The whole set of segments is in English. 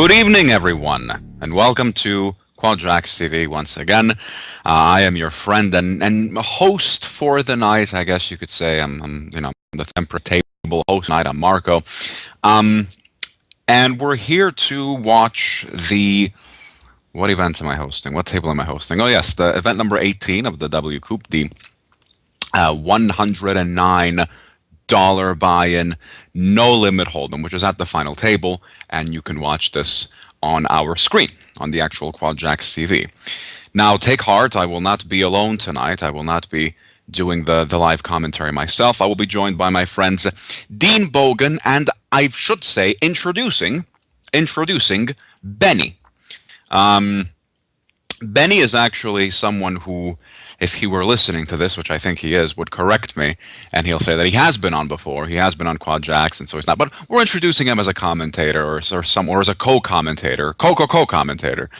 Good evening, everyone, and welcome to QuadJacks TV once again. I am your friend and host for the night, I guess you could say. I'm the temperate table host tonight. I'm Marco. And we're here to watch the... What event am I hosting? What table am I hosting? Oh, yes, the event number 18 of the WCOOP, the $109 buy-in, no limit hold'em, which is at the final table, and you can watch this on our screen, on the actual QuadJacks TV. Now, take heart, I will not be alone tonight. I will not be doing the live commentary myself. I will be joined by my friends Dean Bogan, and I should say, introducing Benny. Benny is actually someone who, if he were listening to this, which I think he is, would correct me, and he'll say that he has been on before. He has been on QuadJacks, and so he's not. But we're introducing him as a commentator, or as a co-commentator, co-commentator.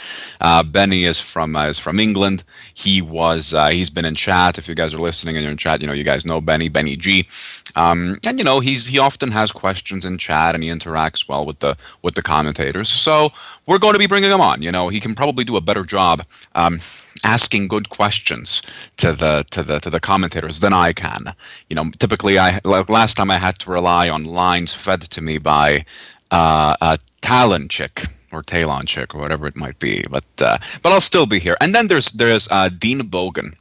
Benny is from England. He's been in chat. If you guys are listening and you're in chat, you guys know Benny G. And he often has questions in chat, and he interacts well with the commentators. So we're going to be bringing him on. He can probably do a better job asking good questions to the commentators than I can. Typically, last time I had to rely on lines fed to me by a Talon chick or Talon chick or whatever it might be. But I'll still be here. And then there's Dean Bogan.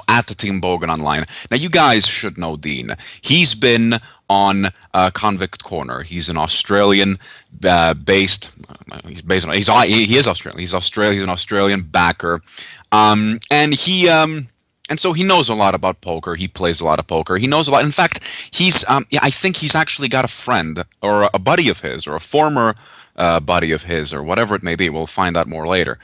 At the Team Bogan online. Now, you guys should know Dean. He's been on Convict Corner. He's an Australian based. He is Australian. He's an Australian backer, and so he knows a lot about poker. He plays a lot of poker. He knows a lot. In fact, I think he's actually got a friend or a buddy of his or a former buddy of his or whatever it may be. We'll find out more later.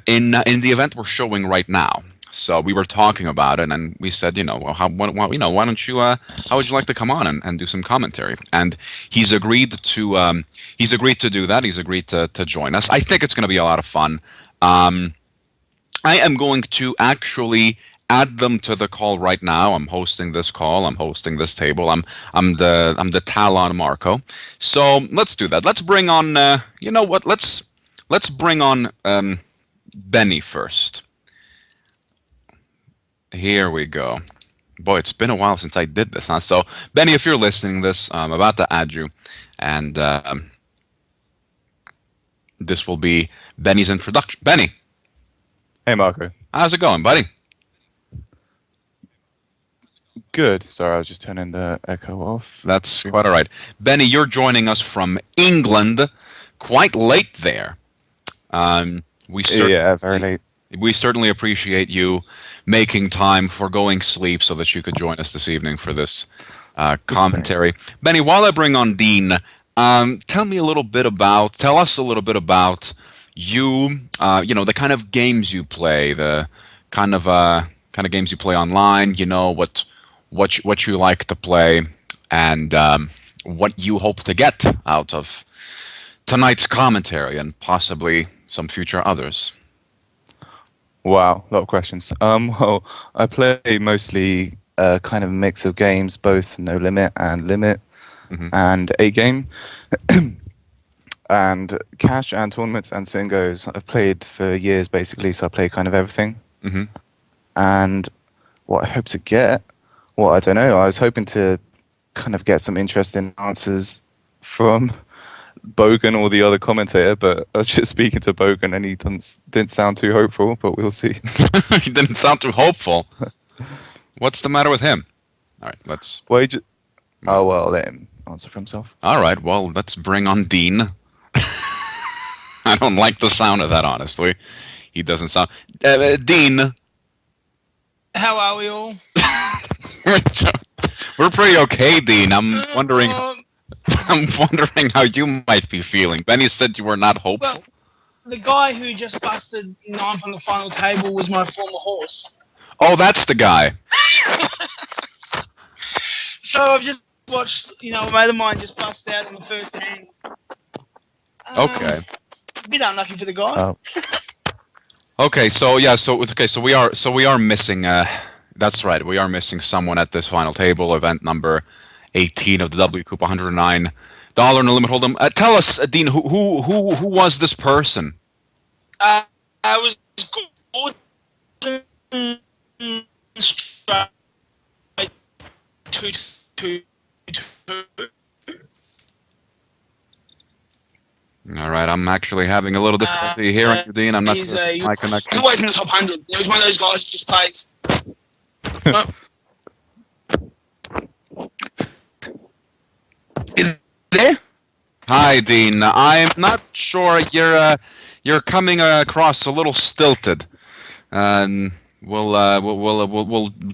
In the event we're showing right now. So we were talking about it, and we said, why don't you? How would you like to come on and do some commentary? And he's agreed to do that. He's agreed to join us. I think it's going to be a lot of fun. I am going to actually add them to the call right now. I'm hosting this call. I'm hosting this table. I'm the Talon Marco. So let's do that. Let's bring on. Let's bring on Benny first. Here we go. Boy, it's been a while since I did this, huh? So, Benny, if you're listening to this, I'm about to add you, and this will be Benny's introduction. Benny. Hey, Marco. How's it going, buddy? Good. Sorry, I was just turning the echo off. That's quite all right. Benny, you're joining us from England, quite late there. Very late. We certainly appreciate you making time, foregoing sleep, so that you could join us this evening for this commentary. Benny, while I bring on Dean, tell us a little bit about you. The kind of games you play, the kind of games you play online. What you like to play, and what you hope to get out of tonight's commentary, and possibly some future others. Wow, a lot of questions. Well, I play mostly a kind of mix of games, both no limit and limit, and a game, and cash and tournaments and singos. I've played for years, basically, so I play kind of everything. And what I hope to get, I don't know. I was hoping to kind of get some interesting answers from Bogan or the other commentator, but I was just speaking to Bogan and he didn't sound too hopeful, but we'll see. He didn't sound too hopeful. What's the matter with him? All right, let's... let him answer for himself. All right, well, let's bring on Dean. I don't like the sound of that, honestly. He doesn't sound... Dean. How are we all? We're pretty okay, Dean. I'm wondering how you might be feeling. Benny said you were not hopeful. Well, the guy who just busted ninth on the final table was my former horse. Oh, that's the guy. So I've just watched, a mate of mine just bust out in the first hand. Okay. A bit unlucky for the guy. Oh. Okay, so we are missing. That's right. We are missing someone at this final table, event number 18 of the WCOOP $109 $1 no limit hold'em. Tell us, Dean, who was this person? I was Gordon straight 2-2-2. All right, I'm actually having a little difficulty hearing you, Dean. I'm not sure if it's my connection. He's always in the top 100. He's one of those guys who just plays. Is there? Hi, Dean. I'm not sure you're coming across a little stilted. We'll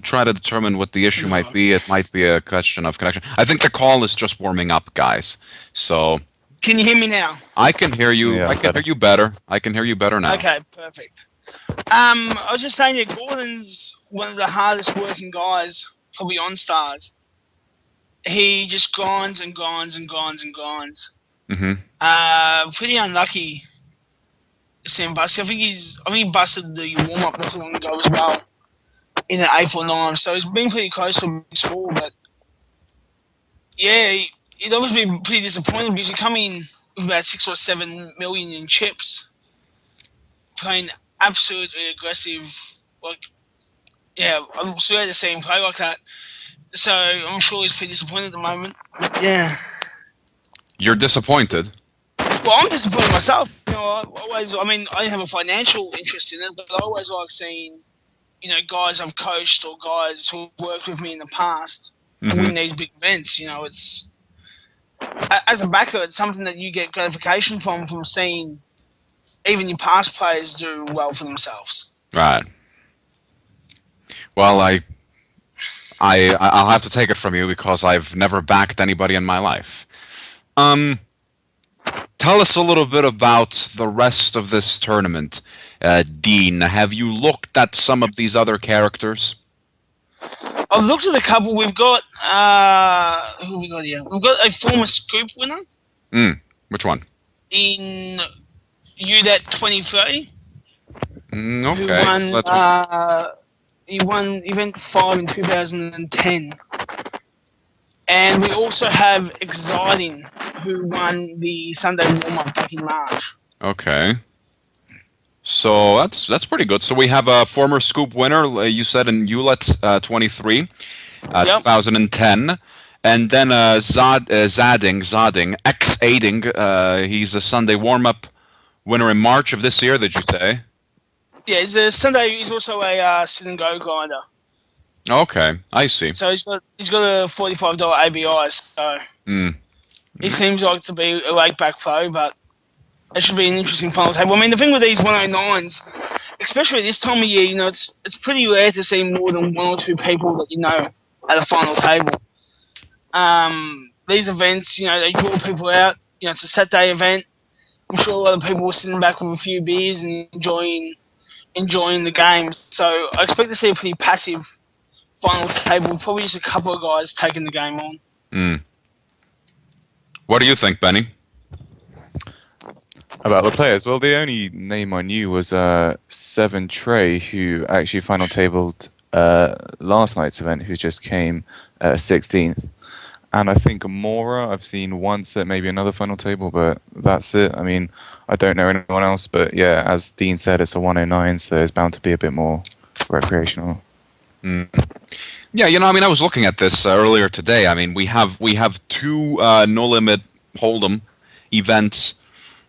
try to determine what the issue might be. It might be a question of connection. I think the call is just warming up, guys. So. Can you hear me now? I can hear you. Yeah, I can hear you better. I can hear you better now. Okay, perfect. I was just saying that Gordon's one of the hardest working guys, probably on Stars. He just grinds and grinds and grinds and grinds. Mm-hmm. Pretty unlucky to see him bust. I think he busted the warm up not so long ago as well in an 8 or 9. So he's been pretty close to a big score, but yeah, it'd obviously be pretty disappointing because you come in with about 6 or 7 million in chips, playing absolutely aggressive. I'm sorry to see him play like that. So I'm sure he's pretty disappointed at the moment. Yeah. You're disappointed? Well, I'm disappointed myself. I don't have a financial interest in it, but I always like seeing, guys I've coached or guys who have worked with me in the past win these big events. It's as a backer, it's something that you get gratification from seeing even your past players do well for themselves. Right. Well, I'll have to take it from you because I've never backed anybody in my life. Tell us a little bit about the rest of this tournament, Dean. Have you looked at some of these other characters? I've looked at a couple. We've got who have we got here? We've got a former Scoop winner. Which one? In UDAT 23. Okay. He won Event 5 in 2010. And we also have Exciting, who won the Sunday warm-up back in March. Okay. So that's pretty good. So we have a former Scoop winner, you said in ULET 23, 2010. And then Zading, X-Aiding, he's a Sunday warm-up winner in March of this year, did you say? Yeah, he's also a sit and go grinder. Okay, I see. So he's got a $45 ABI, so he seems like to be a late back pro, but it should be an interesting final table. I mean, the thing with these 109s, especially this time of year, it's pretty rare to see more than 1 or 2 people that at a final table. These events, they draw people out. It's a Saturday event. I'm sure a lot of people were sitting back with a few beers and enjoying the game. So I expect to see a pretty passive final table. Probably just a couple of guys taking the game on. What do you think, Benny? About the players? Well, the only name I knew was Seven Trey, who actually final tabled last night's event, who just came 16th. And I think Mora, I've seen once at maybe another final table, but that's it. I mean, I don't know anyone else, but yeah, as Dean said, it's a 109, so it's bound to be a bit more recreational. Yeah, I was looking at this earlier today. I mean, we have 2 no limit hold'em events.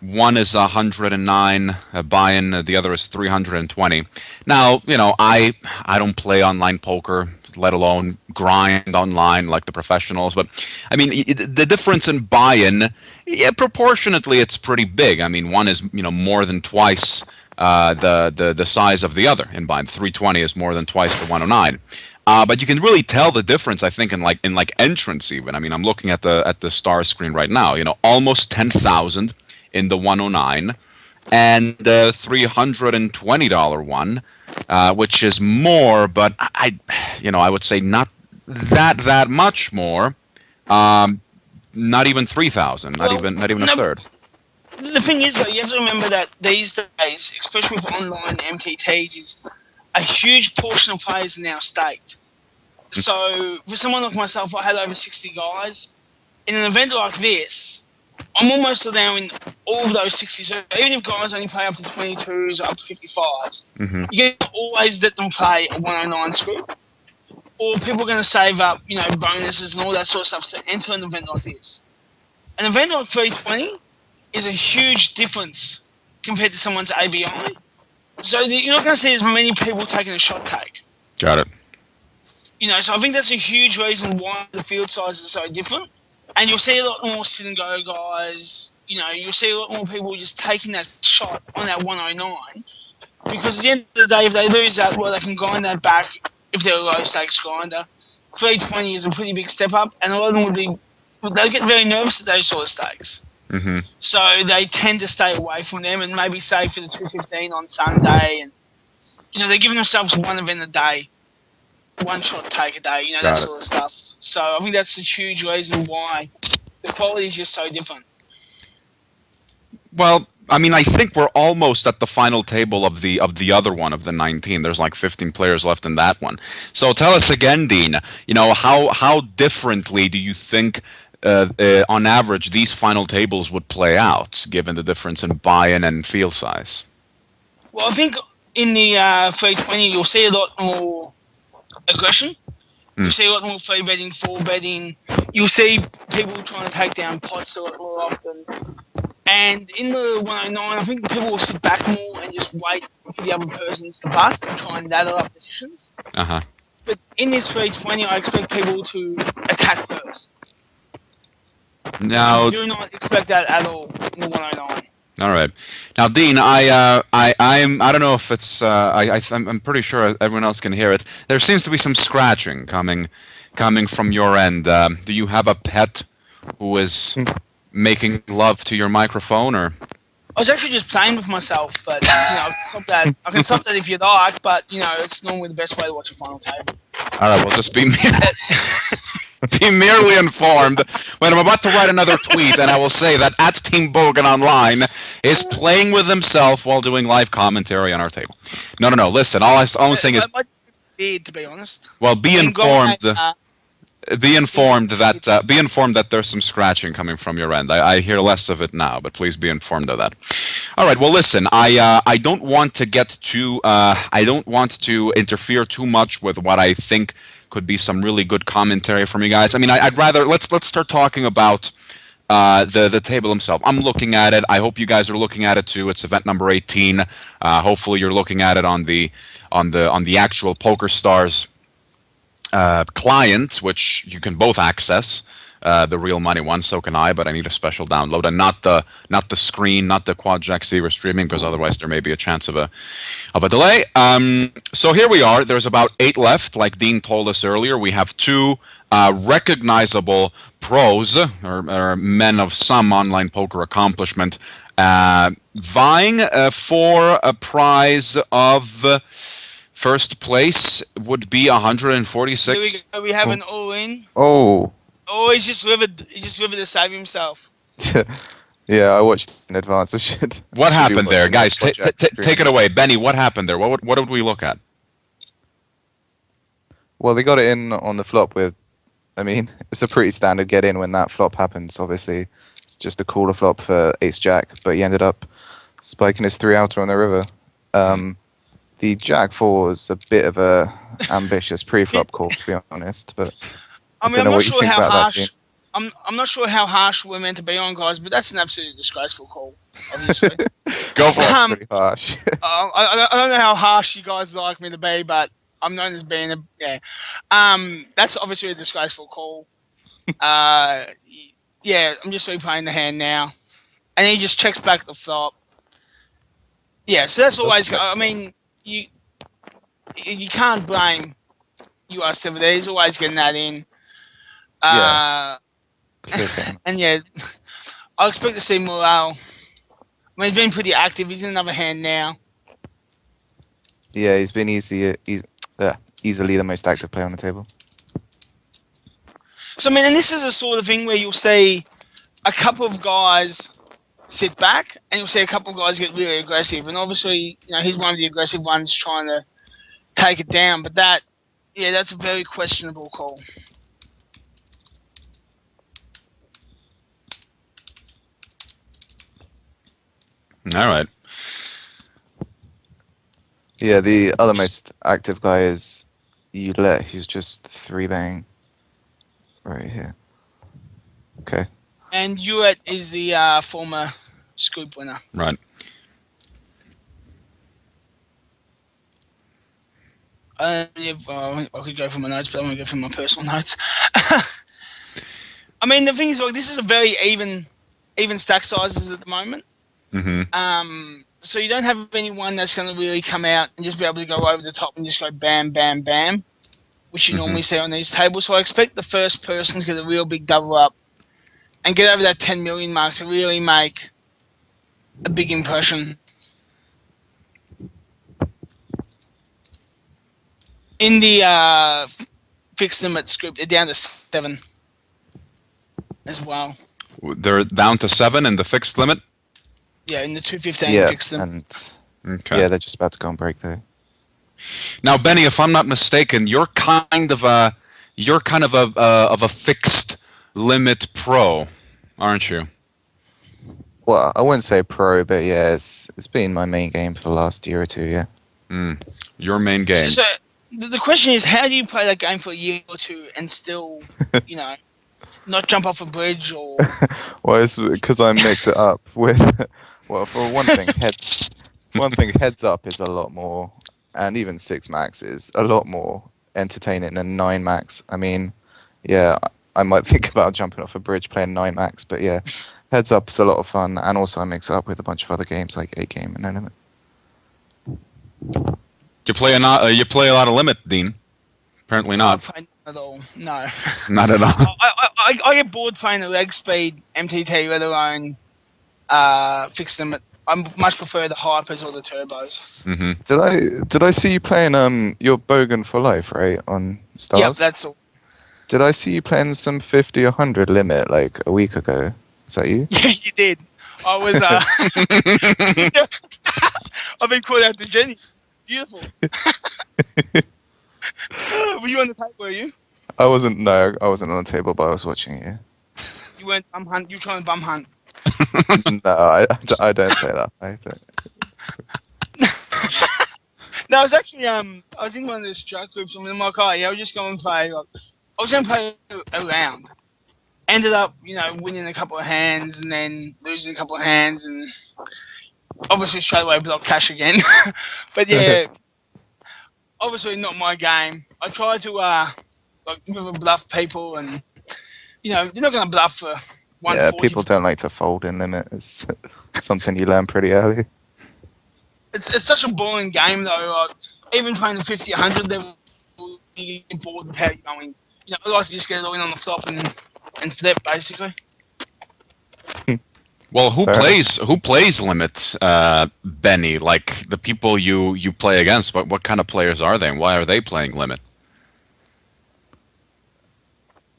One is 109 buy-in, the other is 320. Now, I don't play online poker, let alone grind online like the professionals. But I mean, the difference in buy-in, proportionately, it's pretty big. I mean, one is more than twice the size of the other in buy-in. 320 is more than twice the 109. But you can really tell the difference, I think, in entrance even. I mean, I'm looking at the star screen right now. Almost 10,000 in the 109, and the $320 one, which is more, but I would say not that much more. Not even 3,000. Not even a third. The thing is, though, you have to remember that these days, especially with online MTTs, is a huge portion of players are now staked. So for someone like myself, I had over 60 guys. In an event like this, I'm almost allowing all of those 60s. So even if guys only play up to 22s or up to 55s, you can always let them play a 109 script. Or people are going to save up, bonuses and all that sort of stuff to enter an event like this. An event like 320 is a huge difference compared to someone's ABI. So you're not going to see as many people taking a shot take. Got it. So I think that's a huge reason why the field size is so different. And you'll see a lot more sit and go guys. You'll see a lot more people just taking that shot on that 109. Because at the end of the day, if they lose that, well, they can grind that back if they're a low stakes grinder. 320 is a pretty big step up, and a lot of them they'll get very nervous at those sort of stakes. So they tend to stay away from them and maybe save for the 215 on Sunday. And they're giving themselves one event a day, one shot take a day, that sort of stuff. So I think that's a huge reason why the quality is just so different. Well, I mean, I think we're almost at the final table of the other one, of the 19. There's like 15 players left in that one. So tell us again, Dean, how differently do you think, on average, these final tables would play out, given the difference in buy-in and field size? Well, I think in the 320, you'll see a lot more aggression. You'll see a lot more free betting, full betting. You'll see people trying to take down pots a lot more often. And in the 109, I think people will sit back more and just wait for the other persons to bust and try and ladder up positions. But in this 320, I expect people to attack first. Now, I do not expect that at all in the 109. All right. Now, Dean, I don't know if it's I'm pretty sure everyone else can hear it. There seems to be some scratching coming from your end. Do you have a pet who is making love to your microphone, or? I was actually just playing with myself, but I can stop that if you like. But it's normally the best way to watch a final table. All right, well, just be merely informed when I'm about to write another tweet, and I will say that @Team Bogan Online is playing with himself while doing live commentary on our table. No. Listen, all I'm saying is, to be honest. Well, be informed. Be informed that there's some scratching coming from your end. I hear less of it now, but please be informed of that. All right. Well, listen. I don't want to get too. I don't want to interfere too much with what I think could be some really good commentary from you guys. I mean, I'd rather let's start talking about the table himself. I'm looking at it. I hope you guys are looking at it too. It's event number 18. Hopefully, you're looking at it on the actual Pokerstars client, which you can both access. The real money one, so can I, but I need a special download, and not the screen, not the QuadJacks streaming, because otherwise there may be a chance of a delay. So here we are. There's about 8 left, like Dean told us earlier. We have 2 recognizable pros, or men of some online poker accomplishment, vying for a prize of. First place would be 146. Here we go. We have an all-in. Oh, he's just rivered to save himself. Yeah, I watched in advance. I should. What happened there, guys? Take it away, Benny. What happened there? What would we look at? Well, they got it in on the flop with. I mean, it's a pretty standard get in when that flop happens. Obviously, it's just a cooler flop for Ace Jack, but he ended up spiking his 3-outer on the river. The Jack 4 was a bit of a ambitious pre-flop call, to be honest. But I'm not sure how harsh. I'm not sure how harsh we're meant to be on, guys, but that's an absolutely disgraceful call. Obviously, go for it. Pretty harsh. I don't know how harsh you guys like me to be, but I'm known as being that's obviously a disgraceful call. I'm just replaying the hand now, and he just checks back the flop. Yeah, so that's always. I mean. You can't blame UR7. He's always getting that in. And I expect to see Morale. I mean, he's been pretty active. He's in another hand now. Yeah, he's been easily the most active player on the table. So, I mean, and this is the sort of thing where you'll see a couple of guys sit back, and you'll see a couple of guys get really aggressive. And obviously, he's one of the aggressive ones trying to take it down. But that's a very questionable call. All right. Yeah, the other most active guy is Ulet, who's just 3-betting right here. Okay. And Ulet is the former Scoop winner. Right. I could go from my notes, but I want to go from my personal notes. I mean, the thing is, like, this is a very even stack sizes at the moment. Mm-hmm. So you don't have anyone that's going to really come out and just be able to go over the top and just go bam, bam, bam, which you normally see on these tables. So I expect the first person to get a real big double up and get over that 10 million mark to really make a big impression. In the fixed limit script, they're down to 7 as well. They're down to 7 in the fixed limit? Yeah, in the 215 fixed limit. And yeah, they're just about to go on break though. Now, Benny, if I'm not mistaken, you're kind of a fixed limit pro, aren't you? Well, I wouldn't say pro, but yeah, it's been my main game for the last year or two. Yeah. Your main game. So the question is, how do you play that game for a year or two and still, not jump off a bridge or? Well, it's because I mix it up with. Well, for one thing, heads up is a lot more, and even 6 max is a lot more entertaining than 9 max. I mean, yeah, I might think about jumping off a bridge playing 9 max, but yeah, heads up is a lot of fun, and also I mix it up with a bunch of other games like 8 game and No Limit. You play a lot of Limit, Dean? Apparently not. Not at all. No. Not at all. I get bored playing the leg speed MTT, let alone fixed limit. I much prefer the hypers or the turbos. Mm-hmm. Did I see you playing your Bogan for Life, right, on Stars? Yep, that's all. Did I see you playing some 50 or 100 limit like a week ago? Is that you? Yeah, you did. I was I've been called out to Jenny. Beautiful. Were you on the table, were you? I wasn't on the table, but I was watching it. Yeah. You weren't bum hunt, you were trying to bum hunt. No, I don't play that way, but... No, I was actually I was in one of those chat groups and I'm like, oh yeah, I'll just go and play. Like, I was going to play a round. Ended up, winning a couple of hands and then losing a couple of hands and obviously straight away block cash again. But yeah, obviously not my game. I try to bluff people and you're not going to bluff for 140. Yeah, people don't like to fold in limit. It's something you learn pretty early. It's such a boring game though. Like, even playing the 50, 100 level, you get bored with how you're going. I like to just get it all in on the flop and flip basically. Well, who plays limits, Benny? Like the people you play against. What kind of players are they, and why are they playing limit?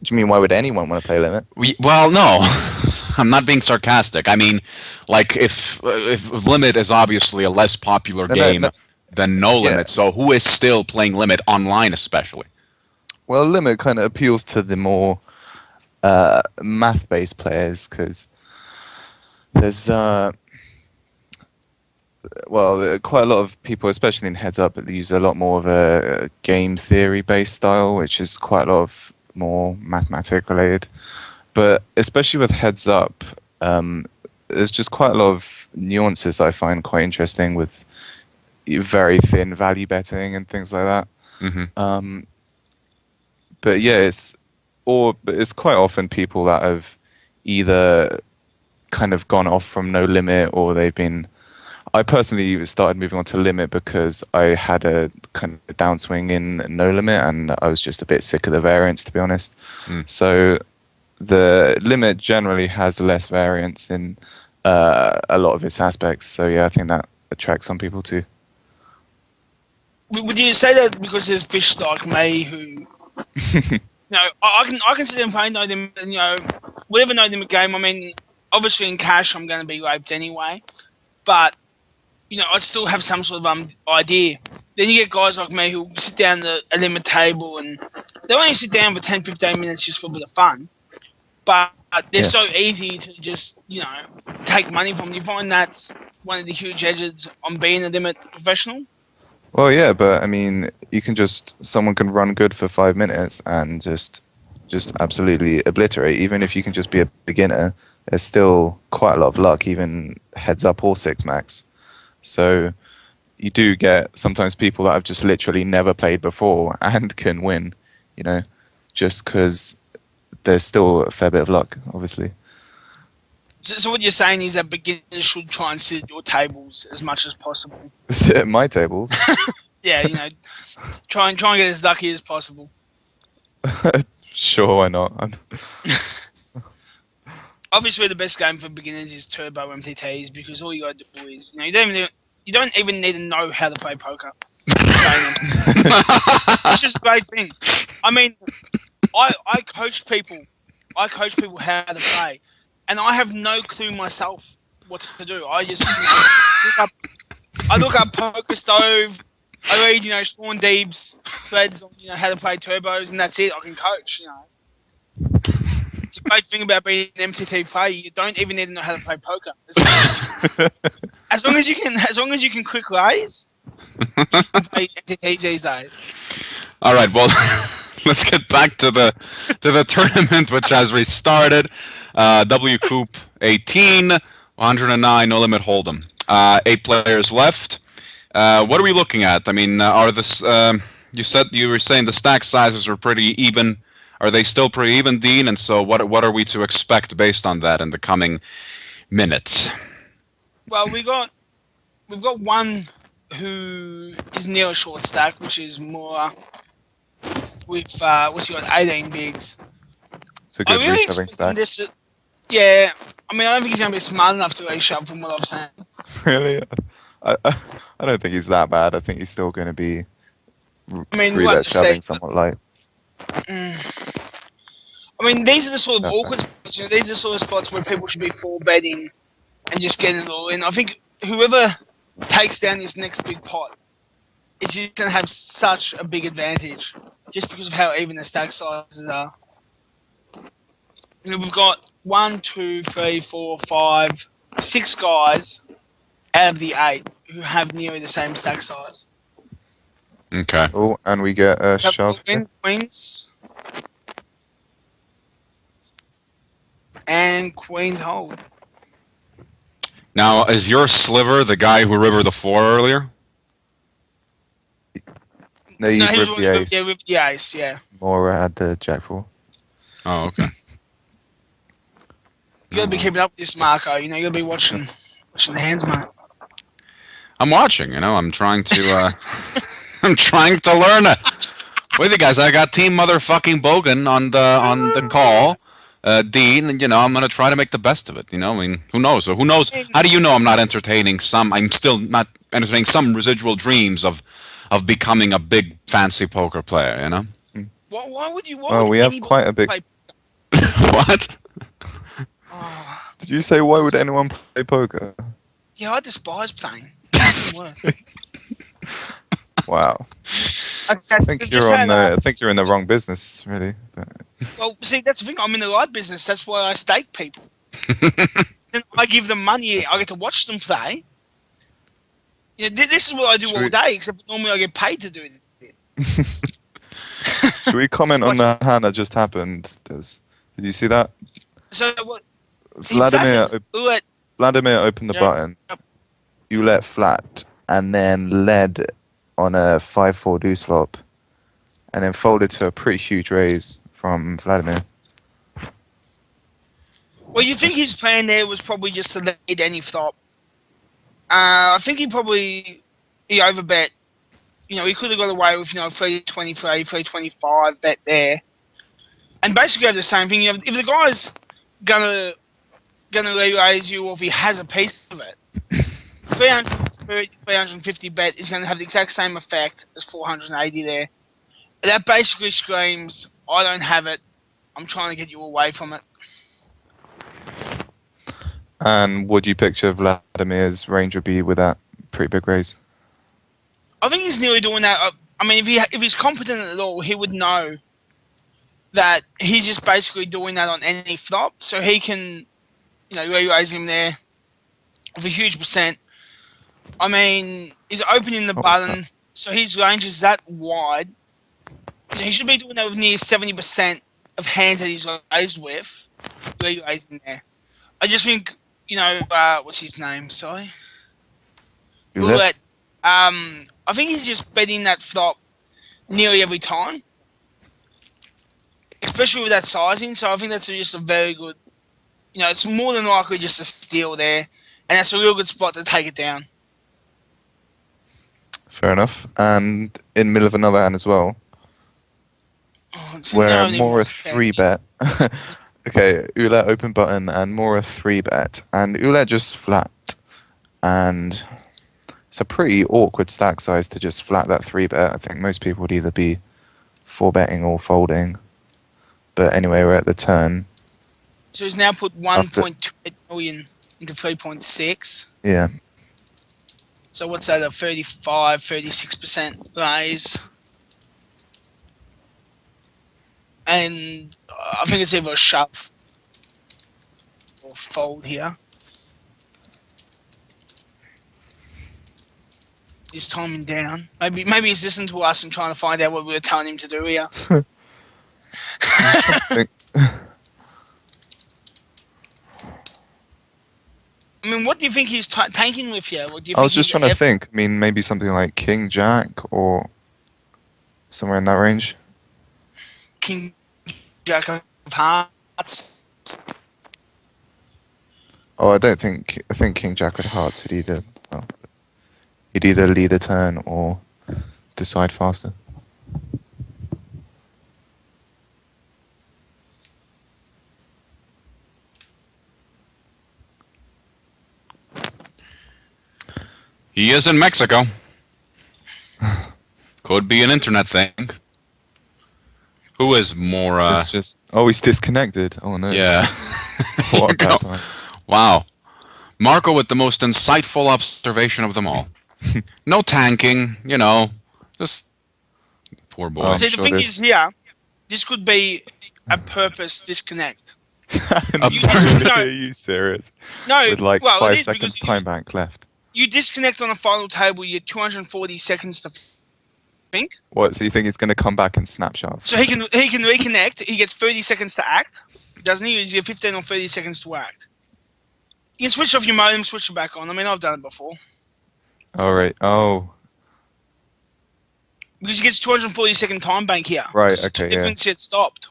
Do you mean why would anyone want to play limit? Well, no, I'm not being sarcastic. I mean, like if limit is obviously a less popular game than no limit, so who is still playing limit online, especially? Well, limit kind of appeals to the more math-based players because there's quite a lot of people, especially in heads up, that use a lot more of a game theory-based style, which is quite a lot of more mathematic related. But especially with heads up, there's just quite a lot of nuances I find quite interesting with very thin value betting and things like that. Mm-hmm. But yeah, it's quite often people that have either kind of gone off from no limit or they've been. I personally started moving on to limit because I had a kind of downswing in no limit and I was just a bit sick of the variance, to be honest. So the limit generally has less variance in a lot of its aspects. So yeah, I think that attracts some people too. Would you say that because there's fish like me who, I can sit there and play no limit, and whatever no limit game. I mean, obviously in cash I'm going to be raped anyway, but I still have some sort of idea. Then you get guys like me who sit down at a limit table and they only sit down for 10, 15 minutes just for a bit of fun. But they're so easy to just, take money from. Do you find that's one of the huge edges on being a limit professional? Well, yeah, but I mean, someone can run good for 5 minutes and just absolutely obliterate. Even if you can just be a beginner, there's still quite a lot of luck, even heads up or six max. So you do get sometimes people that have just literally never played before and can win, just because there's still a fair bit of luck, obviously. So what you're saying is that beginners should try and sit at your tables as much as possible. Sit at my tables? Yeah, try and get as lucky as possible. Sure, why not? Obviously, the best game for beginners is Turbo MTTs because all you got to do is, you don't even need to know how to play poker. It's just a great thing. I mean, I coach people. I coach people how to play, and I have no clue myself what to do. I just look up Poker Stove. I read Sean Deeb's threads on how to play turbos, and that's it. I can coach. It's a great thing about being an MTT player. You don't even need to know how to play poker. As long as you can quick lays, you can play MTTs these days. All right, well, let's get back to the tournament, which has restarted. WCOOP 18, 109, no limit hold'em. 8 players left. What are we looking at? I mean, you were saying the stack sizes are pretty even. Are they still pretty even, Dean? And so what are we to expect based on that in the coming minutes? Well, we've got one who is near a short stack, which is more with what's he got, 18 bigs. It's a good reshoving stack. Yeah, I mean, I don't think he's going to be smart enough to reshove from what I've seen. Really? I don't think he's that bad. I think he's still going to be shoving somewhat light. I mean, these are the sort of awkward spots. These are the sort of spots where people should be 4-betting and just getting it all in. I think whoever takes down this next big pot is just going to have such a big advantage just because of how even the stack sizes are. We've got 1, 2, 3, 4, 5, 6 guys out of the 8 who have nearly the same stack size. Okay. Oh, and we get a shove. Queens. And Queens hold. Now, is your sliver the guy who rivered the 4 earlier? No, he ripped the ace. Yeah, ripped the ace, yeah. Mora had the jack 4. Oh, okay. You gotta be keeping up with this, Marco. You gotta be watching the hands, mate. I'm watching, I'm trying to I'm trying to learn it. With you guys, I got Team Motherfucking Bogan on the call. Dean, and I'm gonna try to make the best of it. I mean, who knows? Who knows? How do you know I'm not entertaining some? I'm still not entertaining some residual dreams of becoming a big fancy poker player. Why would you? Well, we have quite a big. What? Oh. Did you say why would anyone play poker? Yeah, I despise playing. Wow. Okay, I think you're in the wrong business, really. But... Well, see, that's the thing. I'm in the right business. That's why I stake people. Then I give them money. I get to watch them play. This is what I do all day, except normally I get paid to do it. Should we comment on the hand that just happened? Did you see that? So what? Vladimir opened the button. Yep. You let flat, and then led on a 5-4 deuce flop, and then folded to a pretty huge raise from Vladimir. Well, you think his plan there was probably just to lead any flop. I think he overbet. He could have got away with 323, 325 bet there, and basically have the same thing. If the guy's gonna re-raise you, or if he has a piece of it, 330, 350 bet is going to have the exact same effect as 480 there. That basically screams, I don't have it. I'm trying to get you away from it. And would you picture Vladimir's range would be with that pretty big raise? I think he's nearly doing that. I mean, if he's competent at all, he would know that he's just basically doing that on any flop, so he can, re-raise him there with a huge percent. I mean, he's opening the button, so his range is that wide. He should be doing that with near 70% of hands that he's raised with. Re-raising there. I just think, what's his name? Sorry. Roulette. I think he's just betting that flop nearly every time, especially with that sizing. So I think that's just a very good, it's more than likely just a steal there, and that's a real good spot to take it down. Fair enough. And in the middle of another hand as well, where Mora 3-bet. Okay, Roulette open button and Mora 3-bet, and Roulette just flat, and it's a pretty awkward stack size to just flat that 3-bet. I think most people would either be 4-betting or folding. But anyway, we're at the turn. So he's now put 1.28 million into 3.6. Yeah. So what's that, a 36% raise? And I think it's either a shove or fold here. He's timing down. Maybe he's listening to us and trying to find out what we were telling him to do here. I mean, what do you think he's tanking with here? I was just trying to think. I mean, maybe something like King Jack or somewhere in that range. King Jack of Hearts. Oh, I think King Jack of Hearts would either lead the turn or decide faster. He is in Mexico. Could be an internet thing. Who is more? He's disconnected. Oh no. Yeah. What a bad time. Wow. Marco with the most insightful observation of them all. No tanking, just poor boy. See, the thing is here, this could be a purpose disconnect. Are you serious? No. With 5 seconds time bank left. You disconnect on a final table, you have 240 seconds to think. What, so you think he's going to come back and snap shove? So he can reconnect, he gets 30 seconds to act, doesn't he? He's got 15 or 30 seconds to act. You can switch off your modem, switch it back on. I mean, I've done it before. Alright, Because he gets 240 second time bank here. Right, okay, yeah. Difference gets stopped.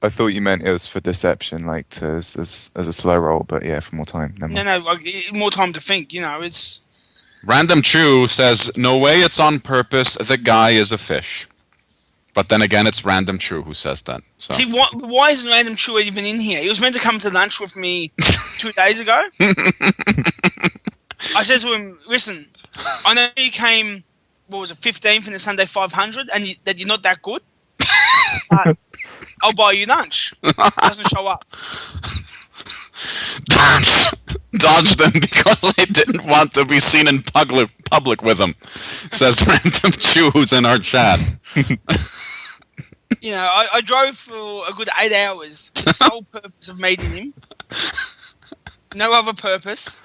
I thought you meant it was for deception, like as a slow roll, but yeah, for more time. No, more time to think. It's. Random Chew says, "No way, it's on purpose. The guy is a fish." But then again, it's Random Chew who says that. So. See, why isn't Random Chew even in here? He was meant to come to lunch with me 2 days ago. I said to him, "Listen, I know you came. What was it, 15th in the Sunday 500, and that you're not that good. I'll buy you lunch." Doesn't show up. Dodged them because they didn't want to be seen in public with him, says Random Chew, who's in our chat. I drove for a good 8 hours with the sole purpose of meeting him. No other purpose.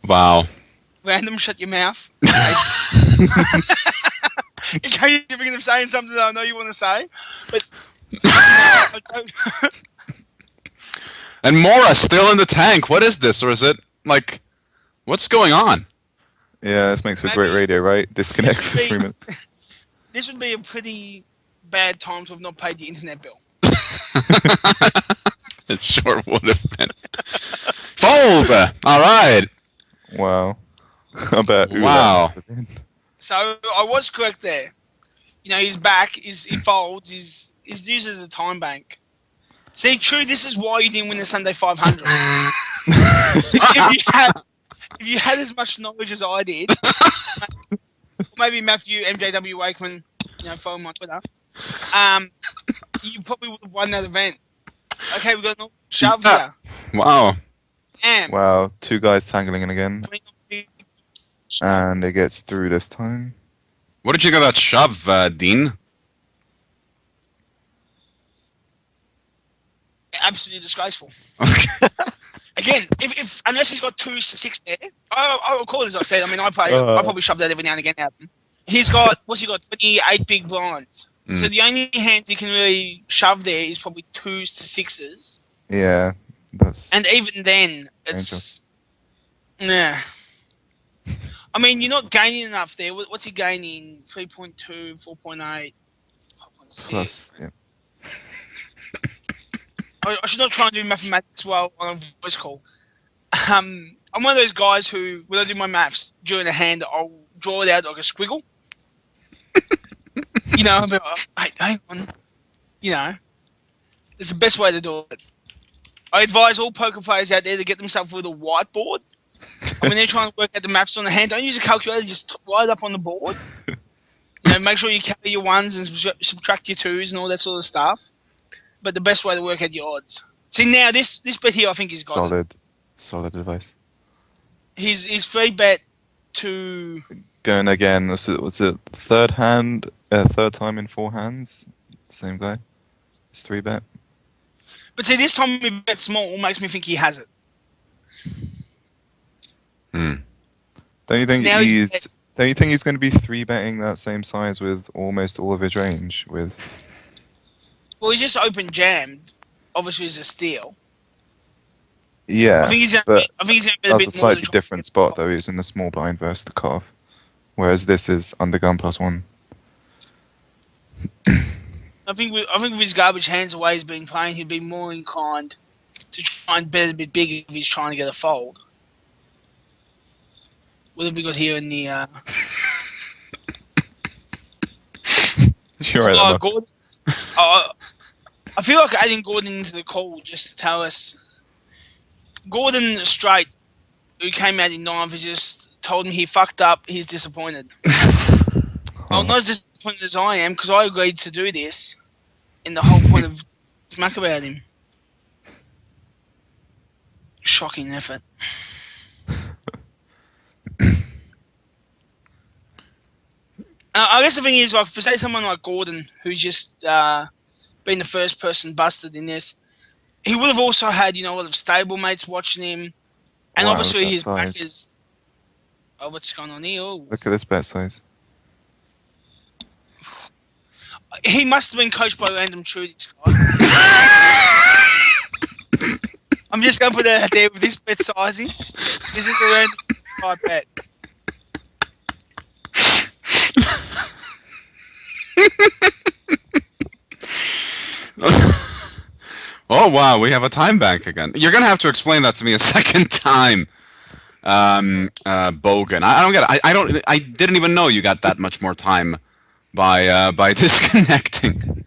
Wow. Random, shut your mouth. In case you're thinking of saying something that I know you want to say. But and Mora still in the tank. What is this? Or is it like, what's going on? Yeah, this makes for great radio, right? Disconnect for 3 minutes. This would be a pretty bad time to have not paid the internet bill. It sure would have been. Fold! All right. Wow. I bet. Wow. So I was correct there. He's back. He folds. He's used as a time bank. See, true. This is why you didn't win the Sunday 500. if you had as much knowledge as I did, maybe Matthew MJW Wakeman, follow him on Twitter. You probably would have won that event. Okay, we got a shove here. Wow. Wow. 2 guys tangling in again. And it gets through this time. What did you get that shove, Dean? absolutely disgraceful. Okay. Again, if unless he's got 2 to 6 there, I recall as I said. I mean, I probably shove that every now and again out. He's got 28 big blinds. So the only hands he can really shove there is probably 2s to 6s. Yeah, and even then, it's yeah. I mean, you're not gaining enough there. What's he gaining? 3.2, 4.8, 5.6. Plus, yeah. I should not try and do mathematics well on a voice call. I'm one of those guys who, when I do my maths during a hand, I'll draw it out like a squiggle. You know, I'll be like, hang on. You know, it's the best way to do it. I advise all poker players out there to get themselves with a whiteboard. And when they're trying to work out the maths on the hand, don't use a calculator, just write it up on the board. You know, make sure you carry your ones and subtract your twos and all that sort of stuff. But the best way to work out your odds. See, now this bet here, I think he's got solid advice. His free bet to going again. Was it third time in 4 hands? Same guy. It's 3 bet. But see, this time he bet small makes me think he has it. Don't you think he's going to be 3 betting that same size with almost all of his range with? Well, he's just open jammed. Obviously, it's a steal. Yeah, I think he's going to bet a bit more. That's a slightly different spot though. He's in the small blind versus the cutoff, whereas this is under gun +1. I think with his garbage hands the way he's been playing, he'd be more inclined to try and bet a bit bigger if he's trying to get a fold. What have we got here in the? Sure, I Gordon. I feel like adding Gordon into the call just to tell us. Gordon Straight, who came out in 9th, has just told him he fucked up. He's disappointed. Well, not as disappointed as I am, because I agreed to do this in the whole point of smack about him. Shocking effort. I guess the thing is, like, for say someone like Gordon, who's just been the first person busted in this, he would have also had, a lot of stablemates watching him, and obviously his back is. Oh, what's going on here? Oh. Look at this bet size. He must have been coached by Random Trudy, Scott. I'm just going to put that out there with this bet sizing. This is a random type bet. Oh wow, we have a time bank again. You're gonna have to explain that to me a second time, Bogan. I don't get it. I didn't even know you got that much more time by disconnecting.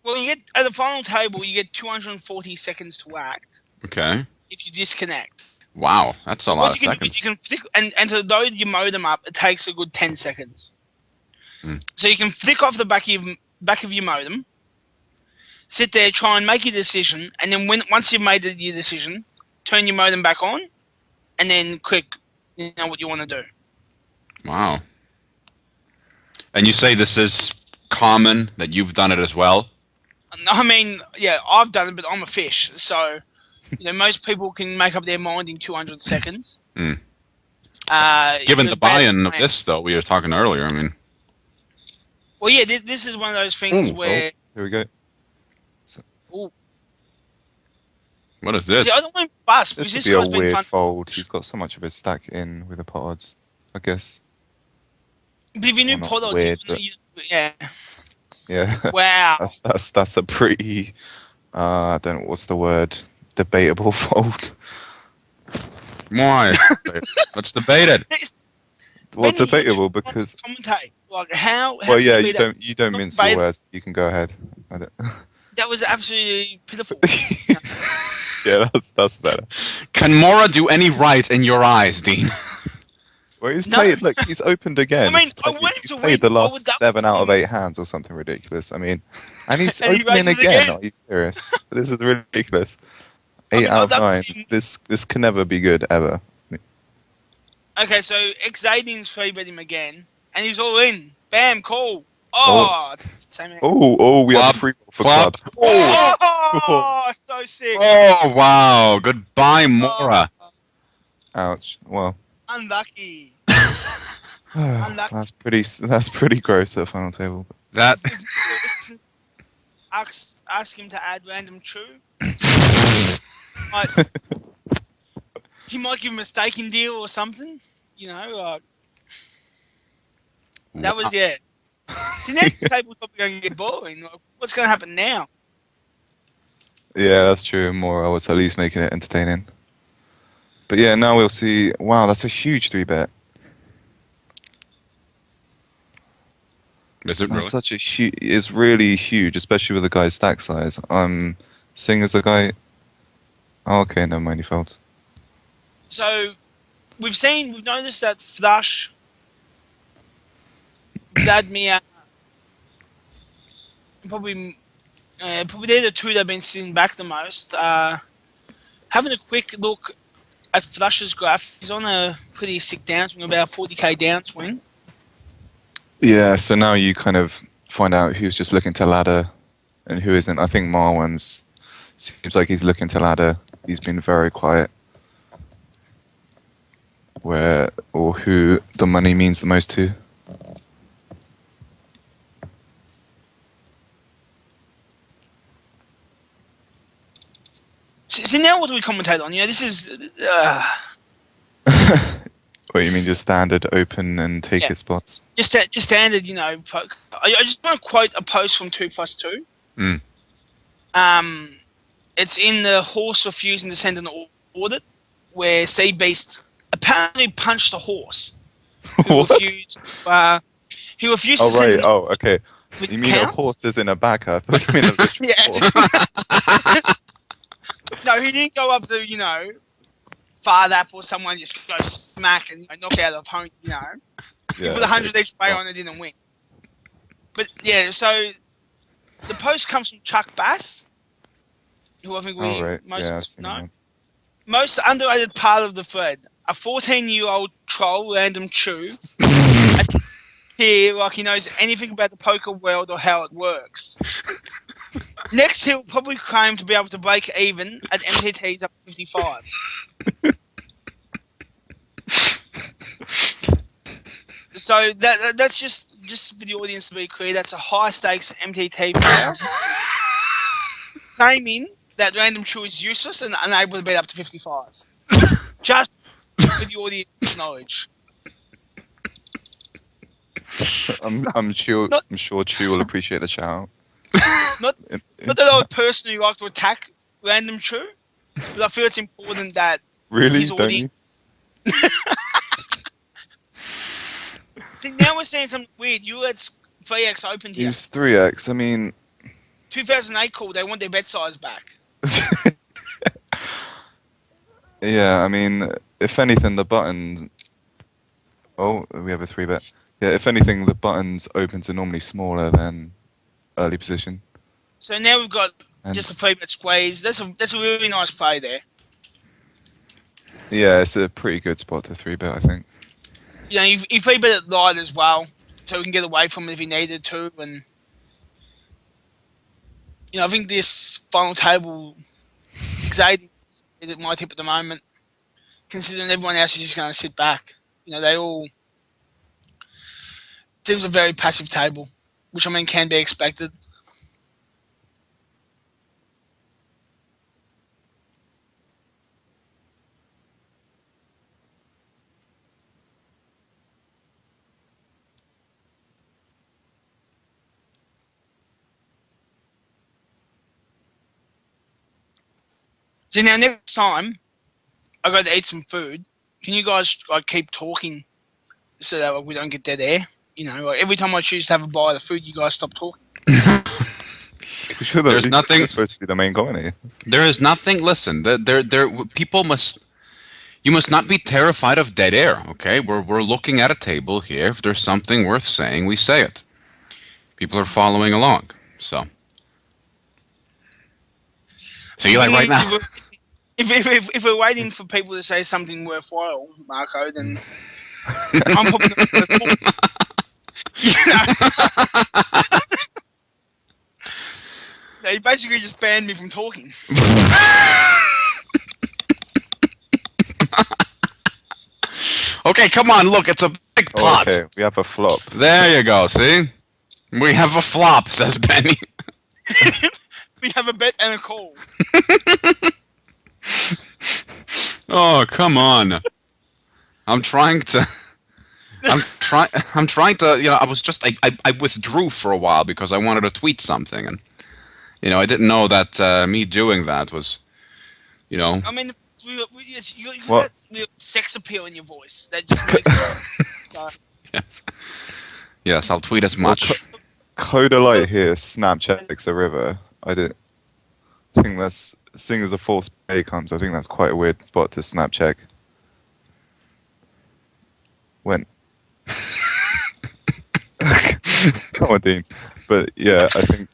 Well, you get at the final table, you get 240 seconds to act. Okay. If you disconnect. Wow, that's a lot of seconds. Do is you can flick, and to load your modem up, it takes a good 10 seconds. So you can flick off the back of your modem, sit there, try and make your decision, and then once you've made your decision, turn your modem back on, and then click what you want to do. Wow. And you say this is common, that you've done it as well? I mean, yeah, I've done it, but I'm a fish, so most people can make up their mind in 200 seconds. Given the buy-in of this, though, we were talking earlier, I mean... Well, yeah, this is one of those things where... Oh, here we go. What is this? See, I don't want to bust, this because would this be guy's a weird been fun. fold. He's got so much of his stack in with the pot odds, I guess. But if you knew pot odds, yeah. Yeah. Wow. That's a pretty... I don't know, what's the word? Debatable fold. Why? Let's debate it. Well, it's debatable because... Commentate. Like, how well, yeah, you don't mince your words. You can go ahead. That was absolutely pitiful. Yeah, that's better. Can Mora do any right in your eyes, Dean? Well, he's played. Look, he's opened again. I mean, he's played the last 7 out of 8 hands or something ridiculous. I mean, and he's opening again. Are you serious? This is ridiculous. 8 out of 9. This can never be good ever. Okay, so Xadian's free bet him again, and he's all in. Bam, call. Oh, same. We have a free roll for Flop. clubs. Oh, so sick. Oh, wow. Goodbye, Mora. Ouch. Well. Unlucky. That's pretty gross at final table. That. Ask him to add random true. He might give him a staking deal or something. You know, that was, yeah. See, now this table's probably going to get boring. Like, what's going to happen now? Yeah, that's true. More, I was at least making it entertaining. But yeah, now we'll see. Wow, that's a huge 3-bet. Is it really? That's such a huge. It's really huge, especially with the guy's stack size. Seeing as the guy. Oh, okay, never mind. He folds. So we've noticed that Flush, Vladimir, probably they're the two that have been sitting back the most. Having a quick look at Flush's graph, he's on a pretty sick downswing, about 40k downswing. Yeah, so now you kind of find out who's just looking to ladder and who isn't. I think Marwan's seems like he's looking to ladder. He's been very quiet. Who the money means the most to. So now what do we commentate on? You know, this is... What, you mean just standard open and take it spots? Just standard, you know. I just want to quote a post from 2+2. It's in the horse refusing to send an audit, where Sea Beast apparently punched a horse. Who refused to send an Oh, okay. You mean a horse is in a back? I thought you mean a literal horse. No, he didn't go up to, you know, Fardap or someone just go smack and knock out the opponent, you know. He put 100 each way on and didn't win. But yeah, so the post comes from Chuck Bass, who I think most know. Most underrated part of the thread: a 14-year-old troll, Random Chew, here like he knows anything about the poker world or how it works. Next, he'll probably claim to be able to break even at MTTs up to 55. So that's just for the audience to be clear. That's a high stakes MTT player claiming that Random Chew is useless and unable to beat up to 55s. Just for the audience knowledge. I'm sure Chew will appreciate the shout. Not that I would personally like to attack Random Chew, but I feel it's important that his audience... See, now we're saying something weird. You had 3x opened here. Use 3x, I mean... 2008 call, they want their bet size back. Yeah, I mean, if anything, the buttons... Oh, we have a 3-bet. Yeah, if anything, the buttons opens are normally smaller than early position. So now we've got just a 3-bet squeeze. That's a really nice play there. Yeah, it's a pretty good spot to 3-bet, I think. You know, you 3-bet it light as well, so we can get away from it if he needed to. And you know, I think this final table is my tip at the moment, considering everyone else is just going to sit back. You know, they all seems a very passive table, which I mean can be expected. So now next time I go to eat some food, can you guys like keep talking so that we don't get dead air? You know, like every time I choose to have a bite of food, you guys stop talking. Sure, there's nothing supposed to be the main comedy. There is nothing. Listen, you must not be terrified of dead air. Okay, we're looking at a table here. If there's something worth saying, we say it. People are following along. So you like right now. If we're waiting for people to say something worthwhile, Marco, then I'm probably not going to talk. They basically just banned me from talking. Okay, come on, look, it's a big pot. Okay, we have a flop. There you go, see? We have a flop, says Benny. We have a bet and a call. Oh, come on. I'm trying to, I was just, I withdrew for a while because I wanted to tweet something, and, I didn't know that me doing that was, I mean, you got real sex appeal in your voice. That just makes Yes. Yes, I'll tweet as much. Coda Light here, Snapchat's a river. I think that's, seeing as the fourth spade comes, I think that's quite a weird spot to Snapchat. When? Come on, Dean. But yeah, I think.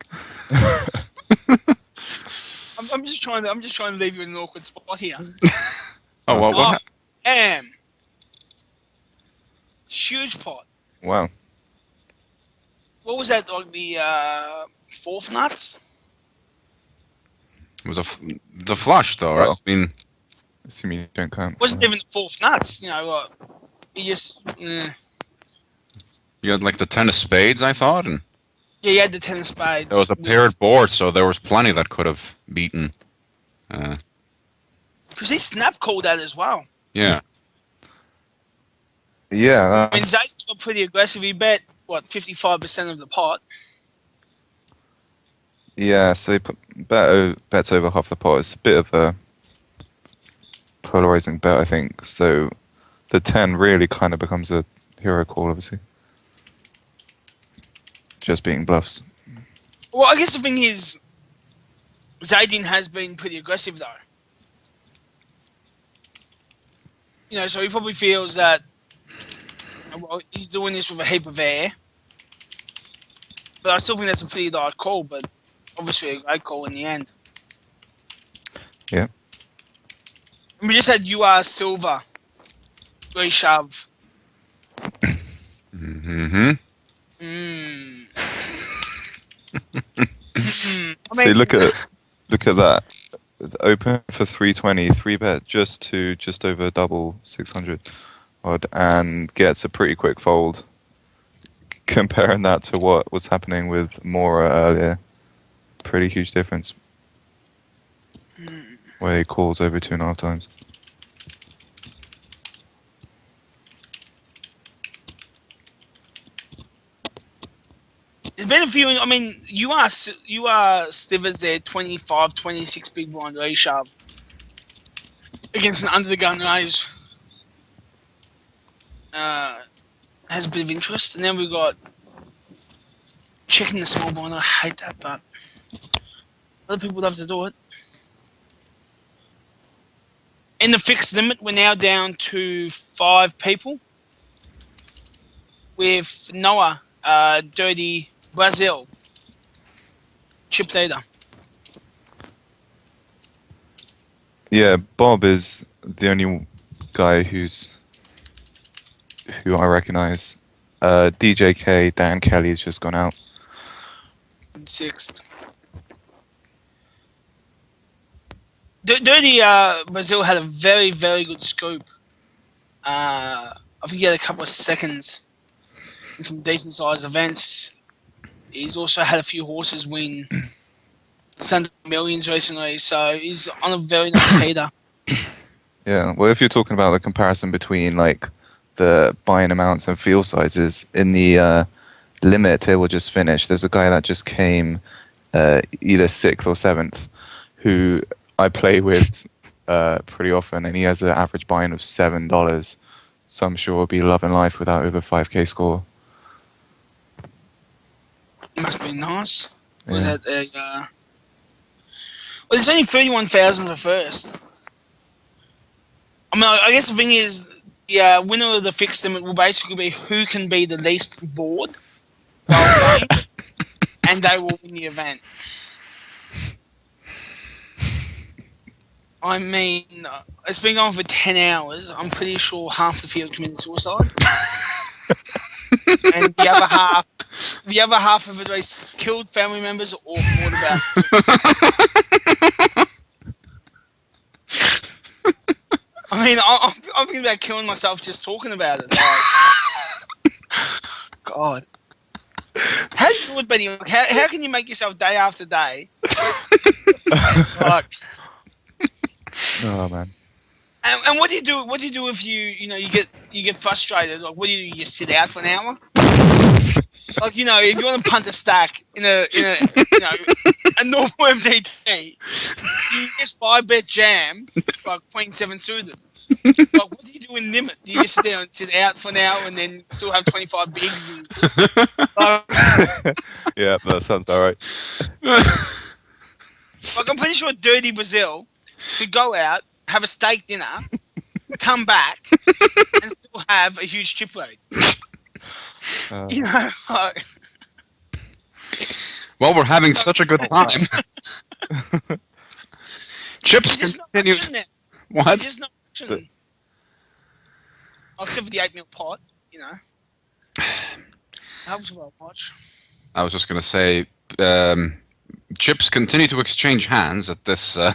I'm just trying to leave you in an awkward spot here. Oh, well, what? Huge pot. Wow. What was that? Like the fourth nuts? It was the flush, though, right? Well, I mean, assuming you don't count. It wasn't even the fourth nuts. He just. you had like the 10 of spades, I thought, and Yeah, he had the 10 of spades. there was a paired board, so there was plenty that could have beaten. Because he snap called that as well. Yeah. Yeah. I mean, Zay's got pretty aggressive. He bet, 55% of the pot. Yeah, so he bets over half the pot. It's a bit of a polarizing bet, I think. So the 10 really kind of becomes a hero call, obviously. Just being bluffs. Well, I guess the thing is, Zaydin has been pretty aggressive, though. So he probably feels that he's doing this with a heap of air. But I still think that's a pretty light call, but obviously a great call in the end. Yeah. And we just had UR Silver reshove. Mm-hmm. See, look at that. Open for 320, 3-bet just over double 600 odd, and gets a pretty quick fold. Comparing that to what was happening with Mora earlier, pretty huge difference. Where he calls over 2.5 times. There's been a few. I mean, you are slivers there, 25, 26 big blind reshove against an under the gun raise. Has a bit of interest, and then we got checking the small blind. I hate that, but other people love to do it. In the fixed limit, we're now down to 5 people with Noah, Dirty Brazil, chip leader. Yeah, Bob is the only guy who I recognise. DJK, Dan Kelly's just gone out. In 6th. Dirty Brazil had a very, very good scoop. I think he had a couple of seconds in some decent sized events. He's also had a few horses win Sunday Millions recently, so he's on a very nice heater. Yeah, well, if you're talking about the comparison between like the buying amounts and field sizes in the limit table just finished, there's a guy that just came either 6th or 7th who I play with pretty often, and he has an average buy-in of $7. So I'm sure will be loving life without over 5k score. Must be nice. Yeah. Was that a? Well, there's only 31,000 for first. I mean, I guess the thing is, the winner of the fixed limit will basically be who can be the least bored while playing, and they will win the event. I mean, it's been going for 10 hours. I'm pretty sure half the field committed suicide. and the other half of it is killed family members or thought about. I mean, I'm thinking about killing myself just talking about it. Like, God. How do you do it, Benny? How can you make yourself day after day? Like, oh man. And what do you do? What do you do if you get frustrated? Like, what do? You just sit out for an hour? Like, if you want to punt a stack in a normal MDT, you just 5-bet jam like Queen 7 suited. Like, what do you do in limit? Do you just sit there and sit out for an hour and then still have 25 bigs? And, yeah, that sounds alright. Like, I'm pretty sure Dirty Brazil could go out, have a steak dinner, come back, and still have a huge chip rate. Like, well, we're having such a good time. Chips continue. What? Just not watching. Except for the 8 mil pot, That was well watched. I was just going to say, chips continue to exchange hands at this. You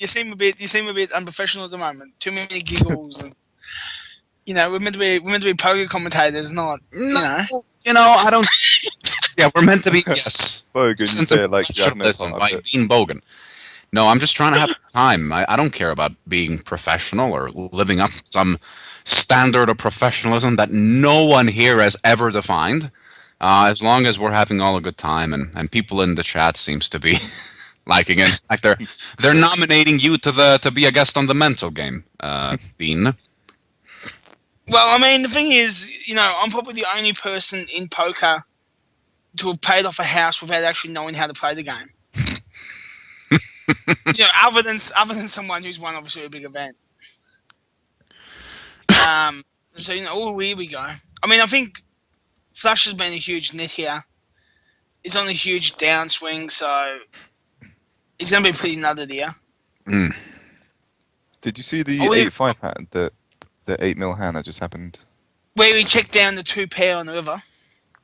seem a bit unprofessional at the moment. Too many giggles, and we're meant to be poker commentators, not. I don't. Yeah, we're meant to be. Yes. Bogan, you say it like by Dean Bogan. No, I'm just trying to have time. I don't care about being professional or living up to some standard of professionalism that no one here has ever defined. As long as we're having all a good time, and people in the chat seems to be liking it. Like they're nominating you to be a guest on the mental game, Dean. Well, I mean, the thing is, I'm probably the only person in poker to have paid off a house without actually knowing how to play the game. Other than someone who's won obviously a big event. So here we go. I mean, I think Flush has been a huge net here. He's on a huge downswing, so he's going to be pretty nutted here. Mm. Did you see the 8-5 hand, the 8 mil hand that just happened? Where he checked down the 2 pair on the river?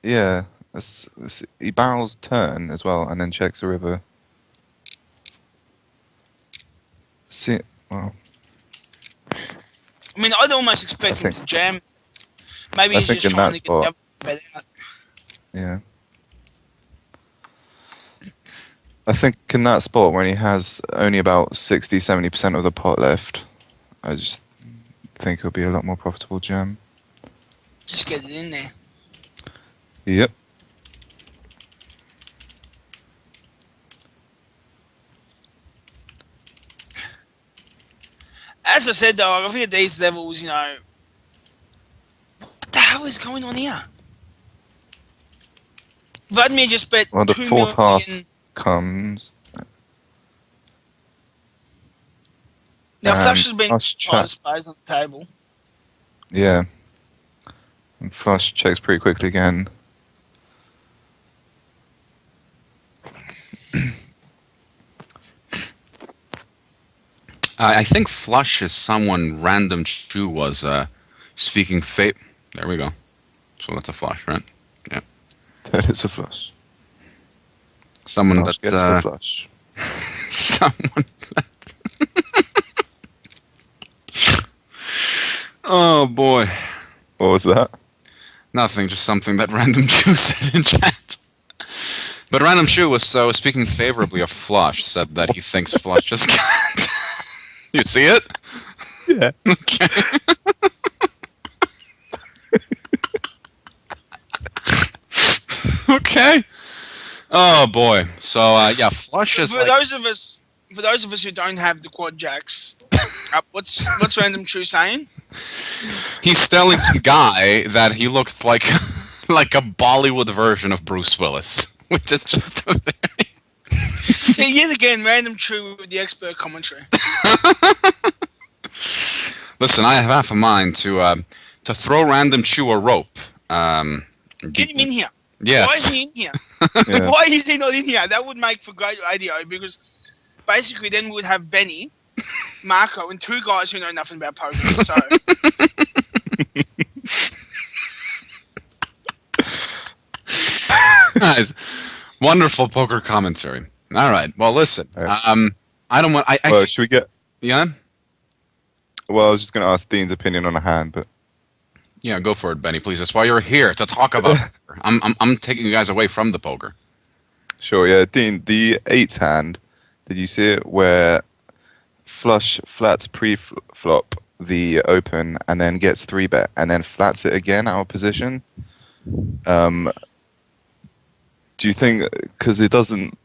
Yeah. He barrels turn as well, and then checks the river. See, well. I mean, I'd almost expect him to jam. Maybe he's just trying to get the other bet out. Yeah. I think in that spot, when he has only about 60-70% of the pot left, I just think it'll be a lot more profitable jam. Just get it in there. Yep. As I said, though, I think at these levels, what the hell is going on here? Vladimir just bet the 2 fourth million. half comes. Now, Flush has been surprised on the table. Yeah. And Flush checks pretty quickly again. I think Flush is someone Random Chew was speaking fate. There we go. So that's a flush, right? Yeah. That is a flush. Someone Flush that gets the flush. Someone that oh boy. What was that? Nothing, just something that Random Chew said in chat. But Random Chew was speaking favorably of Flush, said that he thinks Flush just can't. You see it? Yeah. Okay. Okay. Oh boy. So yeah, Flush is for those of us who don't have the QuadJacks, what's Random Chew saying? He's telling some guy that he looks like a Bollywood version of Bruce Willis, which is just a very. See, yet again, Random Chew with the expert commentary. Listen, I have half a mind to throw Random Chew a rope. Get him in here. Yes. Why is he in here? Yeah. Why is he not in here? That would make for great radio because basically then we would have Benny Marco, and two guys who know nothing about poker. So. Guys, wonderful poker commentary. All right. Well, listen. I don't want. Well, should we get? Yeah. Well, I was just going to ask Dean's opinion on a hand, but. Yeah, go for it, Benny, please. That's why you're here, to talk about poker. I'm taking you guys away from the poker. Sure, yeah. Dean, the 8's hand, did you see it where flush flats pre-flop the open and then gets 3-bet and then flats it again out of position? Do you think, because it doesn't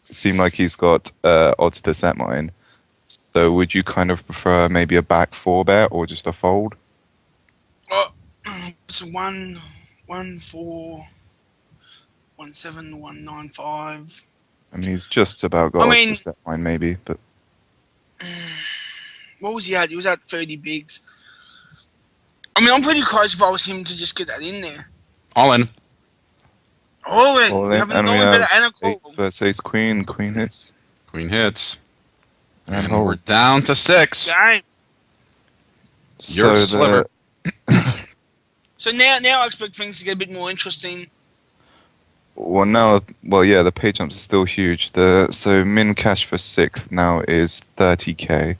seem like he's got odds to set mine, so would you kind of prefer maybe a back 4-bet or just a fold? It's 1, 1, 4, 1, 7, 1, 9, 5. I mean, he's just about got odds to set mine, maybe, but. What was he at? He was at 30 bigs. I mean, I'm pretty close if I was him to just get that in there. All in. All in. We have and we better and a have call. 8 versus ace queen. Queen hits. Queen hits. And hold. we're down to 6. Game. Your sliver. So now I expect things to get a bit more interesting. Well, yeah, the pay jumps are still huge. So min cash for 6th now is 30k,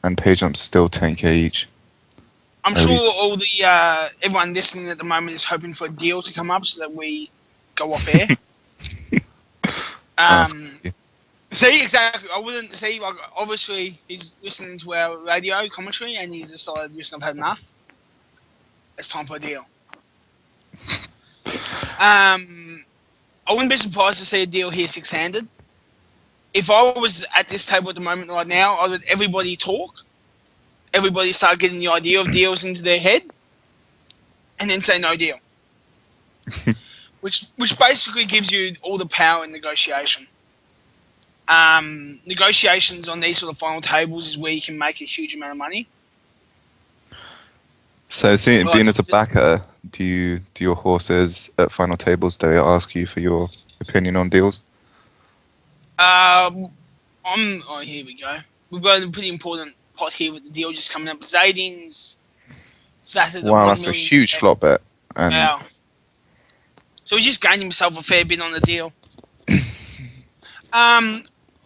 and pay jumps are still 10k each. I'm sure all the everyone listening at the moment is hoping for a deal to come up so that we go off air. See, exactly. I wouldn't see. Like, obviously, he's listening to our radio commentary, and he's decided, listen, I've had enough. It's time for a deal. I wouldn't be surprised to see a deal here 6-handed. If I was at this table at the moment right now, I would everybody talk. Everybody start getting the idea of deals into their head, and then say no deal. which basically gives you all the power in negotiation. Negotiations on these sort of final tables is where you can make a huge amount of money. So, being as a backer, do your horses at final tables, do they ask you for your opinion on deals? Here we go. We've got a pretty important pot here with the deal just coming up. Zaydin's flattered. Wow, that's a huge flop bet. Wow. So he's just gained himself a fair bit on the deal.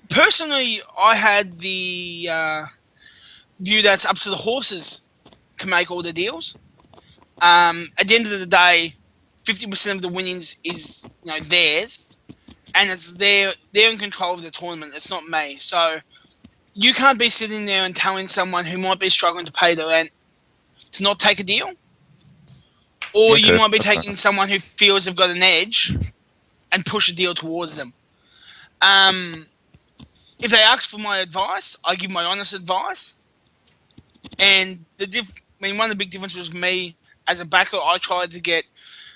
Personally, I had the view that's up to the horses to make all the deals. At the end of the day, 50% of the winnings is theirs, and it's they're in control of the tournament. It's not me. So you can't be sitting there and telling someone who might be struggling to pay the rent to not take a deal, or you might be taking someone who feels they've got an edge and push a deal towards them. If they ask for my advice, I give my honest advice. And one of the big differences with me as a backer, I tried to get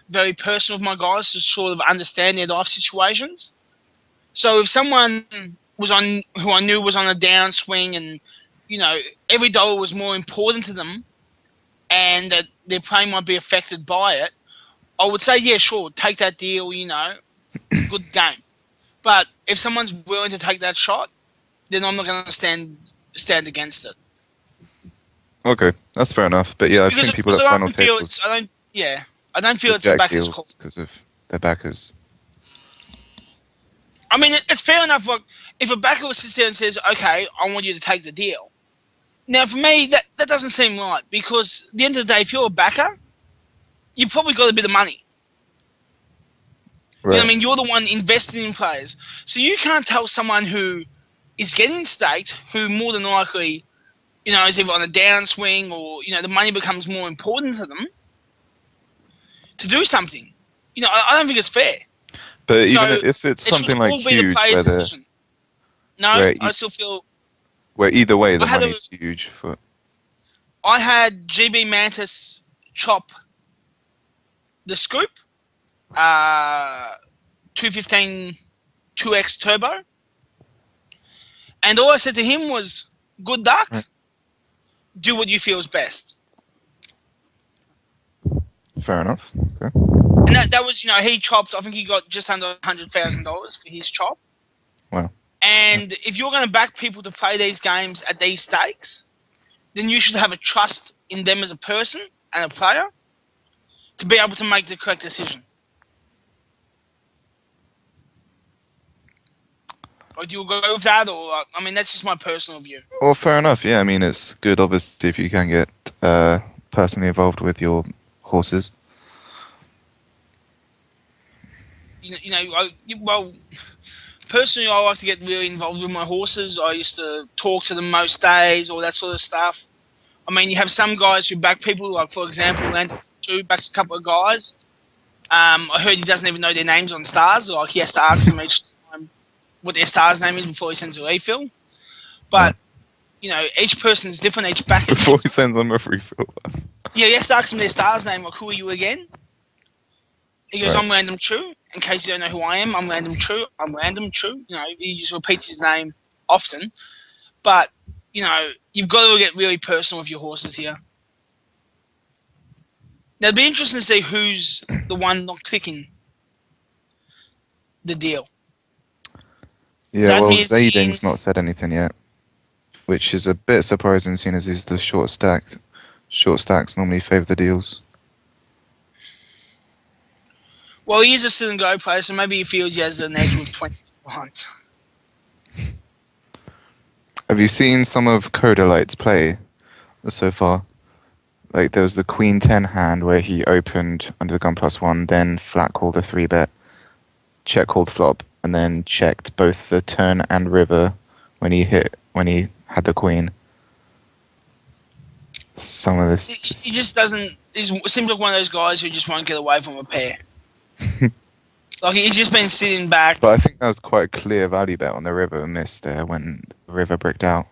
very personal with my guys to sort of understand their life situations. So if someone who I knew was on a downswing and, every dollar was more important to them and that their play might be affected by it, I would say, yeah, sure, take that deal, good game. But if someone's willing to take that shot, then I'm not going to stand against it. Okay, that's fair enough. But yeah, I've seen people at final tables. I don't feel it's the backers' call because of their backers. I mean, it's fair enough. Like, if a backer sits there and says, "Okay, I want you to take the deal," now for me that doesn't seem right, because at the end of the day, if you're a backer, you've probably got a bit of money. Right. You're the one investing in players, so you can't tell someone who is getting staked, who more than likely, is either on a downswing or, the money becomes more important to them, to do something. I don't think it's fair. But so even if it's something like huge, I still feel... Where either way, the money's huge. I had GB Mantis chop the scoop, 215 2x turbo, and all I said to him was, good luck, do what you feel is best. Fair enough. Okay. And that was, he chopped, I think he got just under $100,000 for his chop. Wow. And if you're going to back people to play these games at these stakes, then you should have a trust in them as a person and a player to be able to make the correct decision. Or do you agree with that? Or I mean, that's just my personal view. Well, fair enough. Yeah, I mean, it's good, obviously, if you can get personally involved with your horses. Well, personally, I like to get really involved with my horses. I used to talk to them most days, all that sort of stuff. I mean, you have some guys who back people, like, for example, Landon backs a couple of guys. I heard he doesn't even know their names on stars. Like, he has to ask them each time what their star's name is before he sends a refill. But, each person's different, each back is before he sends them a refill. Yeah, he has to ask them their star's name, like, who are you again? He goes, Right. I'm Random True. In case you don't know who I am, I'm Random True. I'm Random True. He just repeats his name often. But, you've got to get really personal with your horses here. Now, it'd be interesting to see who's the one not clicking the deal. Yeah, That well, means Zayding's not said anything yet, which is a bit surprising, seeing as he's the short stacked. Short stacks normally favour the deals. Well, he is a sit and go player, so maybe he feels he has an edge with 20 lines. Have you seen some of Codalight's play so far? Like, there was the Queen 10 hand where he opened under the gun +1, then flat called a 3-bet, check called flop, and then checked both the turn and river when he had the Queen. Some of this. He just doesn't. He seems like one of those guys who just won't get away from a pair. Like, he's just been sitting back. But I think that was quite a clear value bet on the river and missed there when the river bricked out.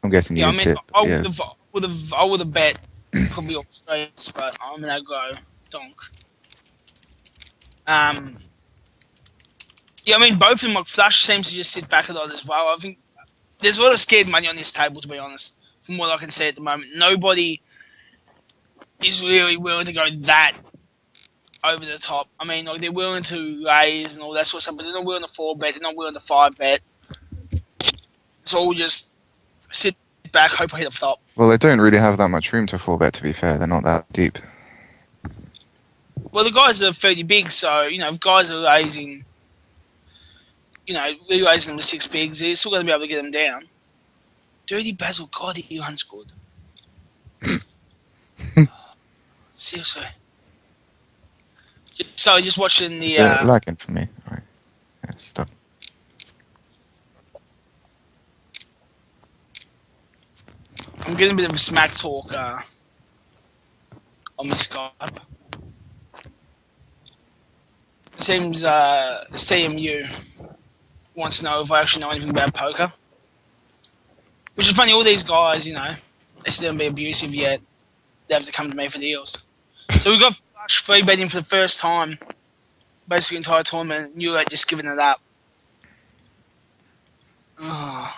I'm guessing you did. I would have bet probably all straights, but I'm gonna go donk. Yeah, I mean, both of them, like, Flush seems to just sit back a lot as well. I think there's a lot of scared money on this table, to be honest, from what I can see at the moment. Nobody is really willing to go that over the top. I mean, like, they're willing to raise and all that sort of stuff, but they're not willing to 4-bet, they're not willing to 5-bet. It's all just sit back, hope I hit a flop. Well, they don't really have that much room to 4-bet, to be fair. They're not that deep. Well, the guys are fairly big, so, if guys are raising, raising them to 6 bigs, they're still going to be able to get them down. Dirty Basil, God, he unscored. Seriously. So, just watching the... Is it lagging for me? Alright. Yeah, stop. I'm getting a bit of a smack talk on my Skype. It seems CMU wants to know if I actually know anything about poker. Which is funny, all these guys, they still don't be abusive yet. They have to come to me for deals. So we got Flush free betting for the first time, basically the entire tournament, and you're just giving it up. Oh.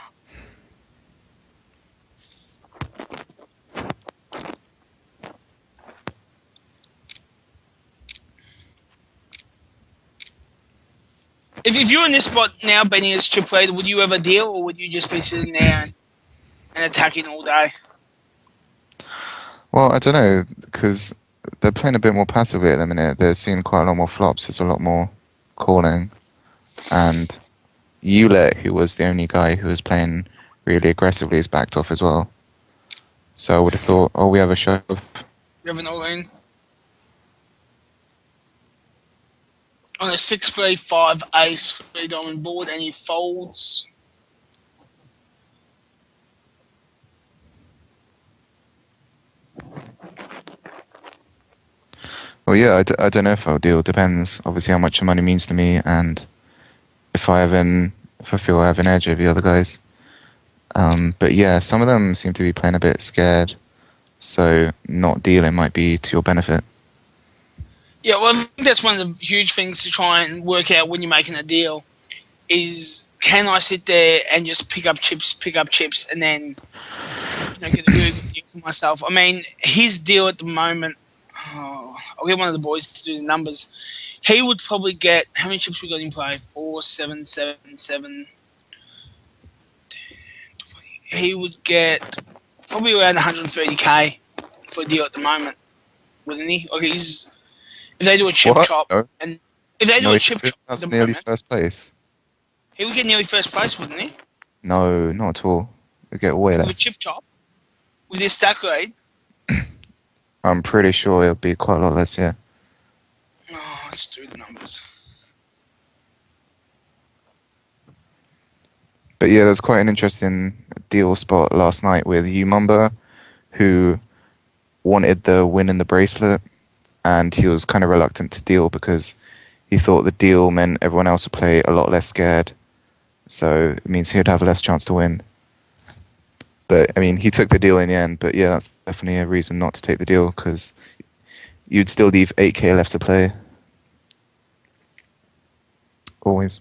If you're in this spot now, betting as chip leader, would you ever deal, or would you just be sitting there and attacking all day? Well, I don't know, because they're playing a bit more passively at the minute. They're seeing quite a lot more flops. There's a lot more calling. And Ulet, who was the only guy who was playing really aggressively, is backed off as well. So I would have thought, we have a shove. You have an all-in? On a 6-3-5 ace 3 diamond board, and he folds. Well, yeah, I don't know if I'll deal. Depends, obviously, how much money means to me, and if I feel I have an edge over the other guys. But yeah, some of them seem to be playing a bit scared, so not dealing might be to your benefit. Yeah, well, I think that's one of the huge things to try and work out when you're making a deal is, can I sit there and just pick up chips, and then get a really good deal for myself? I mean, his deal at the moment, I'll get one of the boys to do the numbers. he would probably get, how many chips we got in play? 4, 7, 7, 7. 10, 20. He would get probably around 130k for a deal at the moment, wouldn't he? Okay, if they do a chip chop, No. and if they do a chip chop, That's nearly first place. he would get nearly first place, wouldn't he? No, not at all. We get way less. With a chip chop, with his stack grade. I'm pretty sure it'll be quite a lot less, yeah. Oh, let's do the numbers. But yeah, there's quite an interesting deal spot last night with Umumba, who wanted the win in the bracelet, and he was kind of reluctant to deal because he thought the deal meant everyone else would play a lot less scared. So it means he'd have less chance to win. But, I mean, he took the deal in the end, but yeah, that's definitely a reason not to take the deal, because you'd still leave 8k left to play. Always.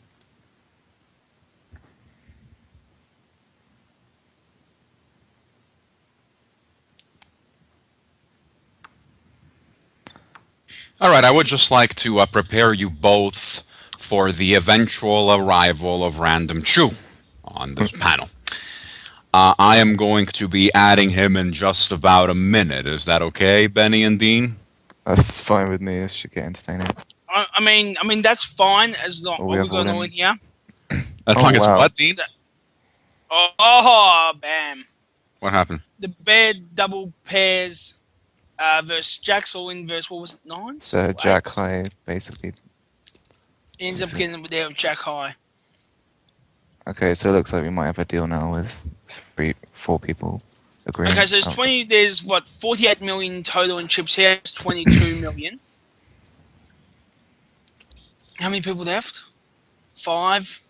All right, I would just like to prepare you both for the eventual arrival of Random Chew on this panel. I am going to be adding him in just about a minute. Is that okay, Benny and Dean? That's fine with me. It should get entertaining. I mean that's fine as long as we're going on in here. As long as what, Dean? Oh, bam! What happened? The bed double pairs versus Jacks all in versus what was it, 9? So Jack High basically. He ends up getting there with Jack High. Okay, so it looks like we might have a deal now with 4 people agreeing. Okay, so there's 20. There's what 48 million total in chips here. It's 22 million. How many people left? 5.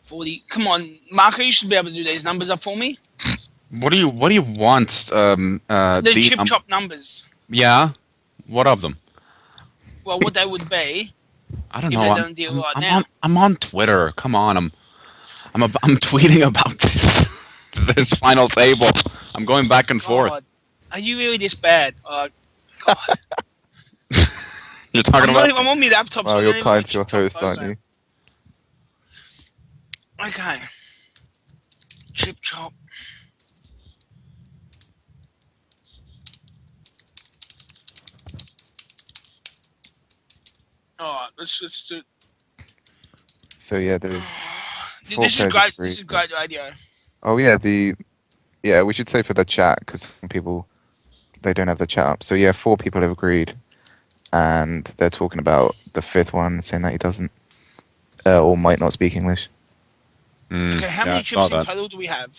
40. Come on, Marco, you should be able to do these numbers up for me. What do you want? The chip chop numbers. Yeah. What of them? Well, what they would be. I don't if know. They don't deal right now. I'm on Twitter. Come on, I'm tweeting about this final table. I'm going back and forth. Are you really this bad? God. You're talking about. I'm on my laptop. Oh, so you're kind to your host, aren't you? Okay. Chip chop. Alright, let's do. So yeah, there's. This is great. This is great radio. Oh yeah, we should say for the chat because some people they don't have the chat up. So yeah, 4 people have agreed, and they're talking about the 5th one, saying that he doesn't or might not speak English. Okay, how many chips in total do we have?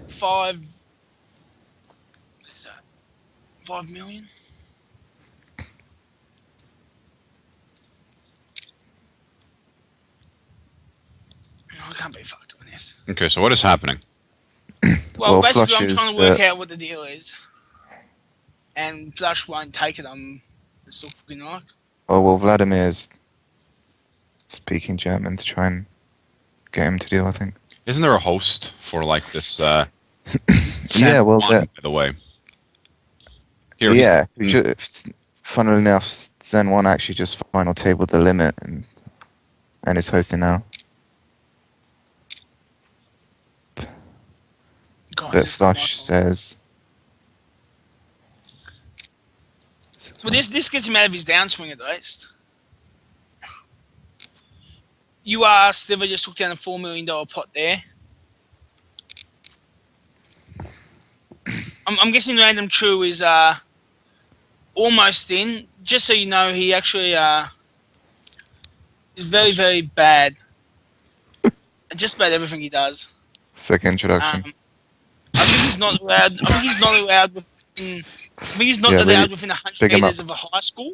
5. What is that? 5 million? No, I can't be fucked doing this. Okay, so what is happening? Well, basically, I'm trying to work out what the deal is. And Flush won't take it, it's looking like. Oh, well, Vladimir's speaking German to try and get him to deal, I think. Isn't there a host for, like, this, yeah, well, by the way. Here, yeah, funnily enough, Zen 1 actually just final tabled the limit and is hosting now. But Flush says... Well, this gets him out of his downswing at least. Sliver just took down a $4 million pot there. I'm guessing Random True is almost in. Just so you know, he actually is very, very bad at just about everything he does. Second introduction. I think he's not allowed. I think he's not allowed within. I think he's not allowed within 100 meters of a high school.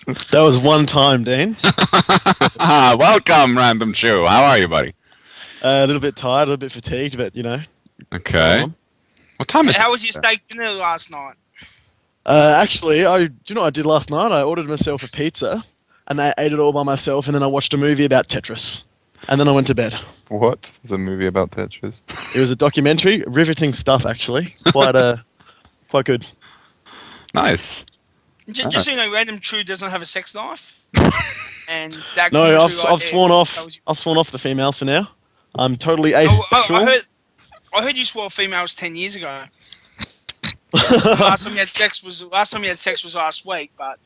That was one time, Dean. Welcome, Random Chew. How are you, buddy? A little bit tired, a little bit fatigued, but you know. Okay. What time is it? How was your steak dinner last night? Actually, do you know what I did last night? I ordered myself a pizza, and I ate it all by myself, and then I watched a movie about Tetris. and then I went to bed. What? There's a movie about Tetris. It was a documentary, riveting stuff actually. Quite good. Nice. Just so you know, Random True does not have a sex life. And that No, commentary I've sworn off. tells you- I've sworn off the females for now. I'm totally asexual. I heard you swore females 10 years ago. last time you had sex was last week, but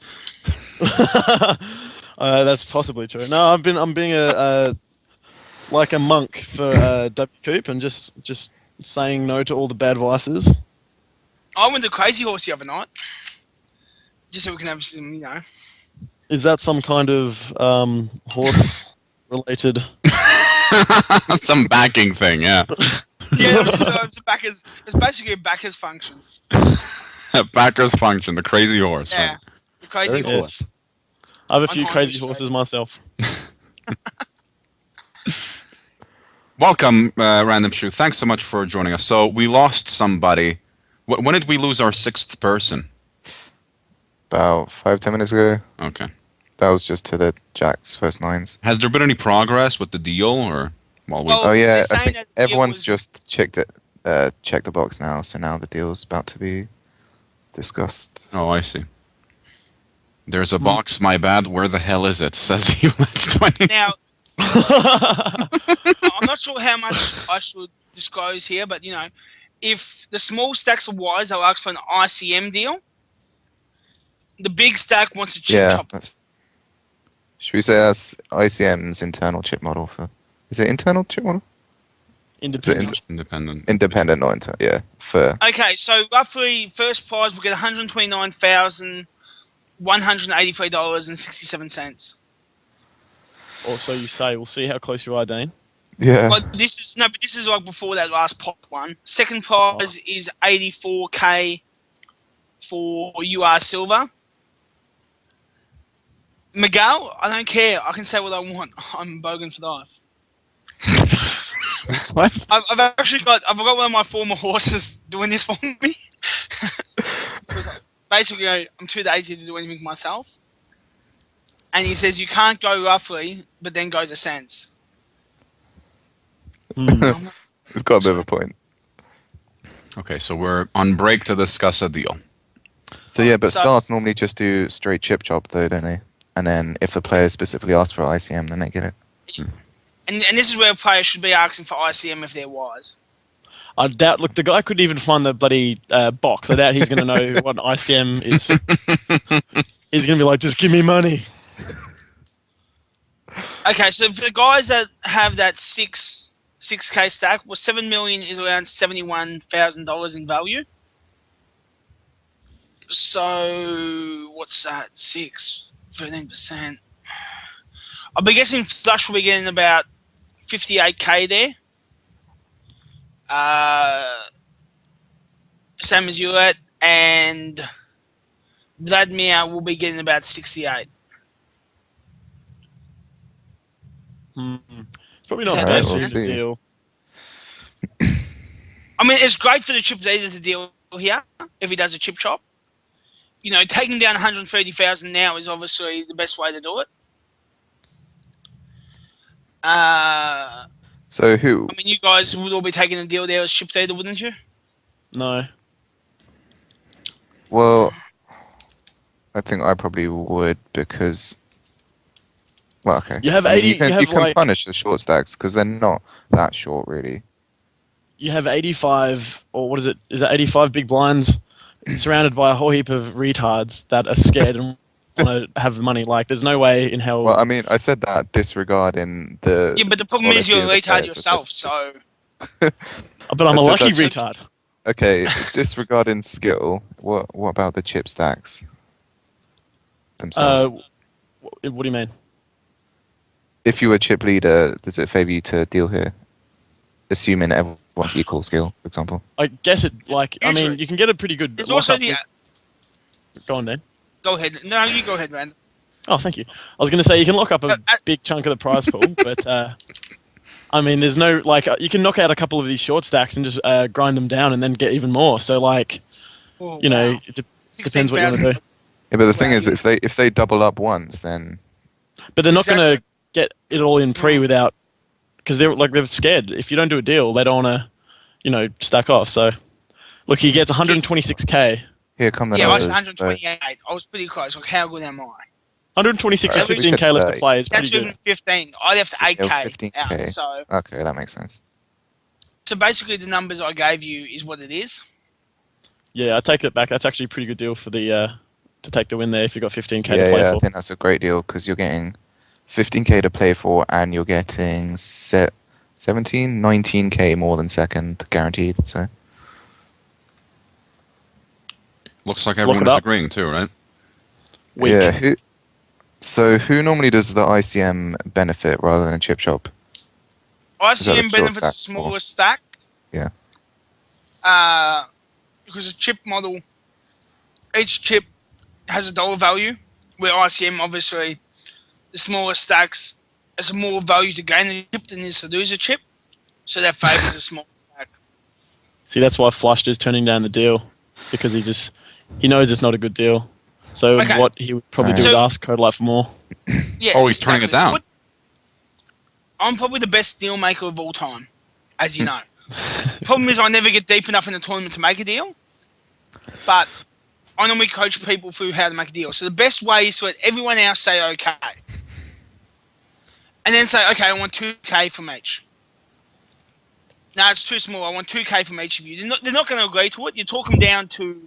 That's possibly true. No, I'm being a like a monk for WCOOP and just saying no to all the bad vices. I went to Crazy Horse the other night. Just so we can have some, you know. Is that some kind of horse related? Some backing thing, yeah. Yeah, it's basically a backers function. Backer's function, the crazy horse. Yeah, Right? the Crazy Very Horse. I have a few On crazy Highway horses myself. Welcome, Random Shoe. Thanks so much for joining us. So we lost somebody. When did we lose our sixth person? About 5-10 minutes ago. Okay. That was just to the Jacks first nines. Has there been any progress with the deal, or Well, Oh yeah, they're I saying think that the deal everyone's was- just checked the box now. So now the deal's about to be discussed. Oh, I see. There's a box. My bad. Where the hell is it? Says you. Let's 20. Now, I'm not sure how much I should disclose here, but you know, if the small stacks are wise, they'll ask for an ICM deal. The big stack wants a chip Yeah, chop. should we say that's ICM's internal chip model for? Is it internal chip model? Independent. Independent. Independent, not internal. Yeah, for Okay, so roughly first prize will get $129,183.67. Or so you say. We'll see how close you are, Dane. yeah. But this is like before that last pop one. Second prize is $84K for UR Silver. Miguel, I don't care. I can say what I want. I'm bogan for life. What? I've got one of my former horses doing this for me. Because basically, I'm too lazy to do anything myself. And he says you can't go roughly, but then go to cents. It's got a bit of a point. Okay, so we're on break to discuss a deal. So yeah, but So- stars normally just do straight chip chop though, don't they? And then if the player specifically asks for ICM, then they get it. And this is where players should be asking for ICM if they're wise. I doubt. Look, the guy couldn't even find the bloody box. I doubt he's going to know what an ICM is. He's going to be like, just give me money. Okay, so for the guys that have that 6K stack, well, 7 million is around $71,000 in value. So what's that? 13%. I'll be guessing Flush will be getting about 58K there. Same as you at, and Vladimir will be getting about 68. It's probably not Okay, bad we'll for the see. deal. I mean, it's great for the chip leader to deal here if he does a chip chop. You know, taking down 130,000 now is obviously the best way to do it. So who? I mean, you guys would all be taking a deal there as chip leader, wouldn't you? No. Well, I think I probably would because. Well, okay. You have I mean, 80 You can, you have, you can like- punish the short stacks because they're not that short, really. You have 85, or what is it? Is that 85 big blinds surrounded by a whole heap of retards that are scared and want to have money? Like, there's no way in hell. Well, I mean, I said that disregarding the. Yeah, but the problem is you're a quality of the retard players. yourself, so... but I'm a I said lucky that- retard. Okay, disregarding skill. What about the chip stacks themselves? What do you mean? If you were chip leader, does it favour you to deal here? Assuming everyone's equal skill, for example. I guess it, like, I mean, Usually. you can get a pretty good. It's also lockup the... with- Go on, Dan. Go ahead. No, you go ahead, man. Oh, thank you. I was going to say you can lock up a big chunk of the prize pool, but I mean, there's no like you can knock out a couple of these short stacks and just grind them down and then get even more. So like, Oh, you know, wow. it depends what you want to do. Yeah, but the thing Wow, is, yeah. if they double up once, then But they're not going Exactly. to get it all in pre without because they're scared. If you don't do a deal, they don't want to, stack off. So, look, he gets 126k. Here come the Yeah, I numbers. was 128. I was pretty close. Like, how good am I? 126 Right, with we said 15k left to 30. play is That's pretty even good. 15. I left 8k 15K. out. So Okay, that makes sense. basically, the numbers I gave you is what it is. Yeah, I take it back. That's actually a pretty good deal for the to take the win there if you've got 15k to Yeah, play I for. think that's a great deal because you're getting 15k to play for, and you're getting 19k more than second guaranteed. So Looks like everyone is agreeing too, right? Weak. yeah, who normally does the ICM benefit rather than a chip shop? ICM short benefits a stack smaller or- stack. Yeah. Because a chip model, each chip has a dollar value, where ICM, obviously, the smaller stacks, there's more value to gain a chip than is to lose a chip, so that favours a small stack. See, that's why Flushed is turning down the deal, because he knows it's not a good deal. So Okay. what he would probably do is ask Codelight for more. Yes, Oh, he's turning it down. I'm probably the best deal maker of all time, as you know. Problem is I never get deep enough in the tournament to make a deal, but I normally coach people through how to make a deal. So the best way is to let everyone else say okay. And then say, okay, I want 2k from each. No, it's too small. I want 2k from each of you. They're not going to agree to it. You talk them down to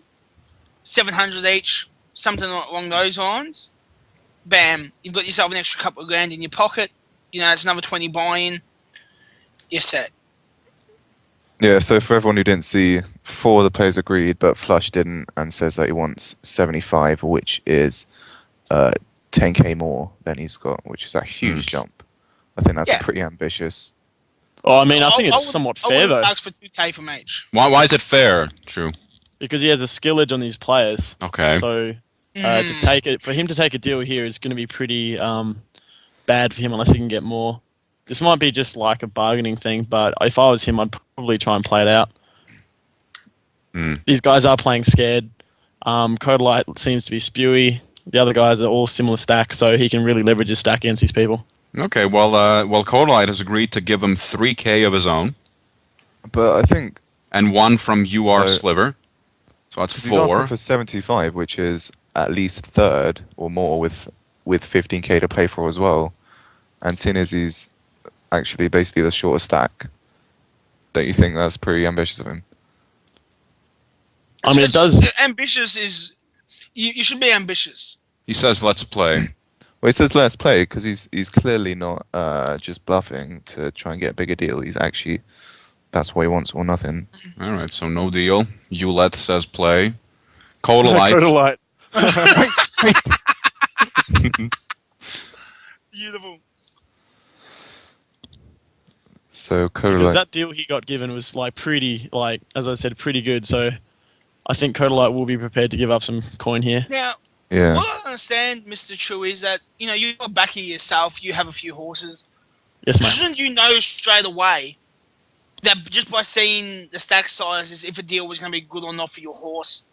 700 each, something along those lines. Bam, you've got yourself an extra couple of grand in your pocket. It's another 20 buy-in. You're set. Yeah, so for everyone who didn't see, 4 of the players agreed, but Flush didn't, and says that he wants 75, which is 10k more than he's got, which is a huge jump. I think that's pretty ambitious. Oh, I mean, I think it's somewhat fair, though. I would ask for 2k from each. Why is it fair, True? Because he has a skillage on these players. Okay. So for him to take a deal here is going to be pretty bad for him unless he can get more. This might be just like a bargaining thing, but if I was him, I'd probably try and play it out. These guys are playing scared. Codelight seems to be spewy. The other guys are all similar stacks, so he can really leverage his stack against these people. Okay, well, Codelight has agreed to give him 3k of his own. But I think... And 1 from UR Sliver. So that's 4. He's asking for 75, which is at least third or more with 15k to play for as well. And seeing as he's actually basically the shorter stack, don't you think that's pretty ambitious of him? I mean, it does... Ambitious is... You should be ambitious. He says, let's play. Well, he says let's play because he's clearly not just bluffing to try and get a bigger deal. He's actually... That's what he wants or nothing. All right, so no deal. Uleth says play. Codelight. Beautiful. So Because Codelight... that deal he got given was pretty, as I said, pretty good. So I think Codelight will be prepared to give up some coin here. Now, Yeah. what I understand, Mr. Chu, is that, you're back here yourself, you have a few horses. Yes, mate. Shouldn't you know straight away that just by seeing the stack sizes, if a deal was going to be good or not for your horse,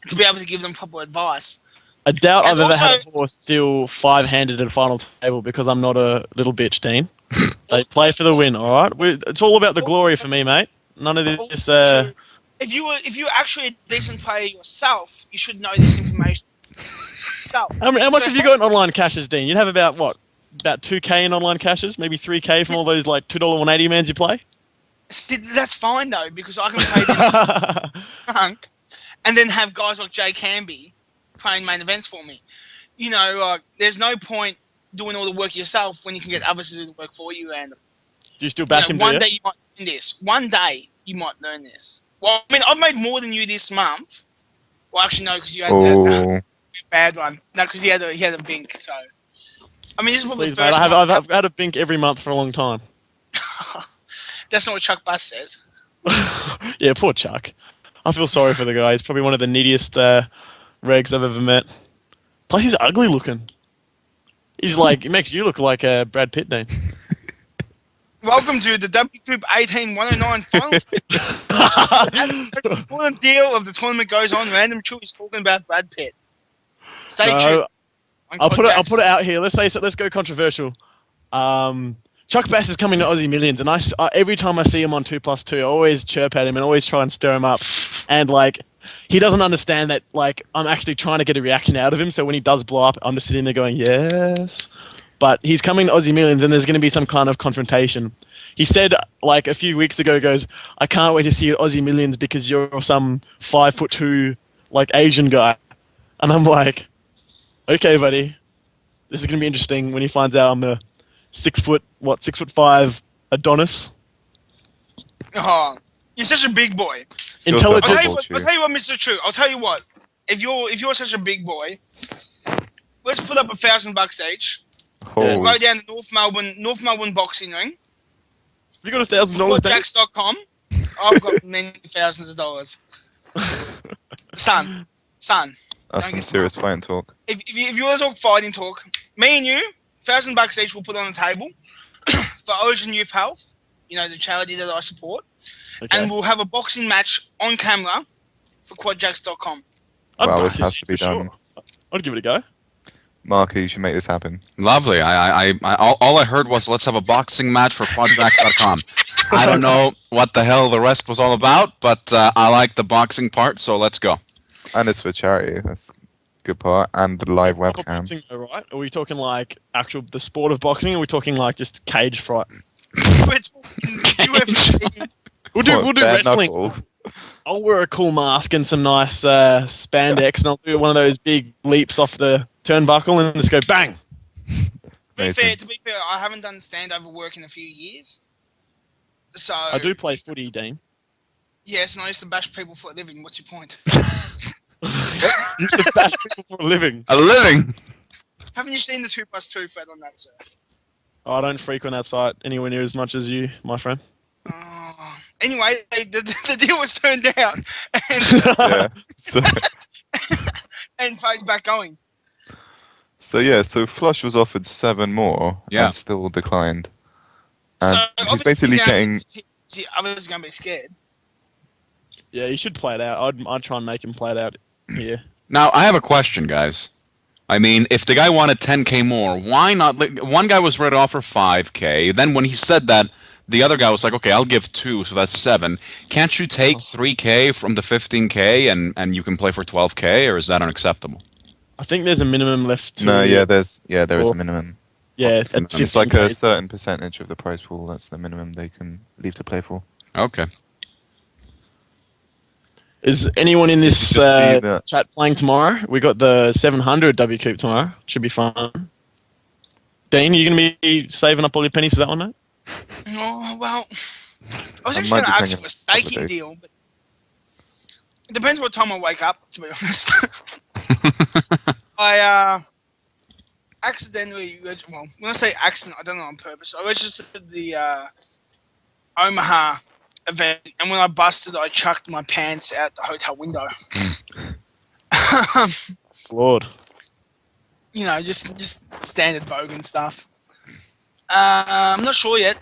to be able to give them proper advice? I doubt And I've ever had also- a horse deal 5-handed at a final table because I'm not a little bitch, Dean. They play for the win, all right? It's all about the glory for me, mate. None of this... If you were actually a decent player yourself, you should know this information. How much have you got in online cashes, Dean? You'd have about 2k in online cashes? Maybe 3k from all those $2.180 mans you play? See, that's fine, though, because I can pay them drunk and then have guys like Jay Canby playing main events for me. There's no point doing all the work yourself when you can get others to do the work for you. And Do you still back him, one day you might learn this. One day you might learn this. Well, I mean, I've made more than you this month. Well, actually, no, because you had that bad one. No, because he had a bink. So, I mean, this is probably Please, the first. mate, I've had a bink every month for a long time. That's not what Chuck Bass says. Yeah, poor Chuck. I feel sorry for the guy. He's probably one of the neediest regs I've ever met. Plus, he's ugly looking. He's he makes you look like Brad Pitt, Dean. Welcome to the WCOOP 18109 finals. The important deal of the tournament goes on. Random Chew is talking about Brad Pitt. Stay tuned. I'll put it out here. Let's go controversial. Chuck Bass is coming to Aussie Millions, and every time I see him on 2+2, I always chirp at him and always try and stir him up. And like, he doesn't understand that like I'm actually trying to get a reaction out of him. So when he does blow up, I'm just sitting there going, yes. But he's coming to Aussie Millions, and there's going to be some kind of confrontation. He said like a few weeks ago, goes, I can't wait to see you at Aussie Millions because you're some 5'2" like Asian guy. And I'm like, okay, buddy, this is going to be interesting when he finds out I'm the 6'5" Adonis. Oh, you're such a big boy. Intelligent. I'll tell you what, Mr. True. I'll tell you what. If you're such a big boy, let's put up $1,000 each. Oh. Go down to North Melbourne boxing ring. You got $1,000? QuadJacks.com. I've got many thousands of dollars. Son. That's some serious fighting talk. If you want to talk fighting talk, me and you, $1,000 each, we'll put on the table for Origin Youth Health. You know, the charity that I support. Okay. And we'll have a boxing match on camera for QuadJacks.com. Well, this has to be done. Sure. I'd give it a go. Mark, you should make this happen. Lovely. All I heard was let's have a boxing match for QuadJacks.com. I don't know what the hell the rest was all about, but I like the boxing part, so let's go. And it's for charity. That's a good part. And the live webcam. Boxing, right? Are we talking like the sport of boxing, or are we talking like just cage fight? We're talking UFC. We'll do wrestling. Knuckle. I'll wear a cool mask and some nice spandex, and I'll do one of those big leaps off the turnbuckle and just go bang. To be fair, I haven't done stand-over work in a few years. So I do play footy, Dean. Yes, and I used to bash people for a living. What's your point? You used to bash people for a living? A living? Haven't you seen the 2+2 thread on that, sir? I don't frequent that site anywhere near as much as you, my friend. Anyway, the deal was turned down, and plays back going. So Flush was offered 7 more and still declined. And so he's basically getting... Others are going to be scared. Yeah, you should play it out. I'd try and make him play it out here. Now, I have a question, guys. I mean, if the guy wanted 10K more, why not? One guy was ready to offer 5K. Then when he said that, the other guy was like, okay, I'll give 2, so that's 7. Can't you take 3K from the 15K and you can play for 12K, or is that unacceptable? I think there's a minimum left. There is a minimum. Yeah, it's like a certain percentage of the prize pool. That's the minimum they can leave to play for. Okay. Is anyone in this chat playing tomorrow? We got the 700 WCOOP tomorrow. Should be fun. Dean, are you going to be saving up all your pennies for that one, mate? Oh, well, I was actually going to ask for a staking deal, but it depends what time I wake up, to be honest. I accidentally, when I say accident, I don't know on purpose, I registered the Omaha event, and when I busted, I chucked my pants out the hotel window. Lord. You know, just standard bogan stuff. I'm not sure yet.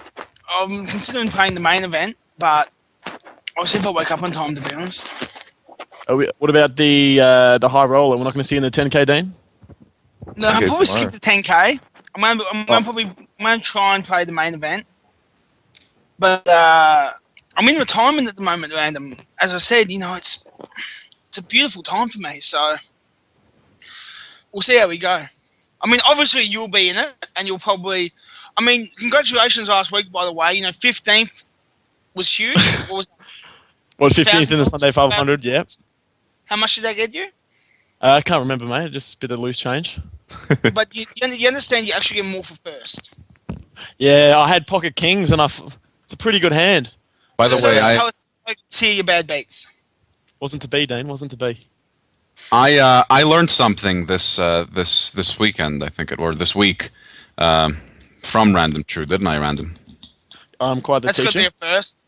I'm considering playing the main event, but I'll see if I wake up on time, to be honest. What about the high roller? We're not going to see you in the 10K, Dean? No, I'll probably skip the 10K. I'm going to try and play the main event. But I'm in retirement at the moment, Random. As I said, you know, it's a beautiful time for me, so we'll see how we go. I mean, obviously you'll be in it, and you'll probably... I mean, congratulations last week, by the way. You know, 15th was huge. What was that? Well, 15th in the Sunday 500, yeah. How much did that get you? I can't remember, mate. Just a bit of loose change. But you understand you actually get more for first. Yeah, I had pocket kings, and it's a pretty good hand. By the way, I see your bad beats. Wasn't to be, Dean. Wasn't to be. I learned something this weekend, I think this week, from Random True, didn't I, Random? I'm quite the teacher. That's good to be a first.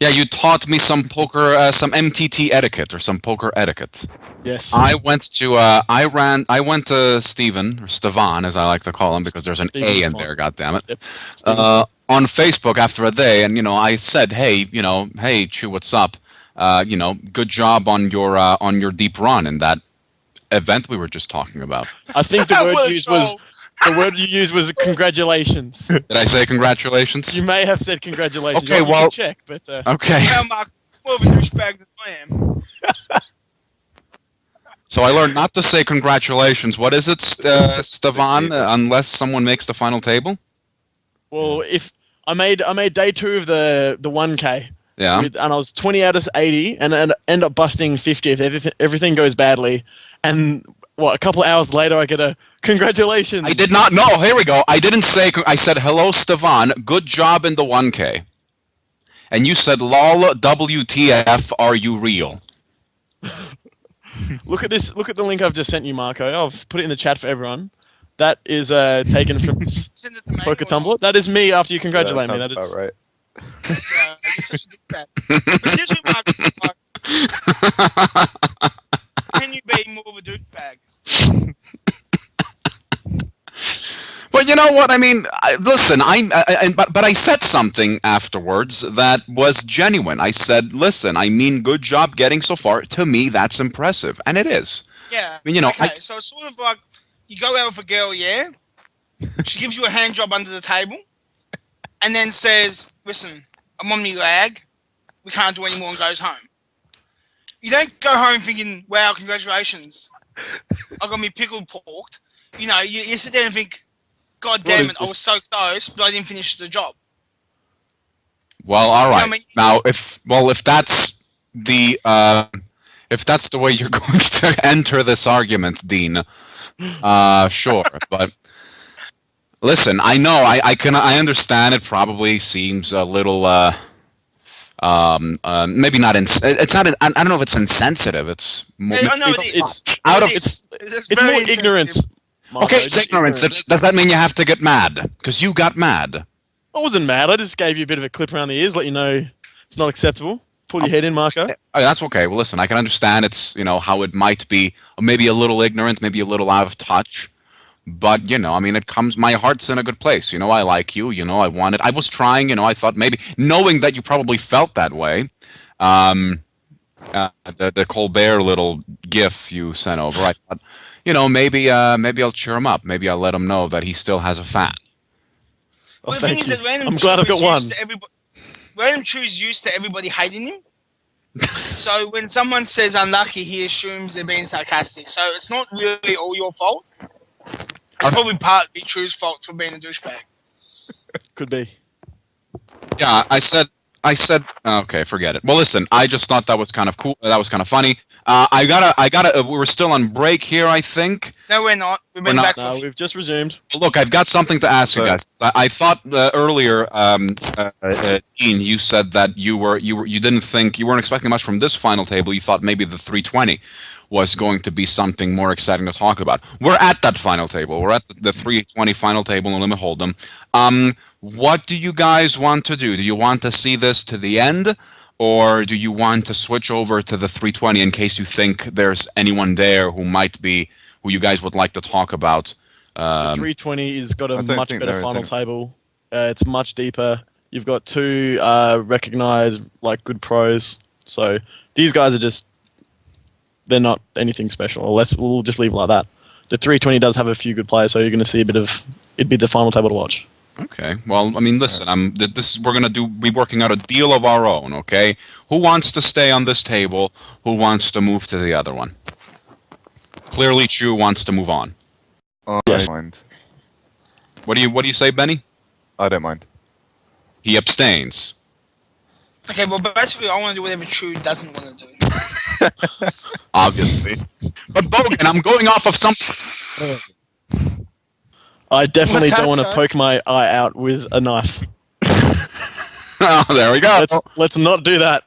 Yeah, you taught me some poker, some MTT etiquette or some poker etiquette. Yes. I went to Steven, or Stevan as I like to call him, because there's an A in there. God damn it. Yep. On Facebook after a day, and I said, hey, Chew, what's up? Good job on your deep run in that event we were just talking about. I think the word used was The word you used was congratulations. Did I say congratulations? You may have said congratulations. Okay, You well, can check, but okay. Well, Mark, more of a douchebag than I am. So I learned not to say congratulations. What is it, Stevan? Unless someone makes the final table. well, if I made day 2 of the 1K. Yeah. And I was 20 out of 80, and end up busting 50 if everything goes badly. And a couple of hours later, I get a congratulations. I did not. No, here we go. I didn't say. I said hello, Stevan. Good job in the 1K. And you said, "Lol, WTF? Are you real?" Look at this. Look at the link I've just sent you, Marco. I've put it in the chat for everyone. That is taken from Send it to me. Poker Tumblr. That is me after you congratulate me. That That sounds is about right. Yeah, you're such a douchebag. But seriously, Mark, can you be more of a douchebag? But you know what? I mean, listen. But I said something afterwards that was genuine. I said, "Listen, I mean, good job getting so far. To me, that's impressive, and it is." Yeah. I mean, you know, Okay, so it's sort of like you go out with a girl, yeah. She gives you a hand job under the table, and then says, "Listen, I'm on me lag. We can't do any more," and goes home. You don't go home thinking, "Wow, congratulations, I got me pickled porked." You know, you sit there and think, "God damn it, I was so close, but I didn't finish the job." Well, all right. I mean, Now, if that's the way you're going to enter this argument, Dean, sure. But listen, I know I understand. It probably seems a little maybe not. It's not. I don't know if it's insensitive. It's more. I know it's out of. it's very more ignorance. insensitive. Marco. Okay, it's ignorance. Does that mean you have to get mad? Because you got mad. I wasn't mad. I just gave you a bit of a clip around the ears, let you know it's not acceptable. Pull your head in, Marco. Oh, that's okay. Well, listen, I can understand it's, how it might be maybe a little ignorant, maybe a little out of touch. But, I mean, my heart's in a good place. I like you. I was trying, I thought maybe, knowing that you probably felt that way, the Colbert little gif you sent over, I thought, maybe I'll cheer him up. Maybe I'll let him know that he still has a fan. Oh, Well, the thing thank is you. that random I'm glad I've got one. Random Chew's used to everybody hating him. So when someone says unlucky, he assumes they're being sarcastic. So it's not really all your fault. It's probably partly Chew's fault for being a douchebag. Could be. Yeah, I said, okay, forget it. Well, listen, I just thought that was kind of cool. That was kind of funny. I gotta. We're still on break here, I think. No, we're not. We've been back for We've just resumed. Look, I've got something to ask you guys. I thought earlier, Dean, you said that you weren't expecting much from this final table. You thought maybe the 320 was going to be something more exciting to talk about. We're at that final table. We're at the 320 final table in Limit Hold'em. What do you guys want to do? Do you want to see this to the end? Or do you want to switch over to the 320 in case you think there's anyone there who you guys would like to talk about? The 320 has got a much better final table. It's much deeper. You've got 2 recognized good pros. So these guys are they're not anything special. We'll just leave it like that. The 320 does have a few good players, so you're going to see it'd be the final table to watch. Okay. Well, I mean, listen. We're gonna be working out a deal of our own. Okay. Who wants to stay on this table? Who wants to move to the other one? Clearly, Chew wants to move on. I Yes. don't mind. What do you say, Benny? I don't mind. He abstains. Okay, well, basically, I want to do whatever Chew doesn't want to do. Obviously. But Bogan, I'm going off of some. I definitely What's that, don't want to sorry? poke my eye out with a knife. Oh, there we go. Let's not do that.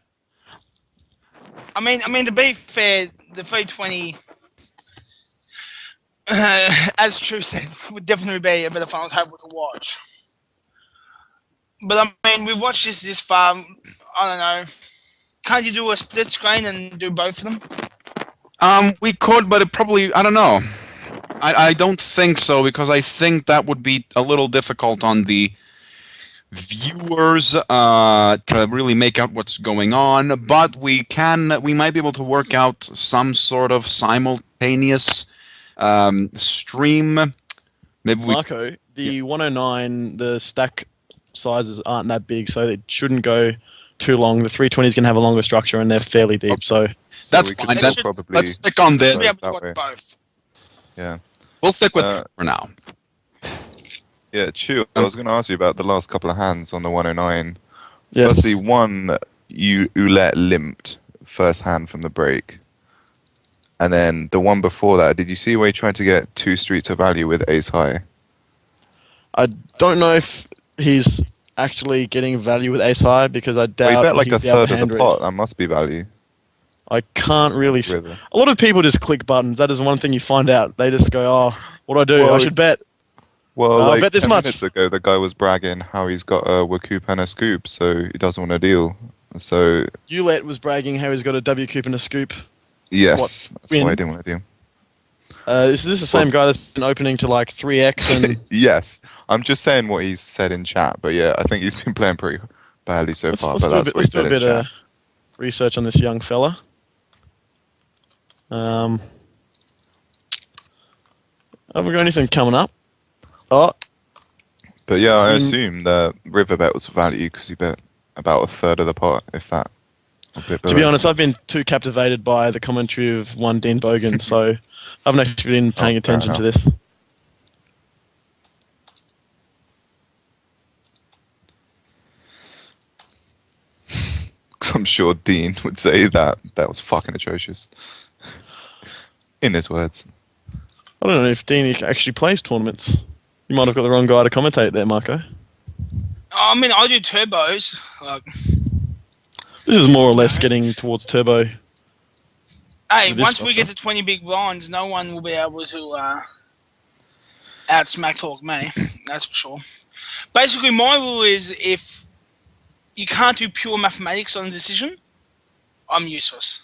I mean, to be fair, the 320, as Chew said, would definitely be a better final table to watch. But I mean, we've watched this far. I don't know. Can't you do a split screen and do both of them? We could, but it probably, I don't know. I don't think so, because I think that would be a little difficult on the viewers to really make out what's going on. But we might be able to work out some sort of simultaneous stream Maybe we. Marco, the 109, the stack sizes aren't that big, so it shouldn't go too long. The 320 is going to have a longer structure, and they're fairly deep, so... That's we could fine. probably Let's stick on this. Be able to that watch way. both. Yeah. We'll stick with it for now. Yeah, Chew, I was going to ask you about the last couple of hands on the 109. Yes. Firstly, one, Oulette limped first hand from the break. And then the one before that, did you see where he tried to get 2 streets of value with ace high? I don't know if he's actually getting value with ace high, because I doubt... Well, he bet like he'd a be able third to of hand the read. pot. That must be value. I can't really... River. A lot of people just click buttons. That is one thing you find out. They just go, oh, what do I do? Well, I should bet. Well, I'll like bet this 10 much. minutes ago, the guy was bragging how he's got a WCOOP and a scoop, so he doesn't want a deal. So, Oulette was bragging how he's got a WCOOP and a scoop. yes, that's win? why I didn't want a deal. Is this the same guy that's been opening to like 3x and... Yes, I'm just saying what he's said in chat, but yeah, I think he's been playing pretty badly so far, but that's what he let's do said a in bit chat. of research on this young fella. Have we got anything coming up? Oh, But yeah, I assume the river bet was value because he bet about a third of the pot, if that. A bit to be below. honest, I've been too captivated by the commentary of one Dean Bogan, so I haven't actually been paying fair attention to enough. this. 'Cause I'm sure Dean would say that was fucking atrocious. In his words. I don't know if Dean actually plays tournaments. You might have got the wrong guy to commentate there, Marco. I mean, I do turbos. Like, This is more or less getting towards turbo. hey, With this once we structure. get to 20 big blinds, no one will be able to out smack talk me. That's for sure. Basically, my rule is if you can't do pure mathematics on a decision, I'm useless.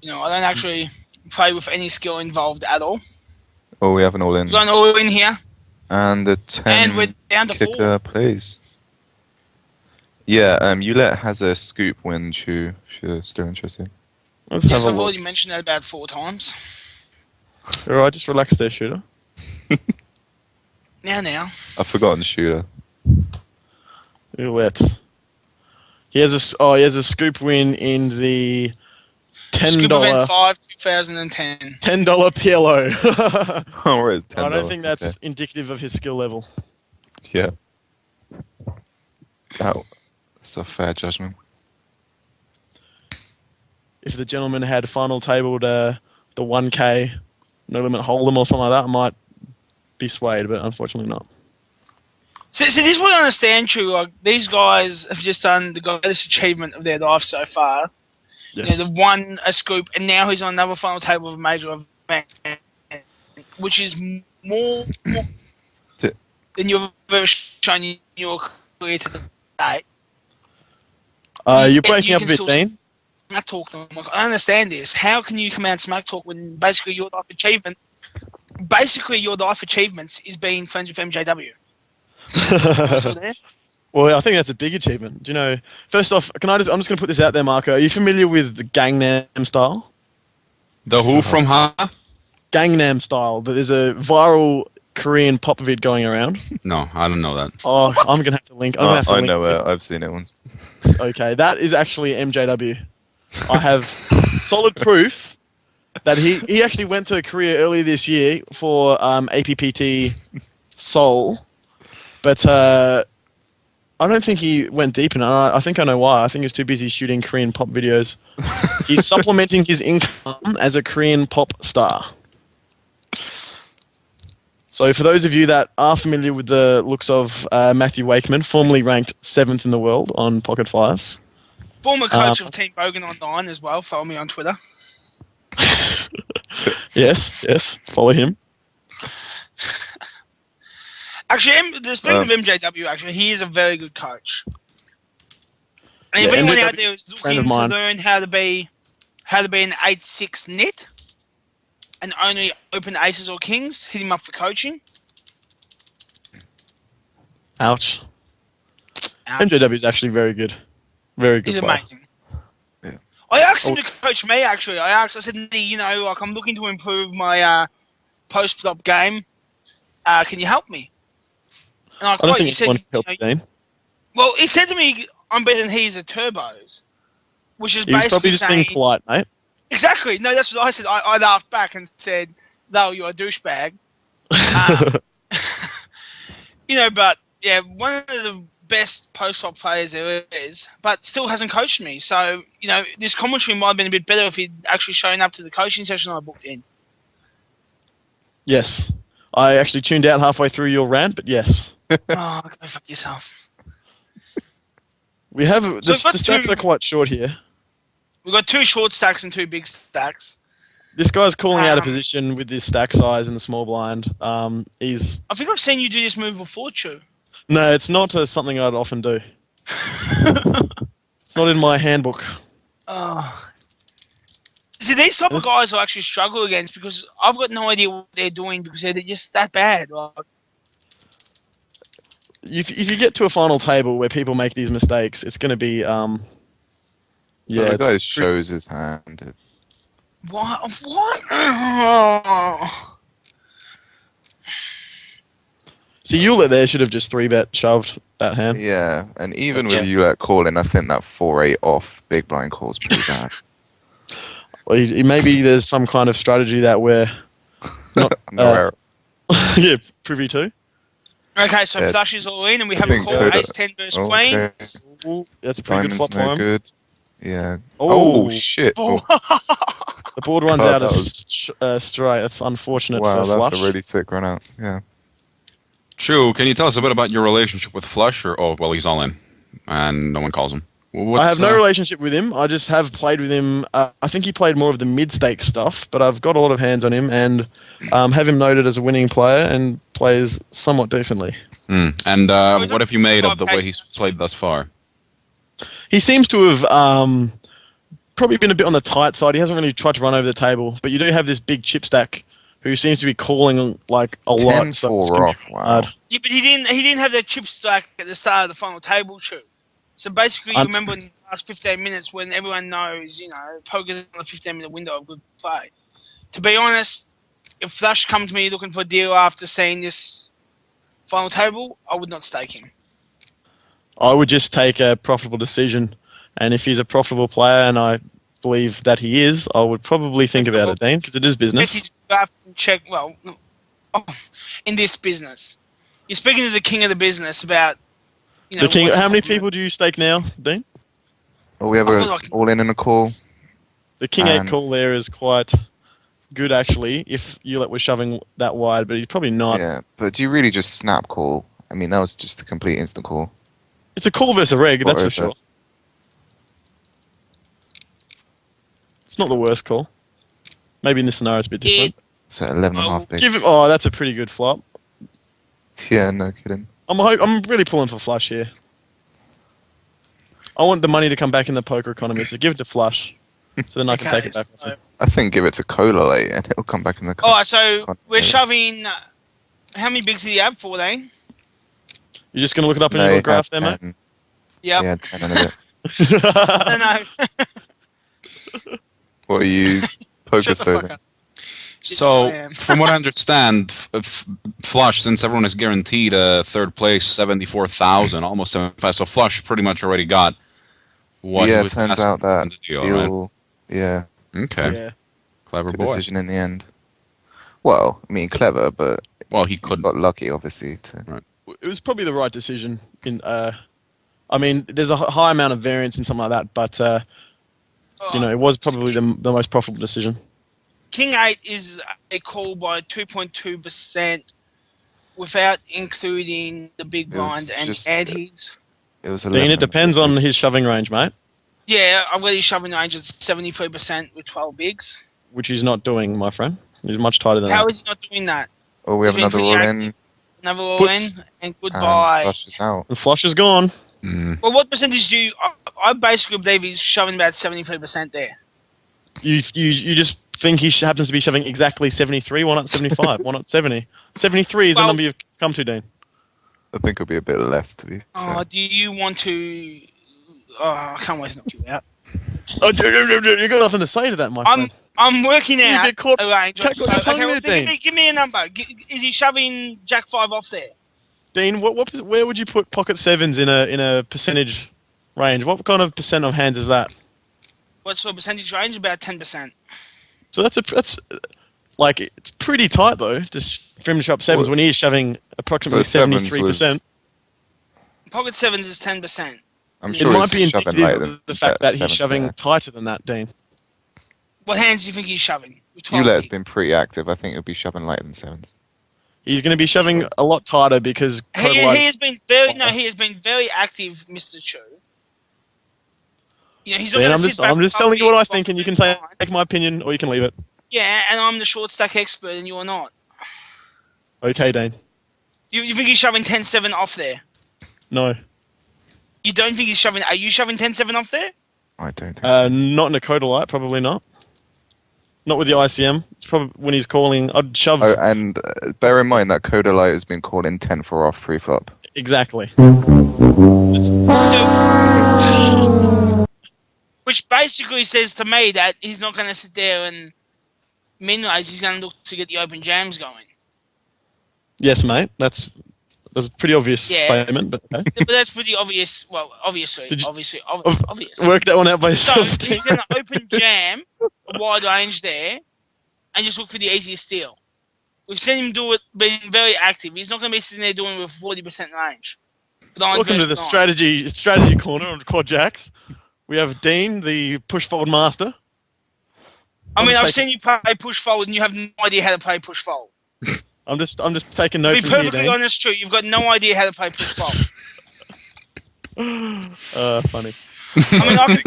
You know, I don't actually play with any skill involved at all. Oh, we have an all in. We're going all in here, And the 10 and we're down to 4. kicker plays. Yeah, Oulette has a scoop win, Chew, if you're still interested. Let's Yes, have a I've look. already mentioned that about 4 times. Alright, just relax there, shooter. Now. I've forgotten shooter. Oulette. He has a scoop win in the Scoop $10 Event 5, 2010. $10 PLO. Oh, right, it's $10. I don't think that's Okay. indicative of his skill level. Yeah. That's a fair judgment. If the gentleman had final tabled the 1K no limit hold'em or something like that, I might be swayed, but unfortunately not. So this is what I understand, True. Like, these guys have just done the greatest achievement of their life so far. Yes. You know, they've won a scoop, and now he's on another final table of a major event, which is more than you've ever shown in your career to date. You're And breaking you up a can bit, still Dean. Smack talk them. Like, I understand this. How can you come out and smack talk when basically your life achievement, is being friends with MJW? So there. Well, I think that's a big achievement. Do you know? First off, I'm just going to put this out there, Marco. Are you familiar with the Gangnam Style? The who from Ha? Gangnam Style. There's a viral Korean pop vid going around. No, I don't know that. Oh, I'm going to have to link. I'm gonna have to I link know it. it. I've seen it once. Okay, that is actually MJW. I have solid proof that he actually went to Korea earlier this year for APPT Seoul, but I don't think he went deep in it. I think I know why. I think he's too busy shooting Korean pop videos. He's supplementing his income as a Korean pop star. So for those of you that are familiar with the looks of Matthew Wakeman, formerly ranked 7th in the world on Pocket Fives. Former coach of Team Bogan Online as well. Follow me on Twitter. Yes, follow him. Actually, speaking of MJW, actually, he is a very good coach. And if Yeah, anyone MJW out there is is a friend looking of to mine. learn how to be an 8-6 net and only open aces or kings, hit him up for coaching. Ouch. MJW is actually very good. Very good He's player. amazing. Yeah. I asked him to coach me, actually. I said, you know, like, I'm looking to improve my post-flop game. Can you help me? And I don't think anyone can help Dean. Well, he said to me, I'm better than he is at turbos, which is He was basically probably just being polite, mate. Exactly. No, that's what I said. I laughed back and said, "No, you're a douchebag." But yeah, one of the best post-flop players there is, but still hasn't coached me. So, this commentary might have been a bit better if he'd actually shown up to the coaching session I booked in. Yes. I actually tuned out halfway through your rant, but yes. Oh, go fuck yourself. We have... the stacks are quite short here. We've got 2 short stacks and 2 big stacks. This guy's calling out of position with this stack size in the small blind. I think I've seen you do this move before, Chu. No, it's not something I'd often do. It's not in my handbook. See, these type of guys I actually struggle against because I've got no idea what they're doing because they're just that bad. If you get to a final table where people make these mistakes, it's going to be... So the guy shows his hand. What? See, Euler there should have just 3-bet shoved that hand. Yeah, and even with Euler calling, I think that 4-8 off big blind call is pretty bad. Well, maybe there's some kind of strategy that we're not privy to. Okay, so flush is all in, and we have a call ace-10 versus queen. Ooh, that's a pretty good flop for him. Good. Yeah. Oh shit. The board runs out straight. That's unfortunate for flush. That's a really sick run out. Yeah. Shu, can you tell us a bit about your relationship with Flush? He's all in, and no one calls him. I have no relationship with him. I just have played with him. I think he played more of the mid-stake stuff, but I've got a lot of hands on him and have him noted as a winning player and plays somewhat decently. And what have you made of the way he's played thus far? He seems to have probably been a bit on the tight side. He hasn't really tried to run over the table, but you do have this big chip stack who seems to be calling like a lot. 10-4 off. Wow. Yeah, but he didn't have that chip stack at the start of the final table, Chu. So basically, you remember in the last 15 minutes when everyone knows, poker's on a 15-minute window of good play. To be honest, if Flush comes to me looking for a deal after seeing this final table, I would not stake him. I would just take a profitable decision, and if he's a profitable player, and I believe that he is, I would probably think about it, Dean, because it is business. In this business. You're speaking to the king of the business about... the king. How many people do you stake now, Dean? Well, we have all in a call. The king 8 call there is quite good, actually, if Ulet was shoving that wide, but he's probably not. Yeah, but do you really just snap call? I mean, that was just a complete instant call. It's a call versus a reg, that's for sure. It's not the worst call. Maybe in this scenario it's a bit different. It's at 11.5 bigs. That's a pretty good flop. Yeah, no kidding. I'm really pulling for Flush here. I want the money to come back in the poker economy, so give it to Flush. So then I can take it back. I think give it to Cola late and it'll come back in the Alright, so we're shoving... how many bigs did he have, 14? You're just going to look it up in your graph there, mate? Yep. Yeah, 10 and a bit. No. What are you, Pokerstars? So, from what I understand, Flush, since everyone is guaranteed a third place, 74,000, almost 75, so Flush pretty much already got what it turns out that deal, right? Yeah. Okay. Yeah. Clever Good boy. decision in the end. Well, I mean, clever, but he couldn't. Got lucky, obviously. Right. It was probably the right decision. I mean, there's a high amount of variance in something like that, but it was probably the most profitable decision. King 8 is a call by 2.2% without including the big blind and antes. It was Dean, it depends on his shoving range, mate. Yeah, I've got his shoving range at 73% with 12 bigs. Which he's not doing, my friend. He's much tighter than that. How is he not doing that? Oh, we have another all in. Another all in, and goodbye. Flush is out. The flush is gone. Well, what percentage do you... I basically believe he's shoving about 73% there. You just think he happens to be shoving exactly 73? Why not 75? Why not 70? 73 is the number you've come to, Dean. I think it'll be a bit less, to be fair. Do you want to... Oh, I can't wait to knock you out. You got nothing to say to that, my friend. I'm working You out get caught. a range. Can't got your tongue there, Dean. Give me a number. Is he shoving Jack 5 off there? Dean, where would you put pocket sevens in a percentage range? What kind of percent of hands is that? What sort of percentage range? About 10%. So that's it's pretty tight though. Just for him to shove sevens when he is shoving approximately 73%. Pocket sevens is 10%. I'm sure it might be shoving indicative of the fact that he's shoving tighter than that, Dean. What hands do you think he's shoving? Ulet's been pretty active. I think he'll be shoving lighter than sevens. He's going to be shoving a lot tighter because he has been very active, Mr. Chu. You know, he's not I'm just telling you what I think, and you can take my opinion or you can leave it. Yeah, and I'm the short stack expert, and you're not. Okay, Dane. You think he's shoving 10-7 off there? No. You don't think he's shoving? Are you shoving 10-7 off there? I don't think so. Not in a Coda Light, probably not. Not with the ICM. It's probably when he's calling. I'd shove. Oh, and bear in mind that Coda Light has been calling 10-4 off pre-flop. Exactly. Which basically says to me that he's not going to sit there and min-raise. He's going to look to get the open jams going. Yes, mate. That's a pretty obvious statement, but okay. But that's pretty obvious. Well, obviously. Work that one out by yourself. So he's going to open jam a wide range there and just look for the easiest steal. We've seen him do it, being very active. He's not going to be sitting there doing it with 40% range. Welcome to the strategy corner on QuadJacks. We have Dean, the push forward master. I've seen you play push forward, and you have no idea how to play push forward. I'm just taking notes. To be perfectly honest, True, you've got no idea how to play push forward. Funny. I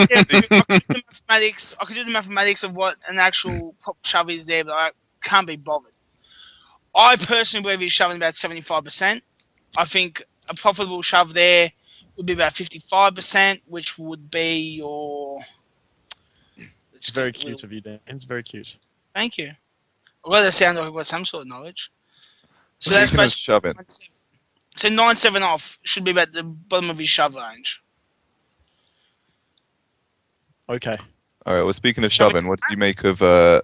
could do the mathematics of what an actual pop shove is there, but I can't be bothered. I personally believe he's shoving about 75%. I think a profitable shove there would be about 55%, which would be your... It's very cute of you, Dan. It's very cute. Thank you. I've got to sound like I've got some sort of knowledge. So that's basically... So 9-7 off should be about the bottom of his shove range. Okay. All right, well, speaking of shoving, what did you make of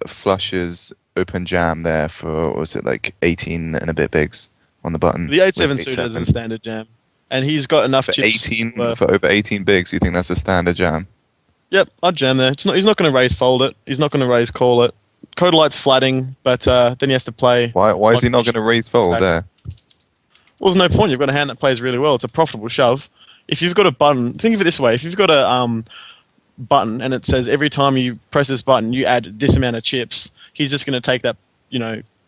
Flush's open jam there for, what was it, like 18 and a bit bigs on the button? The 8-7 suited is a standard jam. And he's got enough for chips. 18, for over 18 bigs, you think that's a standard jam? Yep, I'd jam there. He's not going to raise fold it. He's not going to raise call it. Coda Light's flatting, but then he has to play... Why is he not going to raise fold there? Well, there's no point. You've got a hand that plays really well. It's a profitable shove. If you've got a button... Think of it this way. If you've got a button and it says every time you press this button, you add this amount of chips, he's just going to take that,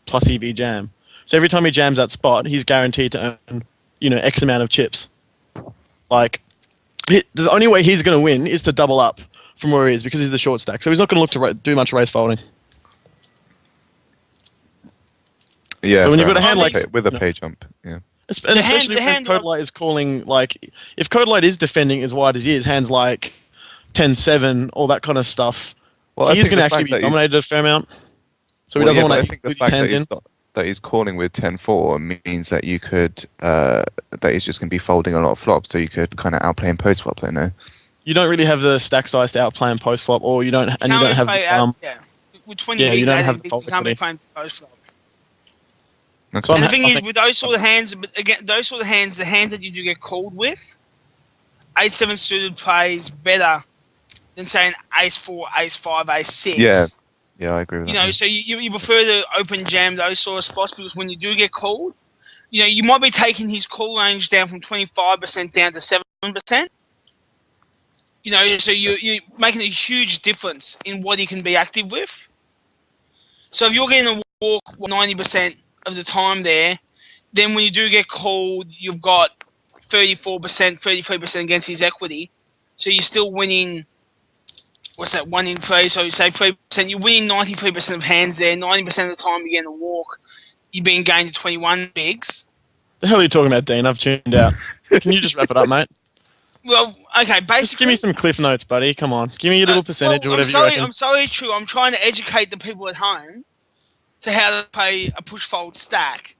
plus EV jam. So every time he jams that spot, he's guaranteed to earn, X amount of chips. Like, the only way he's going to win is to double up from where he is because he's the short stack. So he's not going to look to do much raise folding. Yeah, so when you've got a hand like with a pay jump, yeah. And especially if Coda Light is calling, like, if Coda Light is defending as wide as he is, hands like 10-7, all that kind of stuff, he's going to actually be dominated a fair amount. So he doesn't want to. I think the fact that he's calling with 10-4 means that you could that he's just going to be folding a lot of flops, so you could kind of outplay him post flop, You don't really have the stack size to outplay him post flop, or you don't have with 20 bigs, you don't have the fold can't be playing post flop. Okay. And the thing is, with those sort of hands, but again, those sort of hands, the hands that you do get called with, 8-7 suited plays better than say an ace-4, ace-5, ace-6. Yeah, I agree with that. So you prefer to open jam those sort of spots because when you do get called, you might be taking his call range down from 25% down to 7%. So you're making a huge difference in what he can be active with. So if you're getting a walk 90% of the time there, then when you do get called, you've got 34%, 33% against his equity. So you're still winning, 1 in 3, so you say 3%, you're winning 93% of hands there, 90% of the time you're getting a walk, you're being gained to 21 bigs. The hell are you talking about, Dean? I've tuned out. Can you just wrap it up, mate? Well, okay, basically... Just give me some cliff notes, buddy. Come on. Give me your little percentage or whatever you reckon. I'm sorry, True. I'm trying to educate the people at home to how to play a push-fold stack.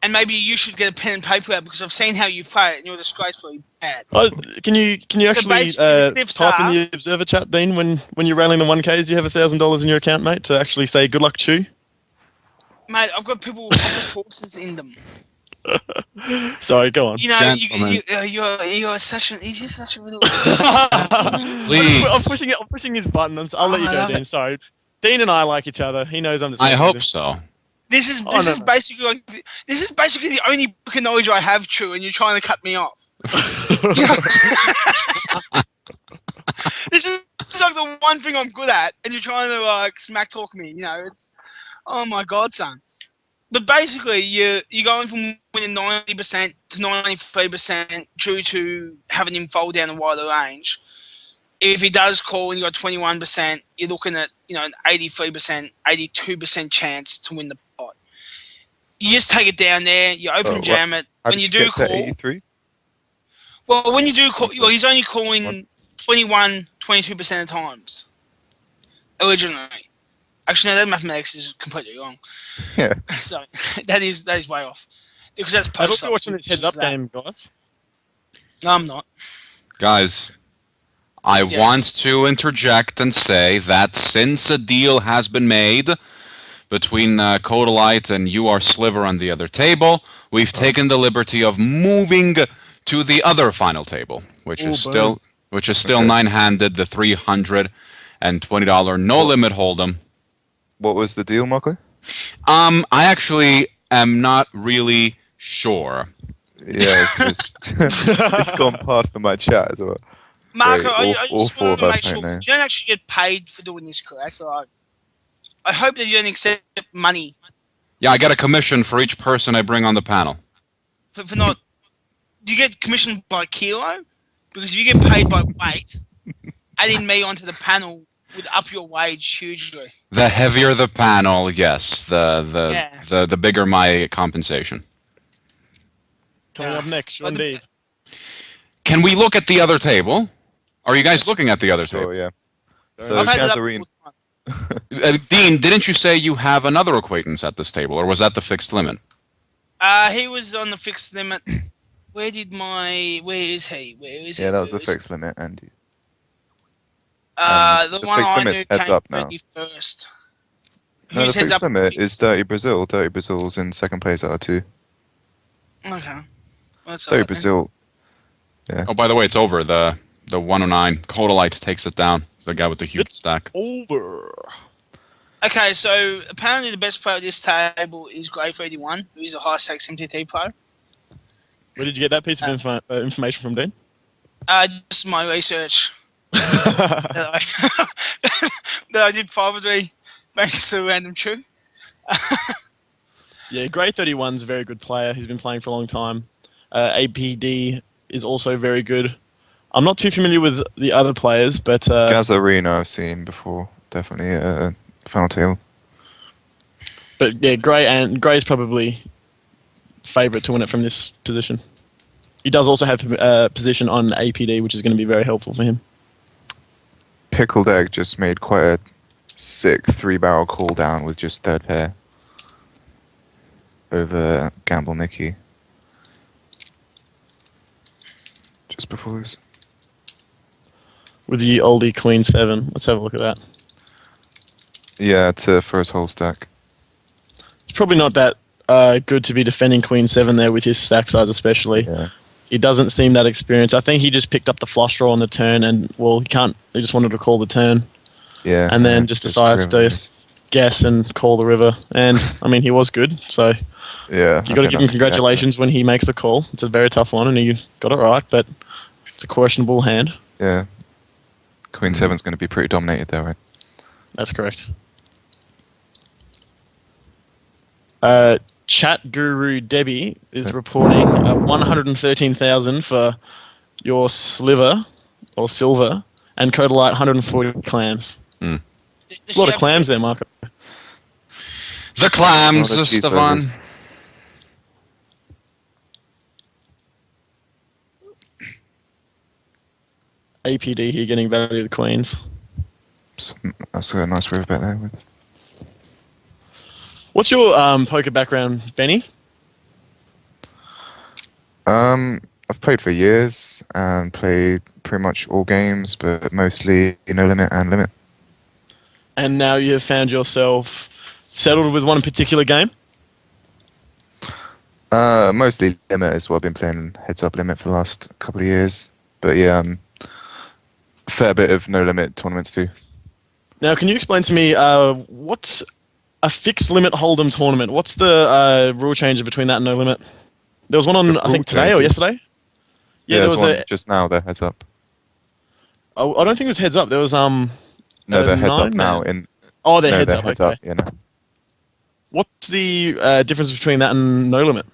and maybe you should get a pen and paper out because I've seen how you play it and you're disgracefully bad. Oh, can you So actually basically, the cliffs type in are- the Observer chat, Dean, when you're railing the 1Ks, you have $1,000 in your account, mate, to actually say good luck, Chew? Mate, I've got horses in them. Sorry, go on. You know, Gentlemen. you're such a little. Please. I'm pushing his button. I'll let you I go, love Dean. it. Sorry. Dean and I like each other. He knows I'm just. I hope so. This is Oh, no. basically the only book of knowledge I have, True, and you're trying to cut me off. This is like the one thing I'm good at, and you're trying to like smack talk me. You know, it's oh my god, son. But basically, you're going from winning 90% to 93% due to having him fold down a wider range. If he does call and you got 21%, you're looking at an 83%, 82% chance to win the pot. You just take it down there, you open jam it. When you do call, 83? well, when you do call, well, he's only calling 21, 22% of times. Originally. Actually, no, that mathematics is completely wrong. Yeah. So that is way off. Because that's I hope post. you're watching this heads-up game, guys. No, I'm not. Guys, I Yes. want to interject and say that since a deal has been made between Kodalite and You Are Sliver on the other table, we've taken the liberty of moving to the other final table, which is still Okay. nine-handed, the $320 no limit hold'em. What was the deal, Marco? I actually am not really sure. Yeah, it's gone past my chat as well. Marco, Great. I All just four want of to us make sure know. you don't actually get paid for doing this, correct? Like, I hope that you don't accept money Yeah, I get a commission for each person I bring on the panel. for not. Do you get commissioned by kilo? Because if you get paid by weight, adding me onto the panel would up your wage hugely. The heavier the panel, yes, the bigger my compensation. Coming up next, Well, indeed. Can we look at the other table? Are you guys looking at the other table? Sure, yeah. So I've had it up Gazarine, all the time. Dean, didn't you say you have another acquaintance at this table, or was that the fixed limit? He was on the fixed limit. Where is he? yeah, that was the fixed limit, Andy. The the one fixed I limit's knew heads came up now. 31st. No, the Who's heads fixed up? limit is Dirty Brazil. Dirty Brazil's in second place out of 2. Okay. Well, that's Dirty alright then. Brazil. Oh, by the way, it's over. The 109 Kodalite takes it down. The guy with the huge stack. Over. Okay, so apparently the best player at this table is Grey31, who is a high stakes MTT player. Where did you get that piece of information from, Dean? Just my research that I did privately, thanks to Random True. Yeah, Grey 31's a very good player. He's been playing for a long time. APD is also very good. I'm not too familiar with the other players, but Gazarine I've seen before. Definitely final table. but yeah, Grey's probably favourite to win it from this position. He does also have a position on APD, which is going to be very helpful for him. Pickled Egg just made quite a sick 3-barrel cooldown with just third pair over Gamble Nicky. Just before this. With the oldie Queen 7. Let's have a look at that. Yeah, it's a first whole stack. It's probably not that good to be defending Queen 7 there with his stack size especially. Yeah. He doesn't seem that experienced. I think he just picked up the flush draw on the turn and, well, he just wanted to call the turn. Yeah. And then just decides to privileged. guess and call the river. And, I mean, he was good, so Yeah. you got to give him congratulations when he makes the call. It's a very tough one and he got it right, but it's a questionable hand. Yeah. Queen 7's going to be pretty dominated there, right? That's correct. Chat Guru Debbie is reporting 113,000 for your sliver or silver and Kodalite 140 clams. Mm. A lot of clams there, Marco. The clams, Lot of Stefan. cheeseburgers. APD here getting value of the queens. That's a nice river bet there. What's your poker background, Benny? I've played for years and played pretty much all games, but mostly no limit and limit. And now you have found yourself settled with one particular game? Mostly limit is what I've been playing, heads-up limit for the last couple of years. But yeah, a fair bit of no limit tournaments too. Now, can you explain to me what's a fixed limit hold'em tournament? What's the rule change between that and no limit? There was one on, I think, today or yesterday? Yeah, there was one just now, the heads up. Oh, I don't think it was heads up. There was no, the heads up now Oh, they're heads up. Heads okay. up, yeah, no. What's the difference between that and no limit?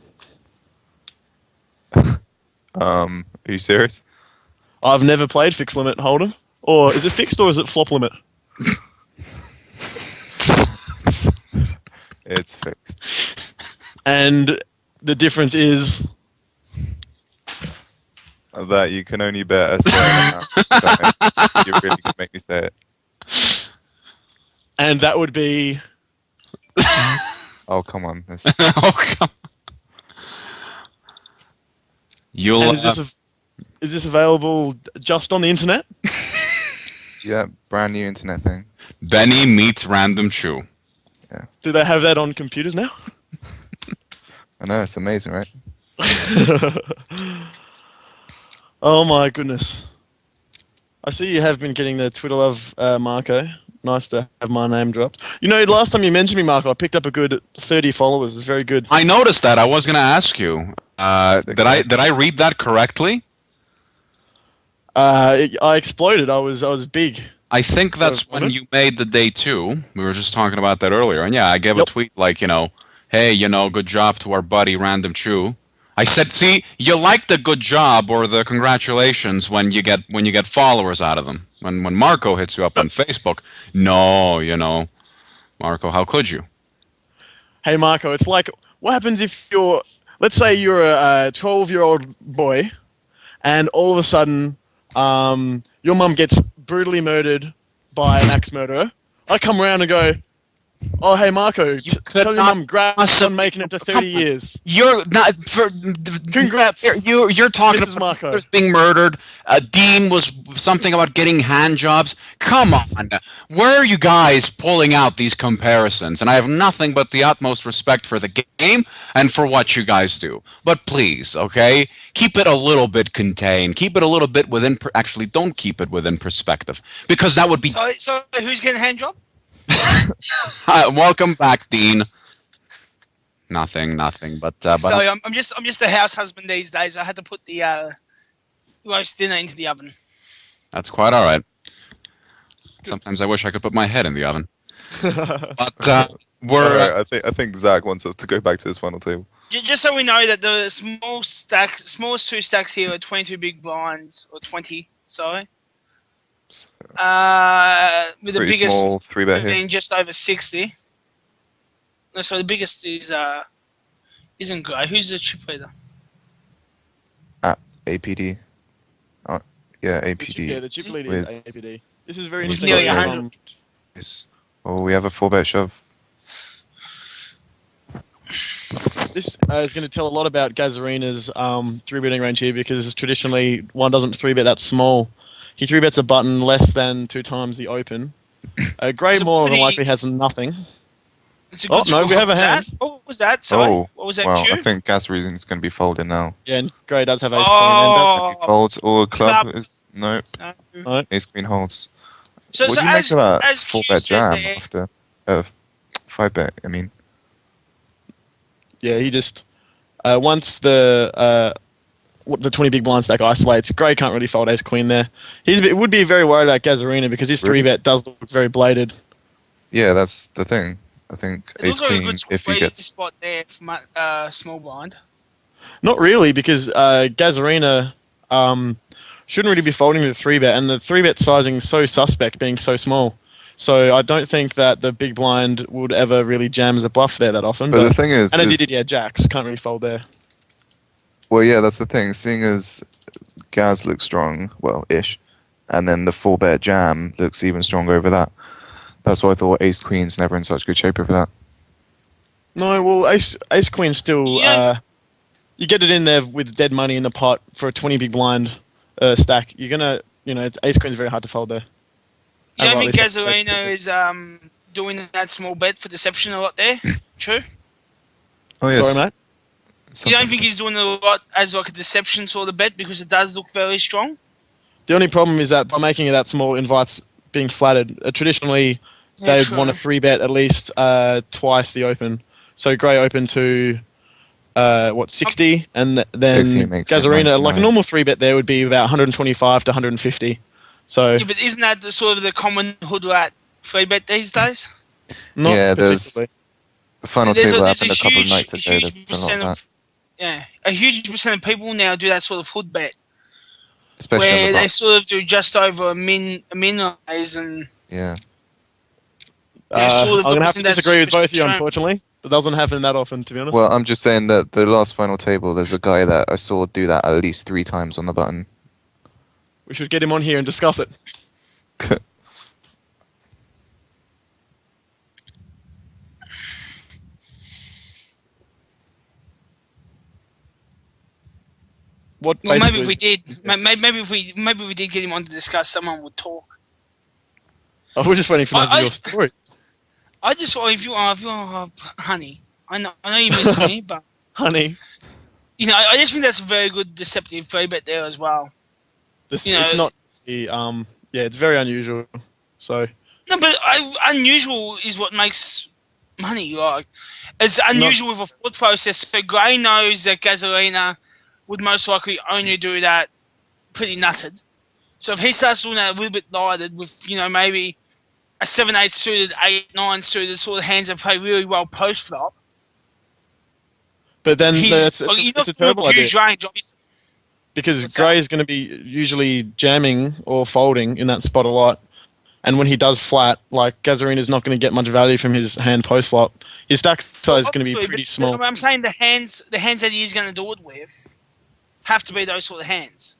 Are you serious? I've never played fixed limit hold'em. Or is it fixed or is it flop limit? It's fixed. And the difference is that you can only bet a certain amount. You really could make me say it. And that would be... Oh, come on. Oh, come on. You'll, is this available just on the internet? Yeah, brand new internet thing. Benny meets Random Chew. Yeah. Do they have that on computers now? I know, it's amazing, right? Oh my goodness. I see you have been getting the Twitter love, Marco. Nice to have my name dropped. You know, last time you mentioned me, Marco, I picked up a good 30 followers. It's very good. I noticed that. I was going to ask you. Did I read that correctly? I exploded. I was big. I think that's when you made the day 2. We were just talking about that earlier. And yeah, I gave a tweet like, hey, good job to our buddy Random Chew. I said, see, you like the good job or the congratulations when you get followers out of them. When Marco hits you up on Facebook, no, Marco, how could you? Hey, Marco, it's like, what happens if let's say you're a 12-year-old boy, and all of a sudden, your mum gets brutally murdered by an axe murderer. I come around and go, oh, hey, Marco, tell your mum, congrats on making it to 30 years. You're not... Congrats. You're talking Mrs. about Marco. being murdered. Dean was something about getting hand jobs. Come on. Where are you guys pulling out these comparisons? And I have nothing but the utmost respect for the game and for what you guys do. But please, okay? Keep it a little bit contained. Keep it a little bit within... Actually, don't keep it within perspective. Because that would be... So who's getting a hand job? Welcome back, Dean. Nothing. But Sorry, I'm just a house husband these days. I had to put the roast dinner into the oven. That's quite all right. Sometimes I wish I could put my head in the oven. But I think Zach wants us to go back to this final table. Just so we know that the smallest 2 stacks here are 22 big blinds, or 20. Sorry. With the biggest small 3-bet being here. just over 60. No, so the biggest isn't Grey. Who's the chip leader? APD. Yeah, APD. Yeah, the chip leader is APD. This is very With interesting. nearly 100. Oh, we have a 4-bet shove. This is going to tell a lot about Gazarina's 3-betting range here, because traditionally one doesn't 3-bet that small. He 3-bets a button less than 2 times the open. Grey more than likely has nothing. Oh, no, we have a hand. What was that? Sorry. Oh, What was that? well, Chew? I think Gazarina is going to be folding now. Yeah, and Grey does have ace queen. Oh. He folds, or club Club. is... Nope. No. Ace queen holds. So, What so do you make as, of that as Q 4-bet said jam there, after 5-bet? I mean... Yeah, he just... once the 20 big blind stack isolates, Grey can't really fold ace queen there. Would be very worried about Gazarina because his 3-bet does look very bladed. Yeah, that's the thing. I think it ace looks like a queen, good if he gets... spot there from small blind. Not really, because Gazarina shouldn't really be folding the 3-bet, and the 3-bet sizing is so suspect, being so small. So I don't think that the big blind would ever really jam as a bluff there that often. But the thing is... And as he did, yeah, jacks can't really fold there. Well, yeah, that's the thing. Seeing as Gaz looks strong, well, ish, and then the 4-bet jam looks even stronger over that. That's why I thought ace queen's never in such good shape over that. No, well, ace queen still... You you get it in there with dead money in the pot for a 20 big blind stack, you're gonna, ace queen's very hard to fold there. You don't think Gazzarino is doing that small bet for deception a lot there? True. Oh yes. Sorry, mate. You don't think he's doing a lot as like a deception sort of bet because it does look very strong? The only problem is that by making it that small, it invites being flattered. Traditionally, they'd want to 3-bet at least twice the open. So Grey open to 60, and then Gazzarino, like a normal 3-bet there would be about 125 to 150. So yeah, but isn't that the sort of the common hood rat 3-bet these days? Not there's the final table happened a couple of nights ago. There's a lot of that. Yeah, a huge percent of people now do that sort of hood bet, especially where they sort of do just over a min raise and yeah. Sort of I'm gonna have to disagree with both of you, unfortunately. It doesn't happen that often, to be honest. Well, I'm just saying that the last final table, there's a guy that I saw do that at least 3 times on the button. We should get him on here and discuss it. Well, maybe if we did, maybe if we did get him on to discuss, someone would talk. Oh, we're just waiting for your stories. I just thought if you are honey, I know you miss me, but honey, I just think that's a very good deceptive 3-bet there as well. It's not it's very unusual. So no, but unusual is what makes money. Like it's unusual with a thought process. So Grey knows that Gazzarino would most likely only do that pretty nutted. So if he starts doing that a little bit lighted with, maybe a 7-8 suited, 8-9 suited sort of hands that play really well post flop. But then it's a terrible idea. Huge range, obviously. Because Grey is going to be usually jamming or folding in that spot a lot. And when he does flat, like Gazzarino's not going to get much value from his hand post flop. His stack size is going to be pretty small. But I'm saying the hands that he is going to do it with have to be those sort of hands.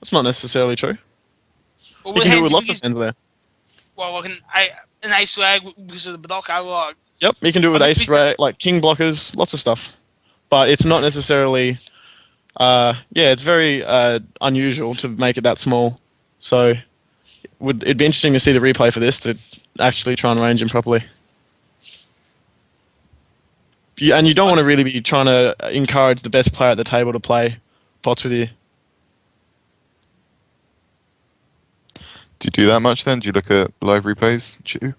That's not necessarily true. Well, he can do it with lots of hands there. Well, like an ace rag because of the blocker, like... Yep, he can do it with ace rag, like king blockers, lots of stuff. But it's not necessarily... it's very unusual to make it that small. So it'd be interesting to see the replay for this to actually try and range him properly. And you don't want to really be trying to encourage the best player at the table to play pots with you. Do you do that much then? Do you look at live replays, Chew?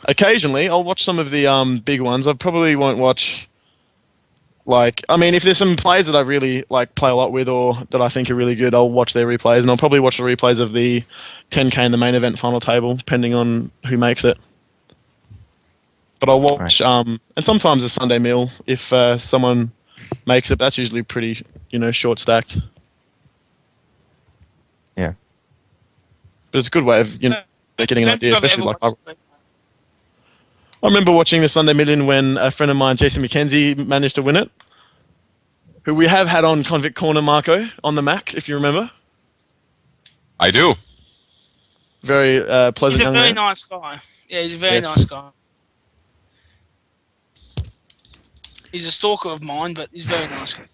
Occasionally, I'll watch some of the big ones. I probably won't watch, if there's some players that I really play a lot with or that I think are really good, I'll watch their replays, and I'll probably watch the replays of the 10K in the main event final table, depending on who makes it. But I'll watch, and sometimes a Sunday meal if someone makes it. That's usually pretty, short stacked. Yeah. But it's a good way of, getting an idea, especially I remember watching the Sunday Million when a friend of mine, Jason McKenzie, managed to win it. Who we have had on Convict Corner, Marco, on the Mac, if you remember. I do. Very pleasant young man. He's a very nice guy. Yeah, he's a very nice guy. He's a stalker of mine, but he's a very nice guy.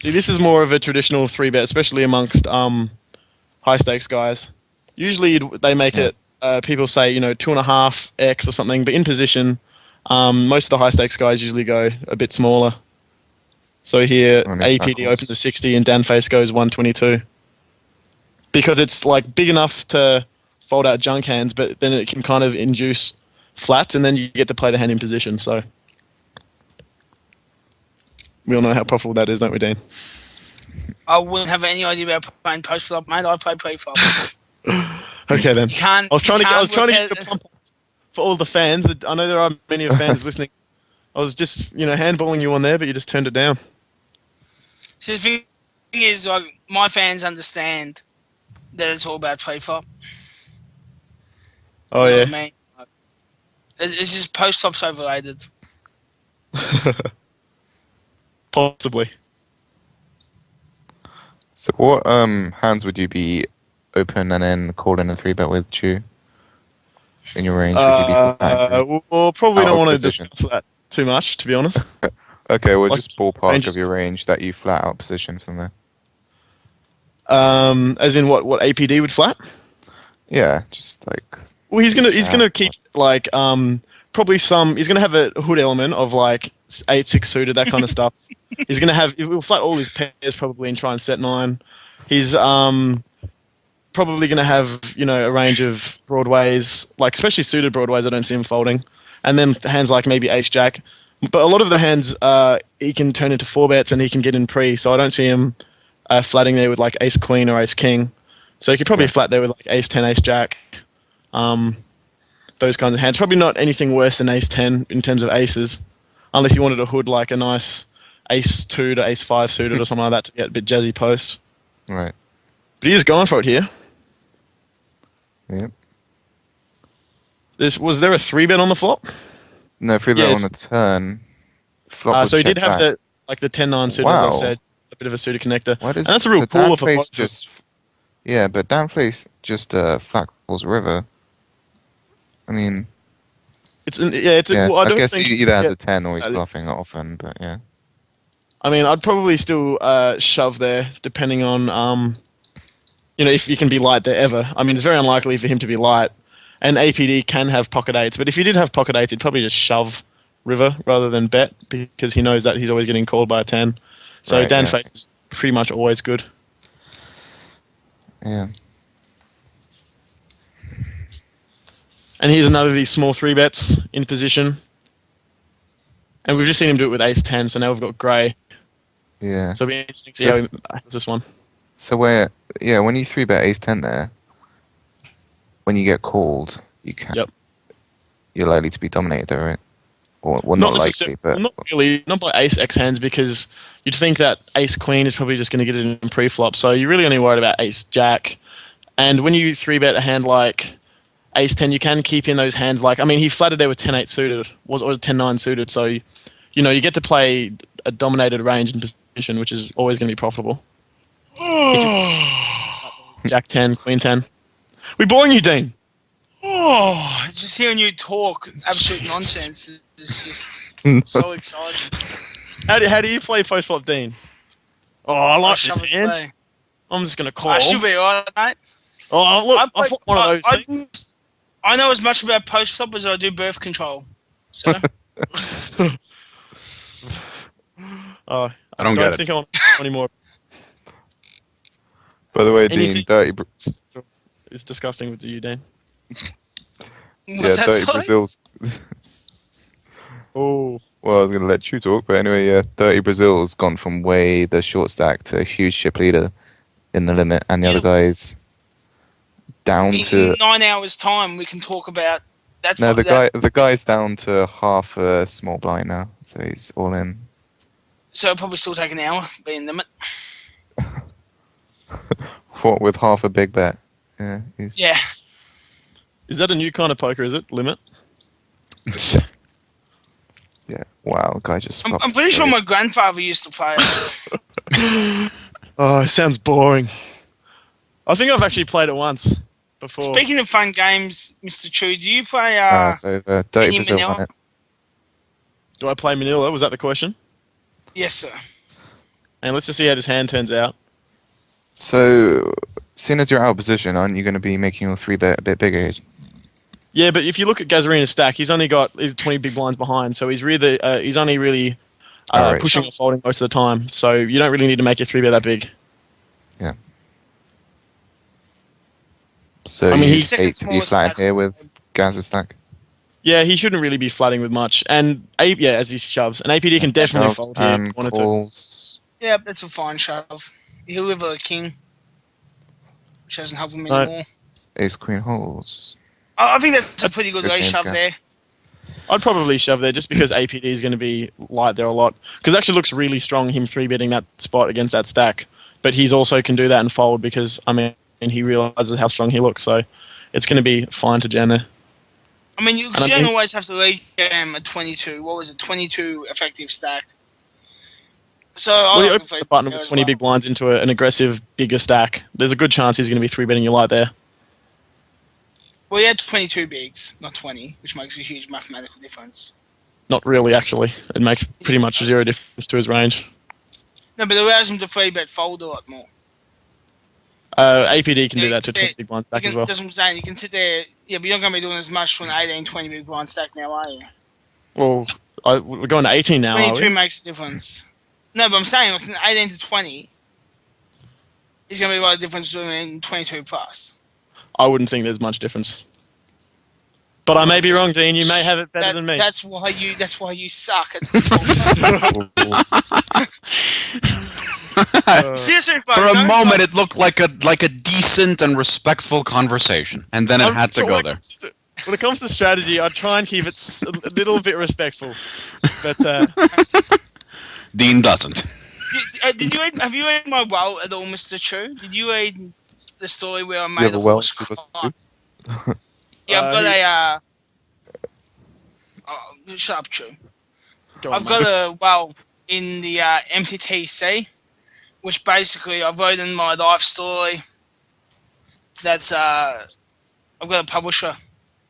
See, this is more of a traditional 3-bet, especially amongst high stakes guys. Usually they make it, people say, 2.5x or something, but in position, most of the high stakes guys usually go a bit smaller. So here, APD opens to 60 and Dan Face goes 122. Because it's big enough to fold out junk hands, but then it can kind of induce flats, and then you get to play the hand in position, so... We all know how profitable that is, don't we, Dean? I wouldn't have any idea about playing post flop, mate. I play pre-flop. Okay, then. I was trying to get the pump up for all the fans. I know there are many of fans listening. I was just, handballing you on there, but you just turned it down. So the thing is, my fans understand that it's all about pre-flop. Oh, yeah. I mean? It's just post-flop's overrated. Possibly. So what hands would you be open and then calling a 3-bet with, Chew? In your range, would you be we'll probably don't want to discuss that too much, to be honest. Okay, well, Like, just ballpark ranges. of your range that you flat out position from there. As in what APD would flat? Yeah, just like. Well, he's just gonna chat. keep like probably some. He's gonna have a hood element of like 8-6 suited, that kind of stuff. He'll flat all his pairs probably and try and set 9. He's probably gonna have a range of broadways, like especially suited broadways. I don't see him folding, and then hands like maybe ace jack. But a lot of the hands he can turn into 4-bets and he can get in pre. So I don't see him flatting there with like ace queen or ace king. So he could probably flat there with like ace 10, ace jack. Those kinds of hands. Probably not anything worse than ace 10 in terms of aces, unless you wanted a hood like a nice ace 2 to ace 5 suited or something like that to get a bit jazzy post. Right. But he is going for it here. Yep. Was there a 3-bet on the flop? No, through that on the turn. Flop So he would did check have back. the 10-9 suited, as I said. A bit of a suited connector. Why does, and that's a real so pool Dan of a plays pot. just. Yeah, but Dan plays just flat calls river. I mean. Well, I I don't guess think, he either has a 10 or he's bluffing often, but yeah. I mean, I'd probably still shove there, depending on, if you can be light there ever. I mean, it's very unlikely for him to be light. And APD can have pocket 8s, but if he did have pocket 8s, he'd probably just shove river rather than bet, because he knows that he's always getting called by a 10. So Right, Dan face is pretty much always good. Yeah. And here's another of these small 3-bets in position. And we've just seen him do it with ace 10, so now we've got grey. Yeah. So it'll be interesting to see how he handles this one. So when you 3-bet ace 10 there, when you get called, you can. Yep. You're likely to be dominated there, right? Or well, not likely, but not really, not by ace x hands, because you'd think that ace queen is probably just going to get it in pre-flop. So you're really only worried about ace jack. And when you 3-bet a hand like ace 10, you can keep in those hands like, I mean, he flatted there with 10-8 suited, or 10-9 suited. So you get to play a dominated range in position, which is always going to be profitable. Jack 10, queen 10. We boring you, Dean? Oh, just hearing you talk absolute nonsense is just so exciting. How do you play post flop, Dean? Oh, I like this shove it hand. away. I'm just gonna call. I should be alright, mate. Oh, look, I thought one of those things. I know as much about post flop as I do birth control. So I don't get it. think I want any more. by the way, Anything- Dean, dirty. It's disgusting with you, Dean. what's that, dirty sorry? Brazil's. Oh, Well, I was going to let you talk, but anyway, yeah, Dirty Brazil's gone from way the short stack to a huge chip leader in the limit, and the other guy's down to. In 9 hours' time, we can talk about that. No, the guy's down to half a small blind now, so he's all in. So it'll probably still take an hour, being limit. What with half a big bet? Yeah, Yeah. is that a new kind of poker? Is it limit? Yeah. Wow, guy just. I'm pretty sure my grandfather used to play it. Oh, it sounds boring. I think I've actually played it once before. Speaking of fun games, Mr. Chu, do you play It's over. Dirty any Brazil Manila? won it. Do I play Manila? Was that the question? Yes, sir. And let's just see how this hand turns out. So, seeing as you're out of position, aren't you going to be making your 3-bet a bit bigger? Yeah, but if you look at Gazarina's stack, he's 20 big blinds behind, so he's only really Alright. pushing or folding most of the time. So you don't really need to make your 3-bet that big. Yeah. So I mean, you he's second hate to be smallest flat stack. here with Gaz's stack. Yeah, he shouldn't really be flatting with much. And as he shoves, and APD can definitely Shoves fold here. If and he wanted to. calls. Yeah, that's a fine shove. He'll live a king, which doesn't help him No. anymore. Ace Queen holds. I think that's a pretty good Good raise game, shove Gav. there. I'd probably shove there just because APD is going to be light there a lot. Because it actually looks really strong, him 3-betting that spot against that stack. But he's also can do that and fold because, I mean, he realizes how strong he looks. So it's going to be fine to jam there. I mean, you I don't mean- always have to lead jam a 22. What was it? 22 effective stack. So Well, you I'll open the button with 20 big blinds into an aggressive, bigger stack. There's a good chance he's going to be 3-betting you light there. Well, he had 22 bigs, not 20, which makes a huge mathematical difference. Not really, actually. It makes pretty much zero difference to his range. No, but it allows him to free bet fold a lot more. APD can do that to 20 big blind stack as well. That's what I'm saying. You can sit there, yeah, but you're not going to be doing as much to an 18, 20 big blind stack now, are you? Well, we're going to 18 now, 22 are we? makes a difference. No, but I'm saying from 18 to 20, it's going to be a lot of difference between 22 plus. I wouldn't think there's much difference. But I may be wrong, Dean. You may have it better than me. That's why you suck at Seriously, folks, For a moment, it looked like a decent and respectful conversation, and then it had to go there. When it comes to strategy, I try and keep it a little bit respectful. But Dean doesn't. Have you read my well at all, Mr. Chu? Did you read the story where I made a a well horse to cry? Yeah, I've got a. Shut up, Chu. I've got a well in the MTTC, which basically I wrote in my life story. That's I've got a publisher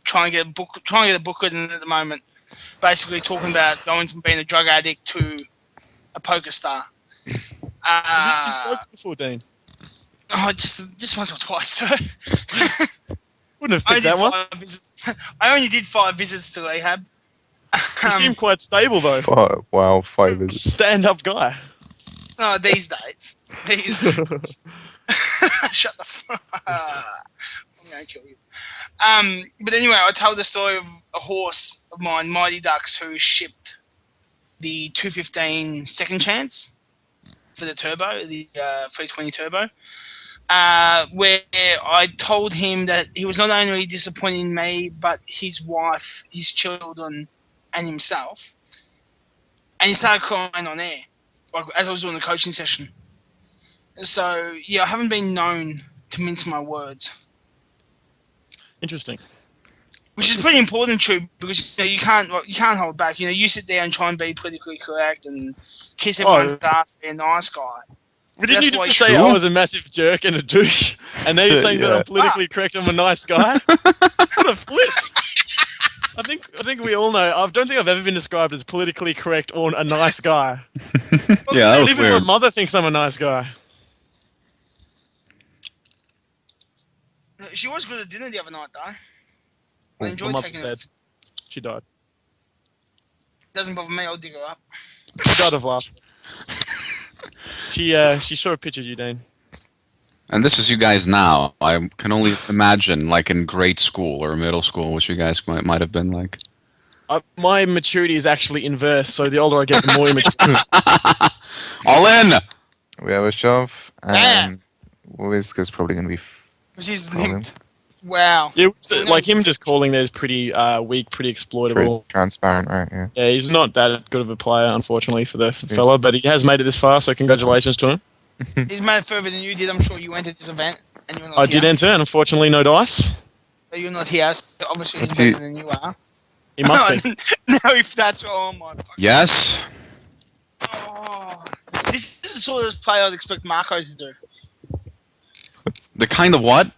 trying to get a book written at the moment. Basically talking about going from being a drug addict to a poker star. have you spoke before, Dean? Oh, just once or twice, sir. Wouldn't have picked that one. I only did 5 visits to rehab. You seem quite stable, though. 5 visits. Stand-up guy. Oh, these days. Shut the fuck up. I'm going to kill you. But anyway, I told the story of a horse of mine, Mighty Ducks, who shipped the 215 second chance for the turbo, the 320 turbo, where I told him that he was not only disappointed in me, but his wife, his children, and himself. And he started crying on air, like, as I was doing the coaching session. So, yeah, I haven't been known to mince my words. Interesting. Which is pretty important, True, because you can't hold back. You sit there and try and be politically correct and kiss everyone's ass and be a nice guy. But didn't you just say I was a massive jerk and a douche, and now you're saying that I'm politically correct, I'm a nice guy? What a flip! I think we all know. I don't think I've ever been described as politically correct or a nice guy. Yeah, that was even weird. my mother thinks I'm a nice guy. She was good at dinner the other night, though. I enjoyed taking her. She died. Doesn't bother me. I'll dig her up. She died of laughter. She saw a picture of you, Dane. And this is you guys now. I can only imagine, like in grade school or middle school, what you guys might have been like. My maturity is actually inverse, so the older I get, the more immature. All in! We have a shove, and Whiska's probably going to be... She's linked. Wow. Yeah, like him just calling there is pretty weak, pretty exploitable. Pretty transparent, right? Yeah. Yeah, he's not that good of a player, unfortunately, for the fella, but he has made it this far, so congratulations to him. He's made it further than you did. I'm sure you entered this event, and you're not I here. did enter, and unfortunately no dice. But you're not here, so obviously he's better than you are. He must be. No, if that's... Oh, my fucking... Yes? Oh, this is the sort of play I'd expect Marco to do. The kind of what?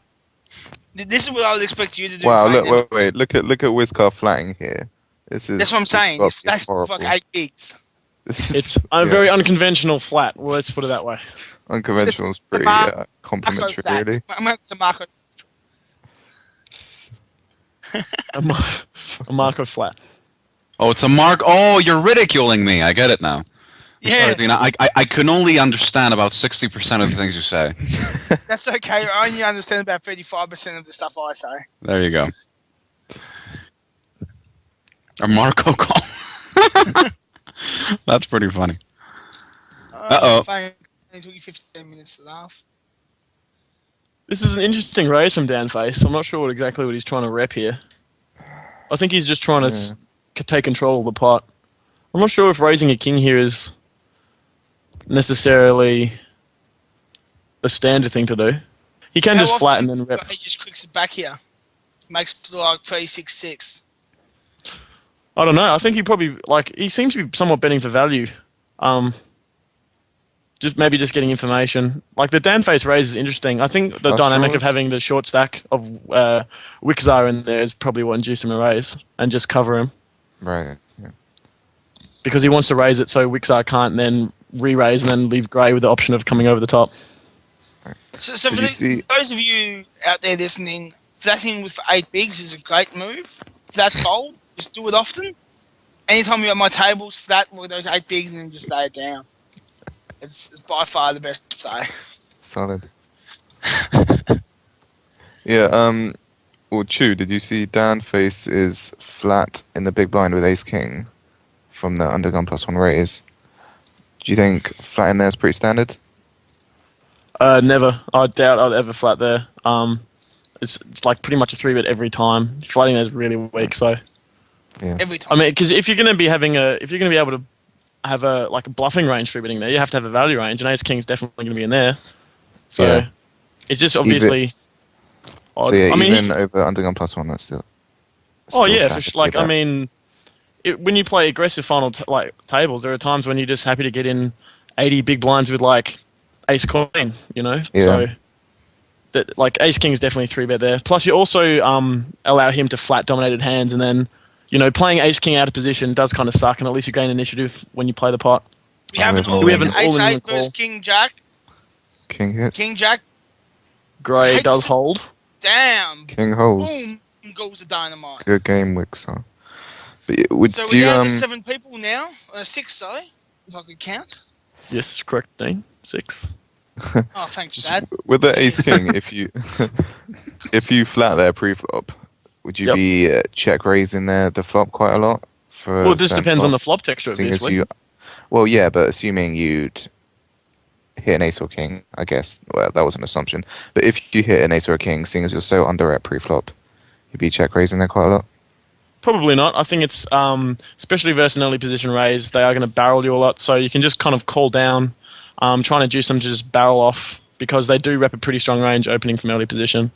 This is what I would expect you to do. Wow, wait. Look at Whisker flatting here. That's what I'm saying. That's horrible. fuck 8 gigs. It's a very unconventional flat. Well, let's put it that way. Unconventional is pretty complimentary, really. It's a Marco. A Marco flat. Oh, it's a mark. Oh, you're ridiculing me. I get it now. Yeah. Sorry, Dina. I can only understand about 60% of the things you say. That's okay. I only understand about 35% of the stuff I say. There you go. A Marco call. That's pretty funny. Uh-oh. It took you 15 minutes to laugh. This is an interesting raise from Danface. I'm not sure exactly what he's trying to rep here. I think he's just trying to take control of the pot. I'm not sure if raising a king here is necessarily a standard thing to do. He can just flatten and rep. He just clicks it back here. Makes it like 3-6-6. I don't know. I think he probably he seems to be somewhat betting for value. Just getting information. Like the Danface raise is interesting. I think the dynamic of having the short stack of Wixar in there is probably what induced him to raise and just cover him. Right. Yeah. because he wants to raise it so Wixar can't then re-raise and then leave Grey with the option of coming over the top. So for those of you out there listening, flatting with 8 bigs is a great move. Flat fold, just do it often. Anytime you're at my tables, flat with those 8 bigs and then just lay it down. It's by far the best play. Solid. Yeah, well, Chew, did you see Dan Face is flat in the big blind with Ace King from the undergun +1 raise? Do you think flat in there is pretty standard? Never. I doubt I'd ever flat there. It's like pretty much a 3-bet every time. Flatting there is really weak, so. Yeah. Every time. I mean, because if you're going to be able to have a bluffing range 3-betting there, you have to have a value range, and Ace King's definitely going to be in there. So Yeah. it's just obviously. Odd. So yeah, I mean, even over undergun +1, that's still. Oh yeah, standard, like I mean, when you play aggressive final tables, there are times when you're just happy to get in 80 big blinds with like Ace Queen, you know. Yeah. So that like Ace King is definitely 3-bet there. Plus, you also allow him to flat dominated hands, and then playing Ace King out of position does kind of suck, and at least you gain initiative when you play the pot. We have an Ace 8 versus King Jack. King hits. King Jack. Grey does hold. Damn. King holds. Boom goes the dynamite. Good game, Wixar. But would So you we're down to 7 people now. 6, sorry, if I could count. Yes, correct, Dean. 6. Oh, thanks, Dad. With the Ace King, if you flat there pre-flop, would you be check raising there the flop quite a lot? Well, it just depends on the flop texture, obviously. Well, yeah, but assuming you'd hit an ace or king, I guess. Well, that was an assumption. But if you hit an ace or a king, seeing as you're so under at pre-flop, you'd be check raising there quite a lot. Probably not. I think it's, especially versus an early position raise, they are going to barrel you a lot, so you can just kind of call down, trying to juice them to just barrel off, because they do rep a pretty strong range opening from early position.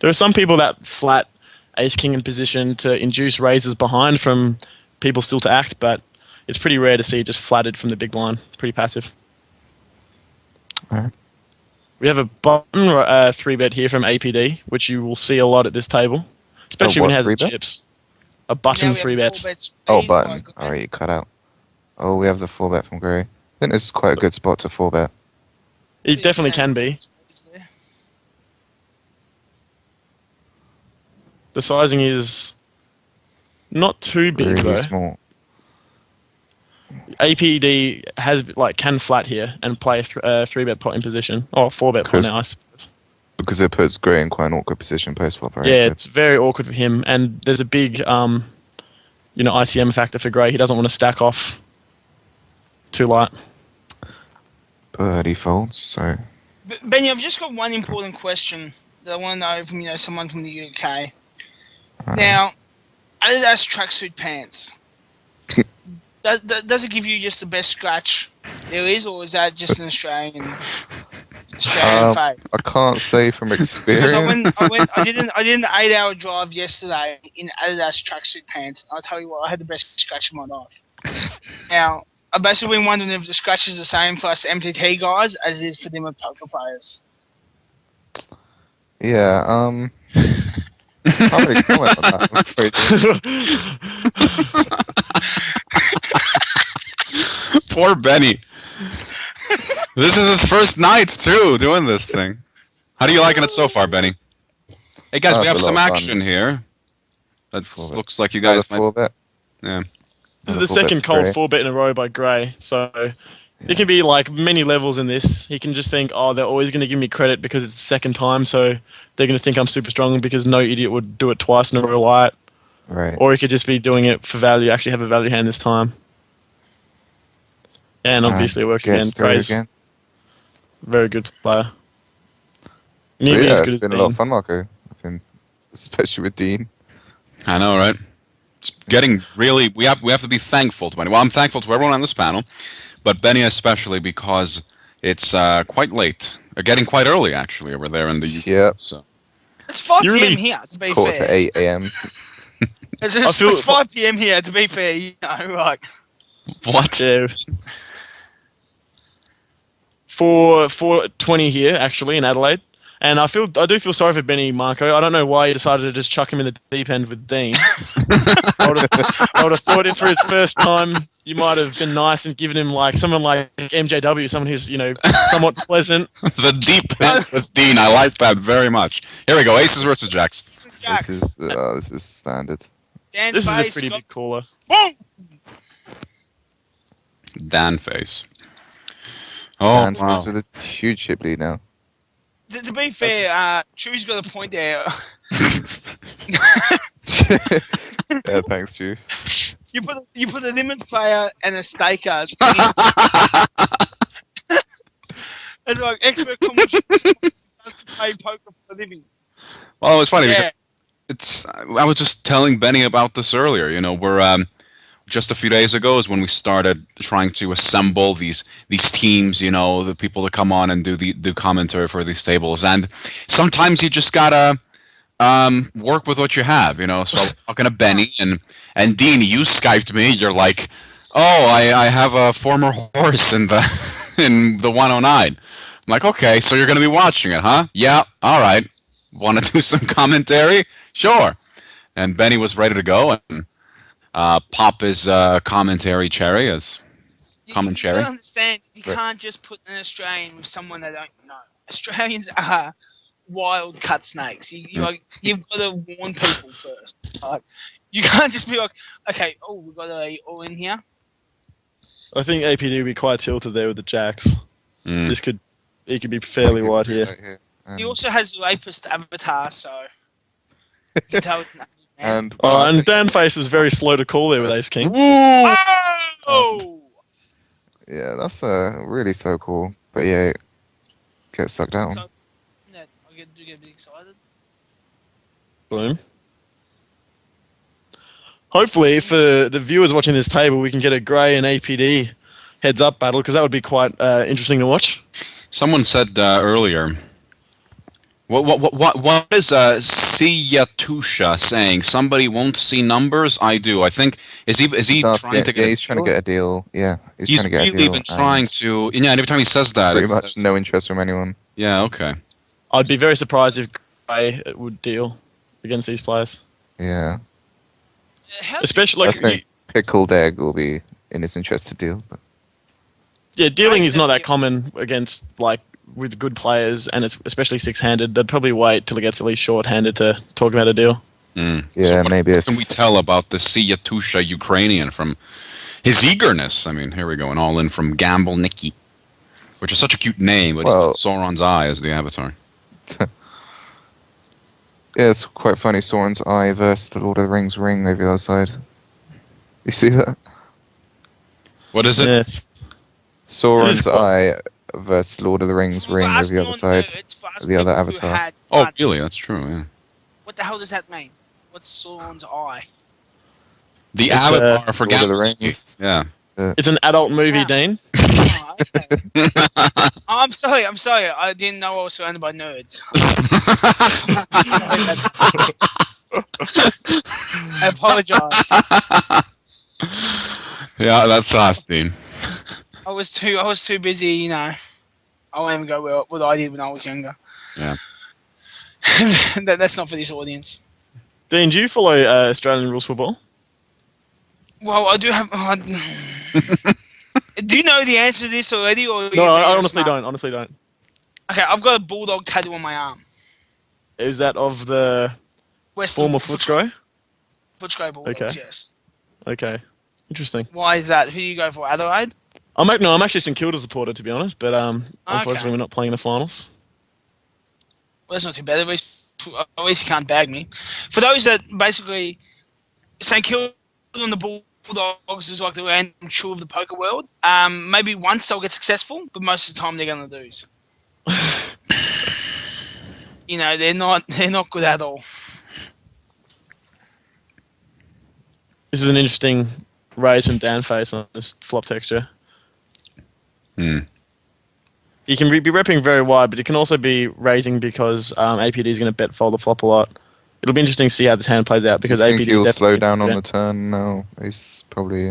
There are some people that flat ace king in position to induce raises behind from people still to act, but it's pretty rare to see just flatted from the big blind. Pretty passive. All right. We have a button 3-bet here from APD, which you will see a lot at this table, especially when it has the chips. A button 3-bet. Oh, button. Alright, you cut out. Oh, we have the 4-bet from Gray. I think this is quite a good spot to 4-bet. It definitely can be. The sizing is not too big, really though. Small. APD can flat here and play a 3-bet pot in position, or 4-bet pot now, I suppose. Because it puts Gray in quite an awkward position post-flop, right? Yeah, it's very awkward for him, and there's a big, ICM factor for Gray. He doesn't want to stack off too light. But he folds, so... Benny, I've just got one important question that I want to know from, someone from the UK. Now, Adidas tracksuit pants. Does it give you just the best scratch there is, or is that just an Australian phase? I can't say from experience. I did an 8-hour drive yesterday in Adidas tracksuit pants. I'll tell you what, I had the best scratch of my life. Now, I've basically been wondering if the scratch is the same for us MTT guys as it is for them with poker players. Yeah, can't really comment on that, I'm afraid. Poor Benny. This is his first night, too, doing this thing. How do you liking it so far, Benny? Hey, guys, we have some action here. That looks like you guys might... Yeah. This is the second cold 4-bet in a row by Gray, so it can be like many levels in this. He can just think, they're always going to give me credit because it's the second time, so they're going to think I'm super strong because no idiot would do it twice in a row light. Right. Or he could just be doing it for value, actually have a value hand this time. And obviously it works again. Gray's very good player. Nearly as good it's been a lot of fun, Marco. Especially with Dean. I know, right? It's getting really... We have to be thankful to Benny. Well, I'm thankful to everyone on this panel, but Benny especially because it's quite late. Or getting quite early, actually, over there in the UK. Yeah. So. It's 5 p.m. here, to be fair. To 8 a.m. It's 5 p.m. here, to be fair. Right. What? Yeah. 4:20 here, actually, in Adelaide. And I do feel sorry for Benny, Marco. I don't know why you decided to just chuck him in the deep end with Dean. I would have thought for his first time, you might have been nice and given him like someone like MJW, someone who's somewhat pleasant. The deep end with Dean. I like that very much. Here we go. Aces versus Jacks. This is standard. This is a pretty big caller. Boom! Dan face. Oh, Dan wow. with a huge chip lead now. To be fair, Chew's got a point there. Yeah, thanks, Chew. You put a limit player and a staker. It's like expert commentary play poker for a living. Well, it's funny. Yeah. I was just telling Benny about this earlier. We're just a few days ago is when we started trying to assemble these teams. The people that come on and do commentary for these tables, and sometimes you just gotta work with what you have. So I'm talking to Benny and Dean. You Skyped me. You're like, oh, I have a former horse in the 109. I'm like, okay, so you're gonna be watching it, huh? Yeah. All right. Want to do some commentary? Sure. And Benny was ready to go and pop his commentary cherry as common cherry. You understand, you can't just put an Australian with someone they don't know. Australians are wild cut snakes. You've got to warn people first. You can't just be like, okay, we got a all in here. I think APD would be quite tilted there with the Jacks. He could be fairly wide here. He also has rapist avatar, so you can tell it's not man. And Dan Face was very slow to call there with Ace King. Oh! Yeah, that's really so cool. But yeah, get sucked down. So, I do get a bit excited. Boom. Hopefully, for the viewers watching this table, we can get a Grey and APD heads-up battle, because that would be quite interesting to watch. Someone said earlier. What is Siyatusha saying? Somebody won't see numbers? I do. I think is he trying to get? Yeah, he's trying to get a deal. Yeah, he's trying to get a deal. Really been trying to. Yeah, and every time he says that, pretty much no interest from anyone. Yeah. Okay. I'd be very surprised if Grey would deal against these players. Yeah. Especially I think Pickled Egg will be in his interest to deal. But. Yeah, dealing is not that common against with good players, and it's especially six-handed. They'd probably wait till it gets at least short-handed to talk about a deal. Yeah, so maybe. What can we tell about the Siyatusha Ukrainian from his eagerness? I mean, here we go, an all-in from Gamble Nicky, which is such a cute name, but he's got Sauron's eye as the avatar. Yeah, it's quite funny. Sauron's eye versus the Lord of the Rings ring over the other side. You see that? What is it? Yes. Sauron's eye versus Lord of the Rings ring over the other side of the other avatar. Oh, really? That's true, yeah. What the hell does that mean? What's Sauron's eye? The avatar for Lord of the Rings. Yeah. It's an adult movie, Dean. Oh, okay. I'm sorry. I didn't know I was surrounded by nerds. I apologize. Yeah, that's us, Dean. I was too busy, I won't even go what I did when I was younger. Yeah. That's not for this audience. Dean, do you follow Australian rules football? Well, I do have... do you know the answer to this already? Or No, I honestly don't. Okay, I've got a bulldog tattoo on my arm. Is that of the former Footscray? Footscray Bulldogs, yes. Okay. Interesting. Why is that? Who do you go for, Adelaide? I'm actually St Kilda supporter, to be honest, but unfortunately we're not playing the finals. Well, that's not too bad. At least you can't bag me. For those that basically... St Kilda and the Bulldogs is like the random chew of the poker world. Maybe once they'll get successful, but most of the time they're going to lose. They're not good at all. This is an interesting raise from Dan Face on this flop texture. He can be repping very wide, but he can also be raising because APD is going to bet fold the flop a lot. It'll be interesting to see how this hand plays out because APD he'll slow down on the turn. No, he's probably.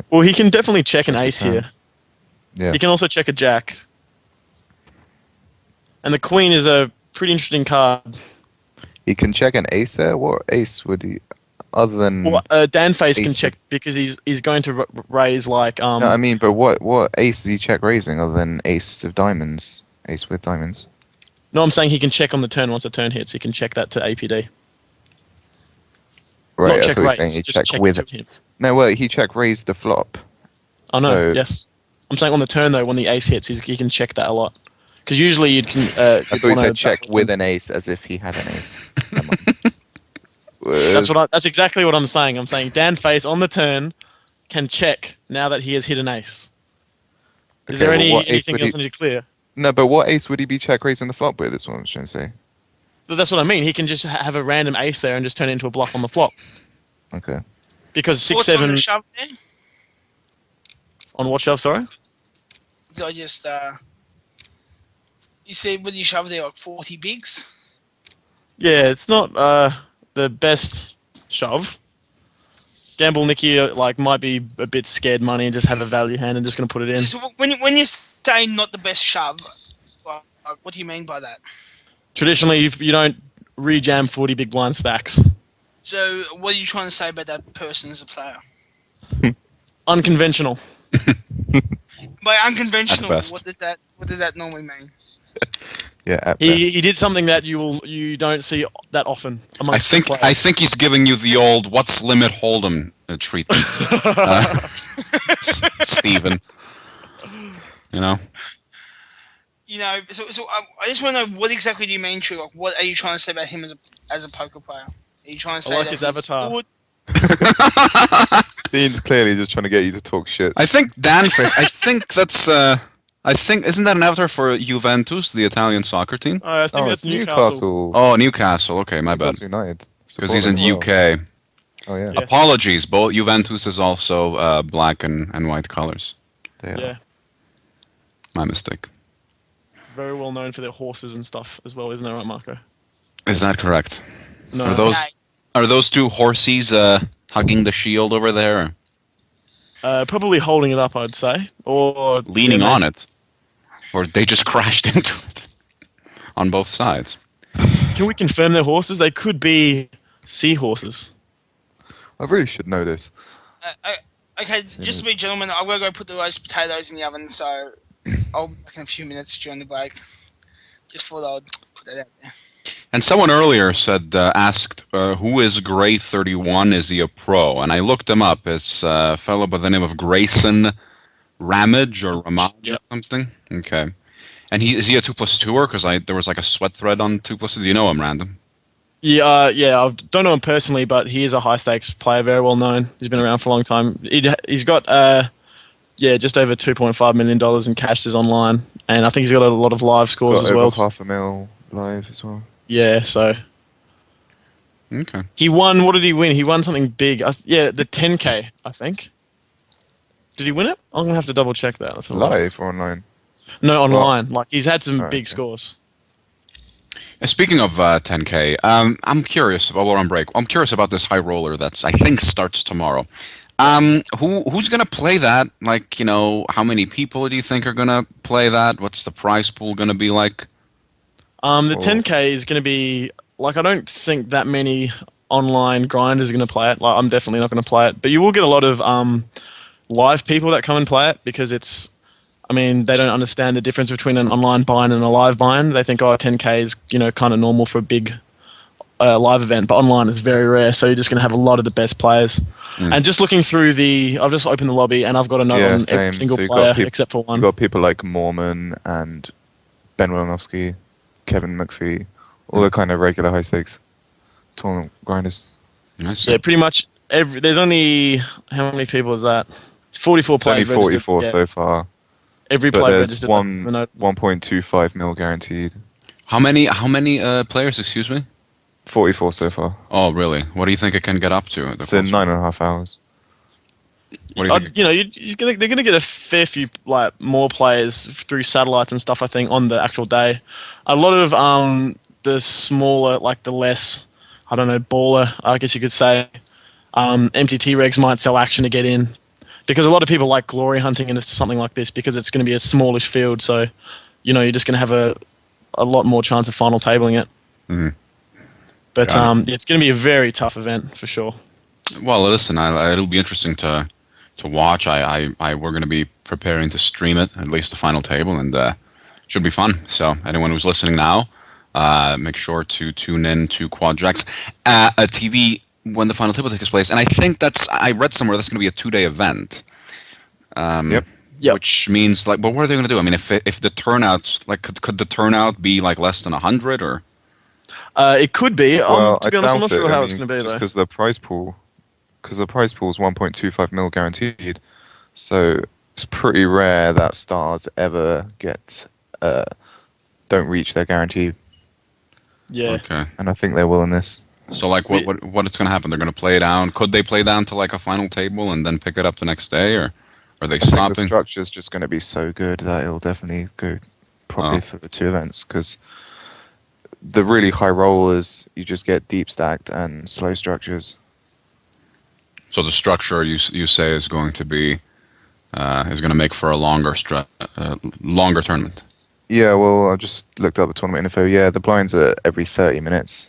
Well, he can definitely check an ace here. Yeah. He can also check a jack. And the queen is a pretty interesting card. He can check an ace there. What ace would he, other than? Well, Dan Face can ace check because he's going to raise like No, I mean, but what ace is he check raising other than ace of diamonds? Ace with diamonds. No, I'm saying he can check on the turn once the turn hits. He can check that to APD. Right, Not I check thought you were raise. saying he Just check check with to it. him. No, well, he check raised the flop. I know. So- Yes, I'm saying on the turn though, when the ace hits, he can check that a lot. Because usually you'd can. I thought you said check with an ace as if he had an ace. Never mind. That's exactly what I'm saying. I'm saying Dan Face on the turn can check now that he has hit an ace. Is there anything else I need to clear? No, but what ace would he be check raising the flop with? That's what I'm trying to say. But that's what I mean. He can just have a random ace there and just turn it into a bluff on the flop. Okay. Because What's on 6-7 the shove there? on what shove? Sorry. So I just you said with your shove there like 40 bigs. Yeah, it's not the best shove. Gamble Nicky might be a bit scared money and just have a value hand and just going to put it in. So when you say not the best shove, what do you mean by that? Traditionally, you don't rejam 40 big blind stacks. So what are you trying to say about that person as a player? Unconventional. By unconventional, At best. what does that normally mean? Yeah, at best. He did something that you don't see that often amongst I think he's giving you the old "what's limit hold'em" treatment, Stephen. You know. You know, so I just want to know what exactly do you mean, True? Like, what are you trying to say about him as a poker player? Are you trying to say like that his he's avatar. good? Dean's clearly just trying to get you to talk shit. I think Danfris. I think that's. I think isn't that an avatar for Juventus, the Italian soccer team? I think It's that's Newcastle. Oh, Newcastle. Okay, my bad. Newcastle United. Because he's in the Support them UK. well. Oh yeah. Yes. Apologies, both Juventus is also black and white colors. They are. Yeah, My mistake. very well known for their horses and stuff as well, isn't that right, Marco? Is that correct? No. Are those two horses hugging the shield over there, Probably holding it up, I'd say, or leaning on it, or they just crashed into it on both sides? Can we confirm they're horses? They could be seahorses. I really should know this. Okay, just to be gentlemen, I've got to go put the roast potatoes in the oven, so I'll be back in a few minutes during the break. Just thought I'd put that out there. And someone earlier asked, who is Gray31? Is he a pro? And I looked him up. It's a fellow by the name of Grayson Ramage or Ramage or something. Okay. And is he a 2+2er? Because there was like a sweat thread on 2+2. Do you know him, Random? Yeah, I don't know him personally, but he is a high stakes player, very well known. He's been around for a long time. He's got just over $2.5 million in cash is online, and I think he's got a lot of live scores as well. $500,000 live as well. Yeah, so Okay. he won. What did he win? He won something big. The 10K, I think. Did he win it? I'm gonna have to double check that. Let's have a look. Live or online? No, online. He's had some Alright, big okay. scores. Speaking of 10K, I'm curious. While we're on break, I'm curious about this high roller that's I think starts tomorrow. Who's gonna play that? Like, how many people do you think are gonna play that? What's the prize pool gonna be like? The 10K is going to be, I don't think that many online grinders are going to play it. I'm definitely not going to play it. But you will get a lot of live people that come and play it because they don't understand the difference between an online bind and a live bind. They think, 10K is, kind of normal for a big live event. But online is very rare, so you're just going to have a lot of the best players. Mm. And just looking through I've just opened the lobby and I've got a note on every single player except for one. You've got people like Mormon and Ben Wilnowski, Kevin McPhee, all the kind of regular high stakes tournament grinders. Nice. Yeah, pretty much there's only, how many people is that? It's 44 It's only players 44 registered. so far. Every But player there's registered. 1.25 mil guaranteed. How many players? Excuse me. 44 so far. Oh, really? What do you think it can get up to? It's in 9.5 hours. What do you think? They're going to get a fair few more players through satellites and stuff, I think, on the actual day. A lot of the smaller, the less, I don't know, baller, I guess you could say, MTT regs might sell action to get in. Because a lot of people like glory hunting into something like this because it's going to be a smallish field. So, you're just going to have a lot more chance of final tabling it. Mm-hmm. But it's going to be a very tough event for sure. Well, listen, it'll be interesting to watch. We're going to be preparing to stream it, at least the final table, and should be fun. So anyone who's listening now, make sure to tune in to QuadJacks TV when the final table takes place. And I think I read somewhere that's going to be a 2-day event. Yep. Which means, like, but what are they going to do? I mean, if the turnout, like, could the turnout be like less than 100 or? It could be. Well, to be honest, I'm not sure how it's going to be just though. because the prize pool is 1.25 mil guaranteed, so it's pretty rare that stars ever don't reach their guarantee. Yeah. Okay. And I think they will in this. So, like, what it's going to happen? They're going to play down. Could they play down to like a final table and then pick it up the next day, or are they stopping? I think the structure's just going to be so good that it'll definitely go probably for the 2 events, because the really high rollers, you just get deep stacked and slow structures. So the structure you say is going to be is going to make for a longer tournament. Yeah, well, I just looked up the tournament info. Yeah, the blinds are every 30 minutes.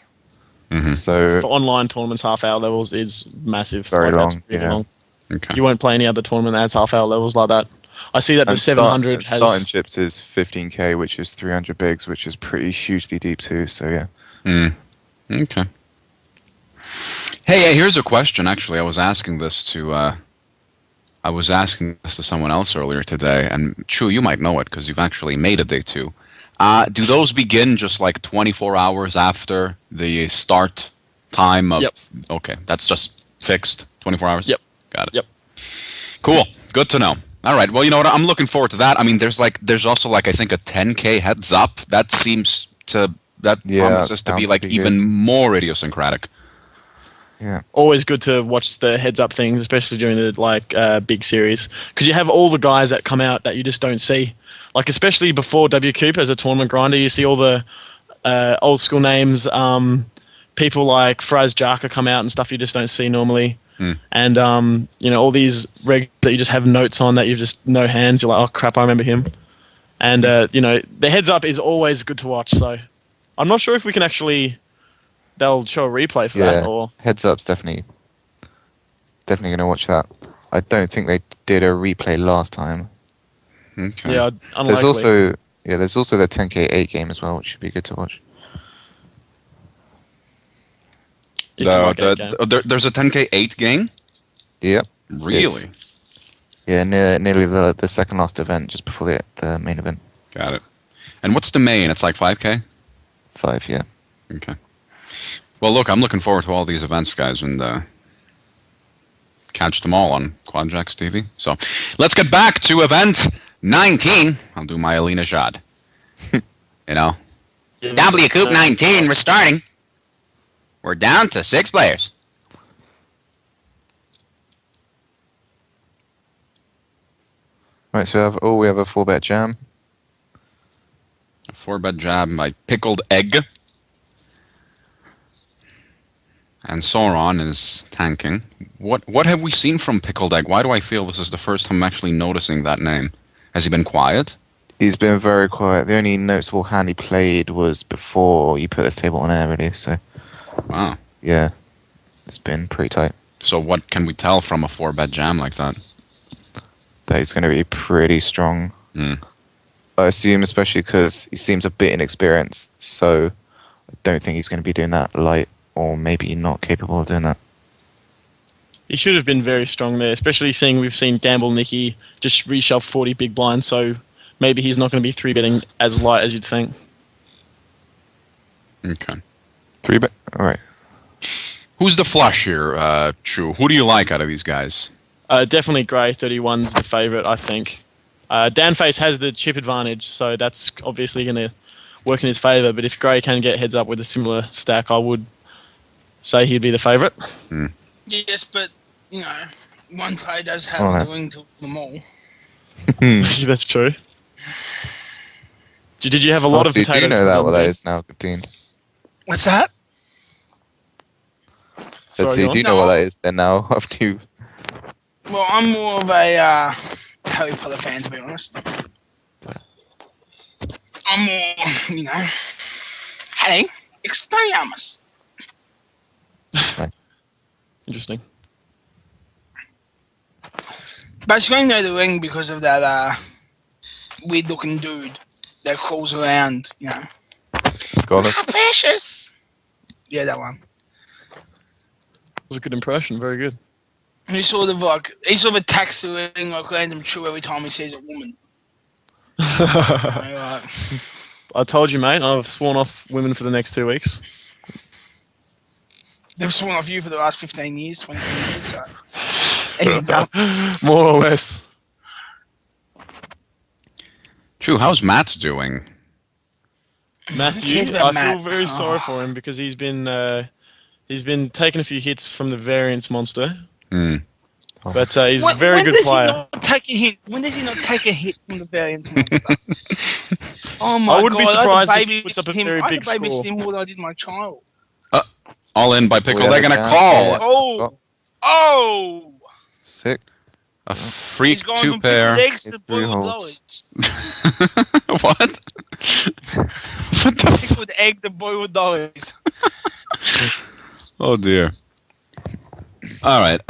Mm-hmm. So for online tournaments, half-hour levels is massive. Very long. That's really yeah. long. Okay. You won't play any other tournament that has half-hour levels like that. I see that the 700 has starting chips is 15k, which is 300 bigs, which is pretty hugely deep too. So yeah. Okay. Hey, here's a question. Actually, I was asking this to someone else earlier today, and Chu, you might know it because you've actually made a day 2. Do those begin just like 24 hours after the start time of? Yep. Okay, that's just fixed. 24 hours. Yep. Got it. Yep. Cool. Good to know. All right. Well, you know what? I'm looking forward to that. I mean, there's also like I think a 10K heads up. That seems to promises to be like even more idiosyncratic. Yeah. Always good to watch the heads up things, especially during the big series, because you have all the guys that come out that you just don't see. Like especially before WCOOP as a tournament grinder, you see all the old school names. People like QuadJacks come out and stuff you just don't see normally. And all these regs that you just have notes on that you just no hands. You're like, oh crap, I remember him. And the heads up is always good to watch. So I'm not sure if we can actually. They'll show a replay for that, or heads up's definitely going to watch that. I don't think they did a replay last time. Okay. Yeah, unlikely. There's also the 10K 8 game as well, which should be good to watch. There's a 10K 8 game? Yep. Really? Nearly the second last event, just before the main event. Got it. And what's the main? It's like 5K? 5, yeah. Okay. Well, look, I'm looking forward to all these events, guys, and catch them all on QuadJacks TV. So let's get back to event 19. I'll do my Alina Jad. WCOOP 19, we're starting. We're down to 6 players. Right, so we have a 4-bet jam. A 4-bet jam by Pickled Egg. And Sauron is tanking. What have we seen from Pickled Egg? Why do I feel this is the first time I'm actually noticing that name? Has he been quiet? He's been very quiet. The only noticeable hand he played was before you put this table on air, really. So, wow. Yeah, it's been pretty tight. So what can we tell from a 4-bet jam like that? That he's going to be pretty strong. I assume, especially because he seems a bit inexperienced, so I don't think he's going to be doing that light, or maybe not capable of doing that. He should have been very strong there, especially seeing we've seen Gamble Nicky just reshove 40 big blinds, so maybe he's not going to be 3-betting as light as you'd think. Okay. 3-bet? All right. Who's the flush here, Chu? Who do you like out of these guys? Definitely Gray, 31's the favourite, I think. Danface has the chip advantage, so that's obviously going to work in his favour, but if Gray can get heads up with a similar stack, I would say he'd be the favourite. Yes, but, one player does have doing to them all. That's true. Did you have a lot of potatoes? Do you know that what that is now, Dean? What's that? So do you know what that is then now? After you... Well, I'm more of a Harry Potter fan, to be honest. I'm more, hey, experience. Interesting. Basically, I know the ring because of that weird-looking dude that crawls around, Got it. Ah, precious. Yeah, that one. That was a good impression. Very good. He sort of attacks the ring like random chew every time he sees a woman. I told you, mate. I've sworn off women for the next 2 weeks. They've sworn off you for the last 15 years, 20 years, so... Ends up. More or less. True. How's Matt doing? Matthew, cares about I Matt? feel very sorry for him because he's been taking a few hits from the variance monster. But he's a very good player. When does he not take a hit from the variance monster? Oh my god! I wouldn't be surprised if he I puts up a very big score. I babysit him more than I did my child. All in by Pickled yeah, Egg and a yeah. call. Oh! Sick. A freak He's gone two from pair. pickled eggs to It's 3 boiled holes. lollies. What? What the Pickled egg to boiled lollies. Oh dear. All right.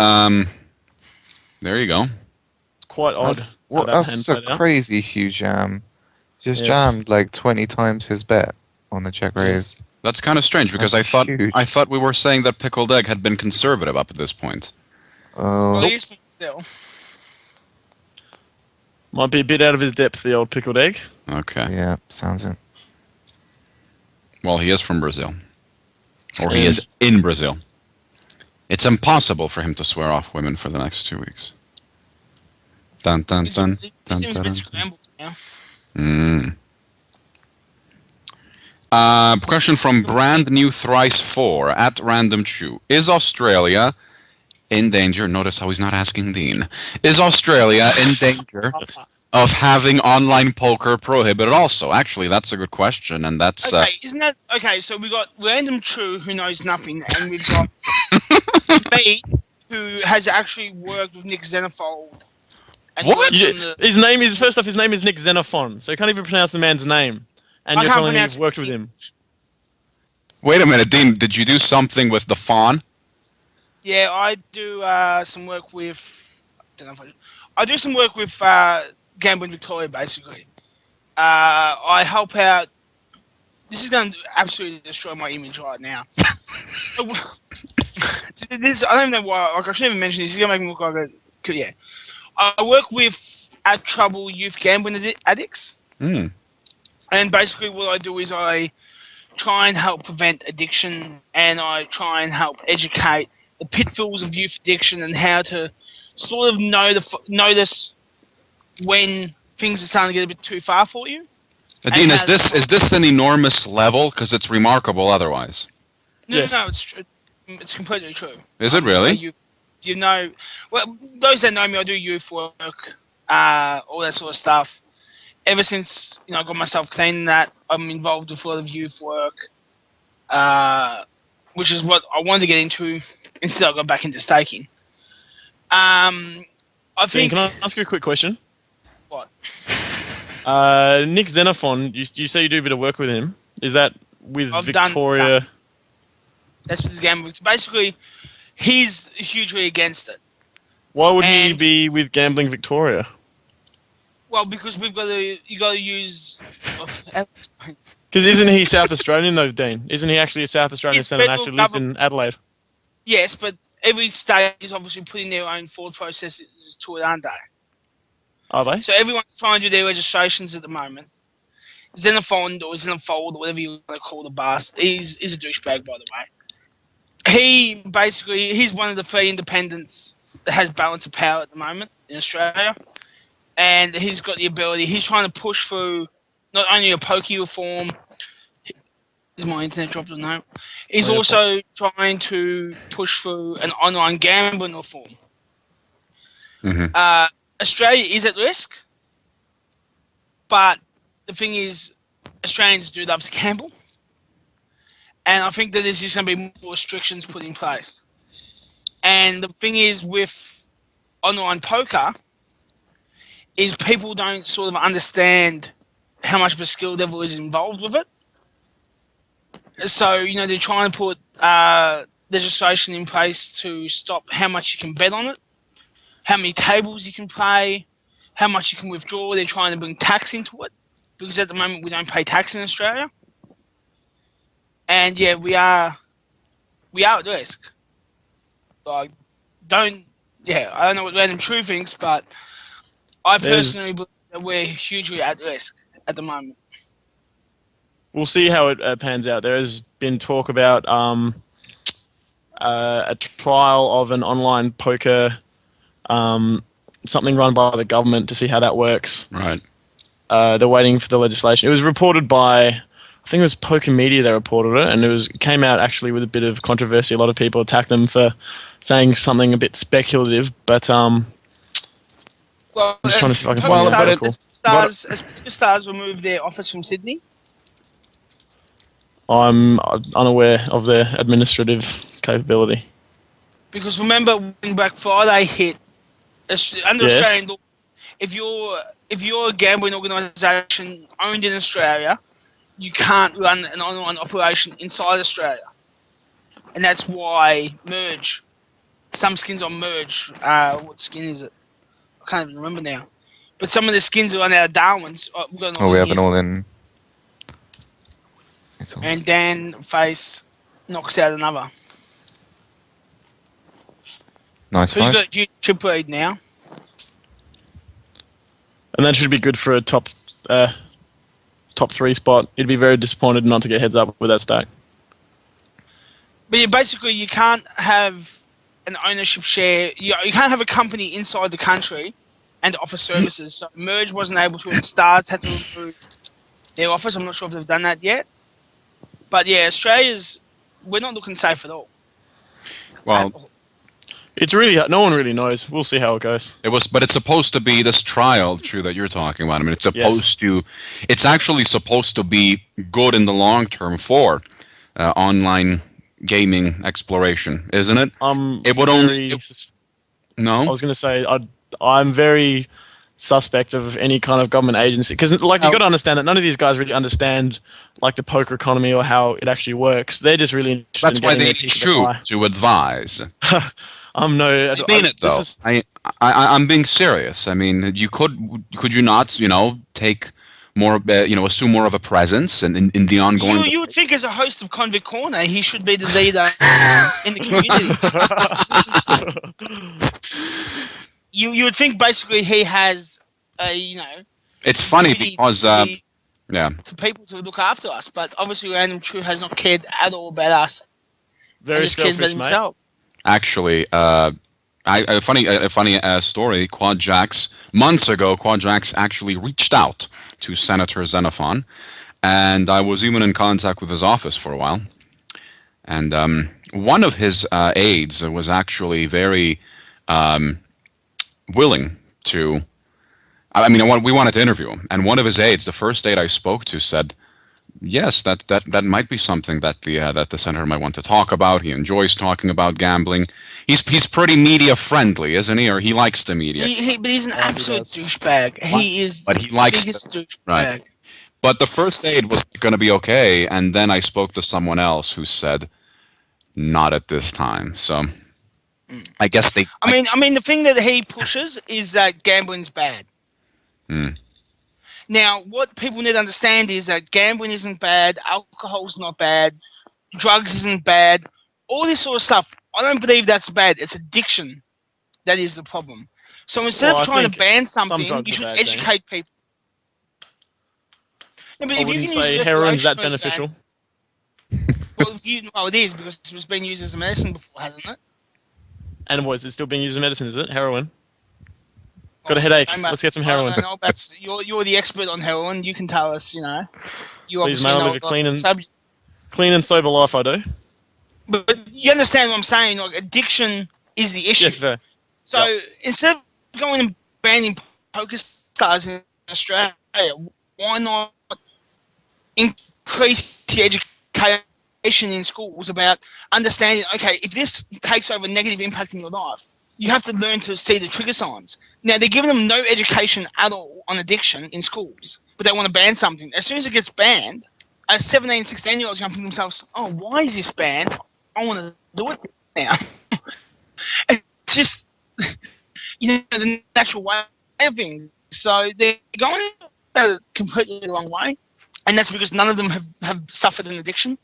There you go. It's quite odd. Well, how that that's hand a played out. crazy huge jam. Just Yes. jammed like 20 times his bet on the check raise. That's kind of strange because That's huge. I thought we were saying that Pickled Egg had been conservative up at this point. Well, Oh, he is from Brazil. Might be a bit out of his depth, the old pickled egg. Okay. yeah, sounds it. Well, he is from Brazil. Or he And- is in Brazil. It's impossible for him to swear off women for the next 2 weeks. Dun dun He dun seems dun a dun. bit scrambled now. Question from Brand New Thrice 4 at Random Chew. Is Australia in danger? Notice how he's not asking Dean. Is Australia in danger of having online poker prohibited also? Actually, that's a good question, and that's... Okay, isn't that... Okay, so we got Random True, who knows nothing, and we've got me, who has actually worked with Nick Xenofold. And What? worked on the- His name is Nick Xenophon, so you can't even pronounce the man's name. And I you're can't telling me pronounce you've worked with him. Wait a minute, Dean, did you do something with the fawn? Yeah, I do some work with... I do some work with Gambling Victoria, basically. I help out... This is going to absolutely destroy my image right now. I don't even know why. Like, I shouldn't even mention this. This is going to make me look like a... Yeah. I work with At Trouble Youth Gambling Addicts. And basically what I do is I try and help prevent addiction, and I try and help educate the pitfalls of youth addiction and how to sort of notice when things are starting to get a bit too far for you. Dean, is this an enormous level? Because it's remarkable otherwise. No, Yes. no, it's true. It's completely true. Is it really? You know, well, those that know me, I do youth work, all that sort of stuff. Ever since I got myself clean in that, I'm involved with a lot of youth work, which is what I wanted to get into. Instead, I got back into staking. I Dean, think. can I ask you a quick question? What? Nick Xenophon, you say you do a bit of work with him. Is that with I've done Victoria? some. That's what the game. Basically, he's hugely against it. Why would he And- be with Gambling Victoria? Well, because you got to use. Because isn't he South Australian though, Dean? Isn't he actually a South Australian His citizen and federal actually lives in Adelaide? Yes, but every state is obviously putting their own fraud processes to it, aren't they? Are they? So everyone's trying to do their registrations at the moment. Xenophond or Xenofold or whatever you want to call the bastard, he's a douchebag, by the way. He's one of the 3 independents that has balance of power at the moment in Australia. And he's got the ability, he's trying to push through not only a pokey reform, is my internet dropped or no? He's also trying to push through an online gambling reform. Australia is at risk, but the thing is, Australians do love to gamble, and I think that there's just going to be more restrictions put in place. And the thing is, with online poker, is people don't sort of understand how much of a skill level is involved with it. So, you know, they're trying to put legislation in place to stop how much you can bet on it, how many tables you can play, how much you can withdraw. They're trying to bring tax into it, because at the moment we don't pay tax in Australia. And yeah, we are at risk. I don't know what Random True thinks, but I personally believe that we're hugely at risk at the moment. We'll see how it pans out. There has been talk about a trial of an online poker, something run by the government to see how that works. Right. They're waiting for the legislation. It was reported by, I think it was Poker Media that reported it, and it came out actually with a bit of controversy. A lot of people attacked them for saying something a bit speculative, but well, I'm just trying to see if I can find the article. As Pokerstars removed their office from Sydney? I'm unaware of their administrative capability. Because remember when Black Friday hit, under Australian law, if you're a gambling organisation owned in Australia, you can't run an online operation inside Australia. And that's why Merge, some skins on Merge, what skin is it? I can't even remember now. But some of the skins are on our Darwin's. We have an all-in. And Dan Face knocks out another. Nice. Who's got a huge chip lead now? And that should be good for a top 3 spot. He'd be very disappointed not to get heads up with that stack. But yeah, basically you can't have an ownership share. You can't have a company inside the country and offer services. So Merge wasn't able to, and Stars had to improve their office. I'm not sure if they've done that yet. But yeah, we're not looking safe at all. Well, it's really, no one really knows. We'll see how it goes. But it's supposed to be this trial, True, that you're talking about. I mean, it's actually supposed to be good in the long term for online gaming exploration, isn't it? It would only. No, I was going to say I'm very suspect of any kind of government agency, because you've got to understand that none of these guys really understand like the poker economy or how it actually works. They're just really interested. That's why they need True to advise. I mean it though. I'm being serious. I mean, could you not, take more, assume more of a presence in the ongoing. You would think, as a host of Convict Corner, he should be the leader in the community. You would think basically he has It's funny because to people to look after us, but obviously Random True has not cared at all about us. Very selfish, mate. Himself. Actually, a funny story. Months ago, QuadJacks actually reached out to Senator Xenophon, and I was even in contact with his office for a while. And one of his aides was actually very willing to. I mean, we wanted to interview him, and one of his aides, the first aide I spoke to, said, "Yes, that might be something that the senator might want to talk about. He enjoys talking about gambling. He's pretty media friendly, isn't he? Or he likes the media. But he's an absolute douchebag. He is. But he likes the biggest douchebag. Right. But the first aide was going to be okay, and then I spoke to someone else who said, "Not at this time." So I guess they. I mean, the thing that he pushes is that gambling's bad. Now, what people need to understand is that gambling isn't bad, alcohol's not bad, drugs isn't bad, all this sort of stuff. I don't believe that's bad. It's addiction that is the problem. So instead of trying to ban something, you should educate people. No, but I wouldn't say heroin's that beneficial. Well, it is, because it was being used as a medicine before, hasn't it? And what, is it still being used as medicine, is it? Heroin? Got a headache. Let's get some heroin. I don't know, you're the expert on heroin. You can tell us, You Please, mate, I live a clean and sober life, I do. But you understand what I'm saying? Like, addiction is the issue. Yes, fair. So instead of going and banning Pokerstars in Australia, why not increase the education in schools about understanding, okay, if this takes over negative impact in your life, you have to learn to see the trigger signs. Now, they're giving them no education at all on addiction in schools. but they want to ban something. As soon as it gets banned, 17, 16-year-olds are going to think themselves, oh, why is this banned? I want to do it now. It's just, the natural way of things. So they're going completely the wrong way, and that's because none of them have suffered an addiction,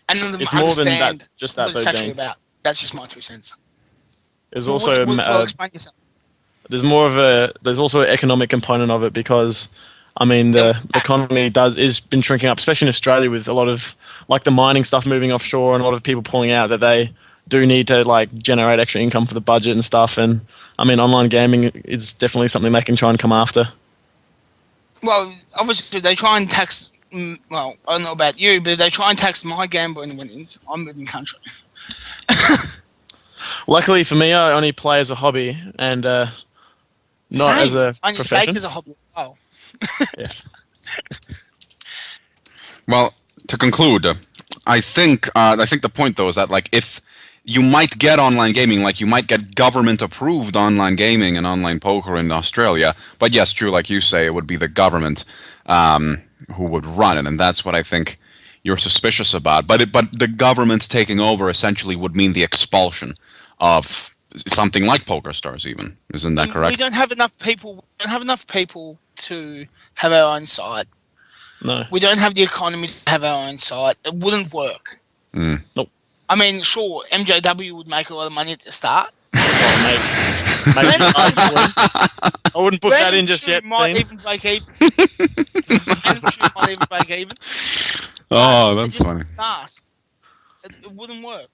and none of them it's more understand than that, just that what it's though, actually Dean. about. That's just my 2 cents. There's Well, also explain yourself. there's also an economic component of it because, I mean, the economy is been shrinking up, especially in Australia with a lot of like the mining stuff moving offshore and a lot of people pulling out that they do need to like generate extra income for the budget and stuff. And I mean, online gaming is definitely something they can try and come after. Well, obviously they try and tax. Well, I don't know about you, but they try and tax my gambling winnings. I'm moving country. Luckily for me, I only play as a hobby and not as a on your profession. stake as a hobby. Oh. Yes. Well, to conclude, I think the point though is that like if you might get online gaming, like you might get government-approved online gaming and online poker in Australia, but yes, true, like you say, it would be the government who would run it, and that's what I think you're suspicious about. But the government taking over essentially would mean the expulsion of something like Pokerstars, even. Isn't that correct? We don't have enough people. We don't have enough people to have our own site. No. We don't have the economy to have our own site. It wouldn't work. Nope. I mean, sure, MJW would make a lot of money at the start. Maybe I wouldn't put that in just yet. Might even break even. Might even break even. Oh, that's funny. Fast. It wouldn't work.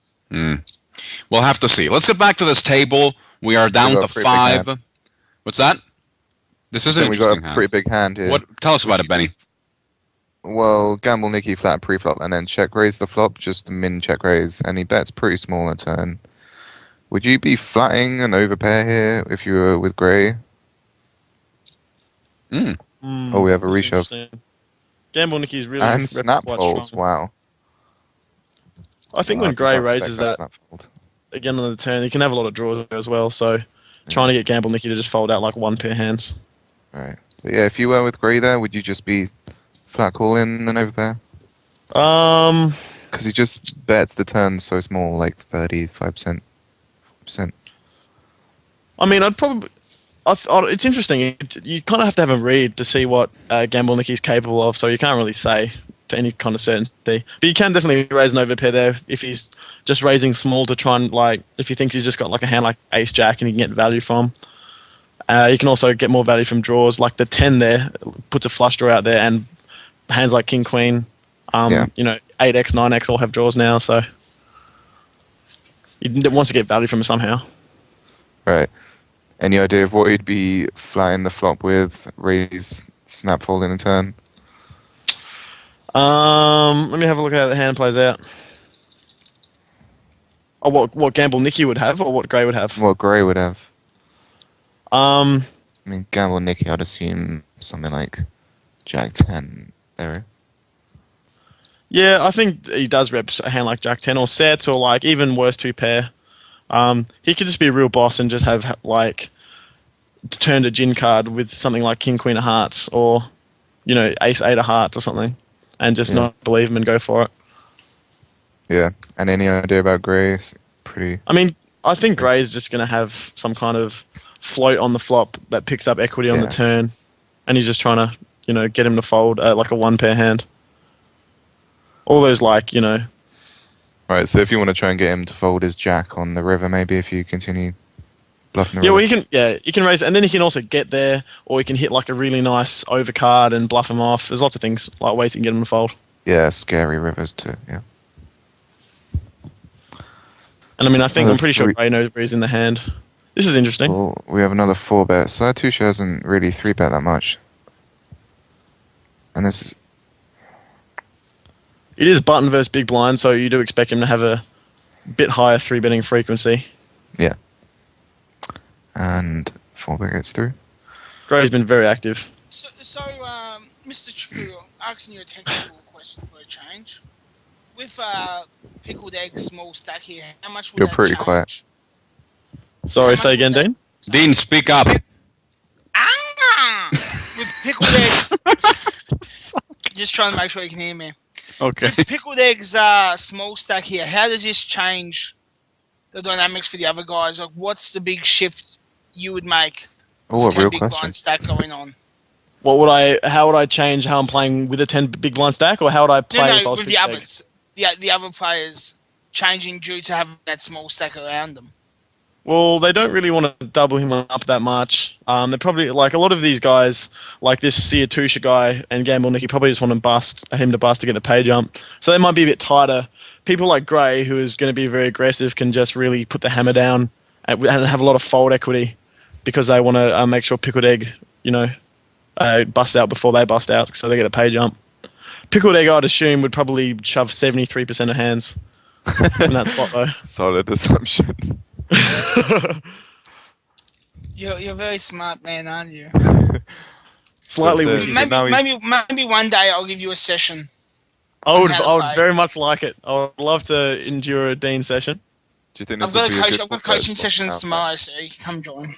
We'll have to see. Let's get back to this table. We are down to 5. What's that? This is an interesting hand. We got a pretty big hand here. Tell us about it, Benny. Well, gamble Nicky flat pre-flop and then check raise the flop, just the min check raise, and he bets pretty small a turn. Would you be flatting an overpair here if you were with Gray? Oh, we have a reshove. Gamble Nicky's really and snap folds. Wow. I think when Gray raises that again on the turn, he can have a lot of draws as well. So trying to get Gamble Nicky to just fold out like 1 pair hands. Right. But yeah, if you were with Gray there, would you just be flat calling an overpair? Because he just bets the turn so small, like 35%. I mean, I'd probably. It's interesting. You kind of have to have a read to see what Gamble Nicky's capable of, so you can't really say to any kind of certainty. But you can definitely raise an overpair there if he's just raising small to try and, like, if he thinks he's just got like a hand like Ace Jack and he can get value from. You can also get more value from draws, like the 10 there puts a flush draw out there, and hands like King Queen, 8x, 9x all have draws now, so he wants to get value from it somehow. Right. Any idea of what he'd be flatting the flop with? Raise, snap, fold in a turn? Let me have a look at how the hand plays out. Oh, what Gamble Nicky would have, or what Gray would have? What Gray would have. I mean, Gamble Nicky, I'd assume something like Jack 10 there. Yeah, I think he does rep a hand like Jack 10 or sets, or like even worse 2 pair. He could just be a real boss and just have like turned a gin card with something like King Queen of Hearts or Ace 8 of Hearts or something, and just not believe him and go for it. Yeah, and any idea about Gray? Pretty. I mean, I think Gray is just going to have some kind of float on the flop that picks up equity on the turn, and he's just trying to get him to fold like a 1 pair hand. All those Right, so if you want to try and get him to fold his jack on the river, maybe if you continue bluffing the river. Well, he can raise it, and then he can also get there, or he can hit like a really nice overcard and bluff him off. There's lots of things, like ways you can get him to fold. Yeah, scary rivers too, yeah. And I mean, I'm pretty sure Gray knows where he's in the hand. This is interesting. Well, we have another 4 bet, so Tusha hasn't really 3 bet that much. And this is... It is button versus big blind, so you do expect him to have a bit higher 3-betting frequency. Yeah. And 4 bet gets through. Gray's been very active. So Mr. True, asking you a technical question for a change. With pickled egg small stack here, how much would You're that pretty change? quiet. Sorry, say again, Dean? Dean, speak up. With pickled eggs, Just trying to make sure you can hear me. Okay. Pickled Egg's small stack here, how does this change the dynamics for the other guys? Like, what's the big shift you would make Oh, with a 10 real big question. blind stack going on? How would I change how I'm playing with a 10 big blind stack, or how would I play if I was with the pickled egg? others. The other players changing due to having that small stack around them. Well, they don't really want to double him up that much. They're probably, like, a lot of these guys, like this Siatusha guy and Gamble Nicky, probably just want him to bust to get the pay jump. So they might be a bit tighter. People like Gray, who is going to be very aggressive, can just really put the hammer down and have a lot of fold equity because they want to make sure Pickled Egg, bust out before they bust out, so they get a pay jump. Pickled Egg, I'd assume, would probably shove 73% of hands in that spot, though. Solid assumption. You're a very smart man, aren't you? Slightly But, witty. Maybe one day I'll give you a session. I would play. very much like it. I would love to endure a Dean session. Do you think this I've got would be a good I've got 4-bet coaching spot sessions now? tomorrow, so you can come join.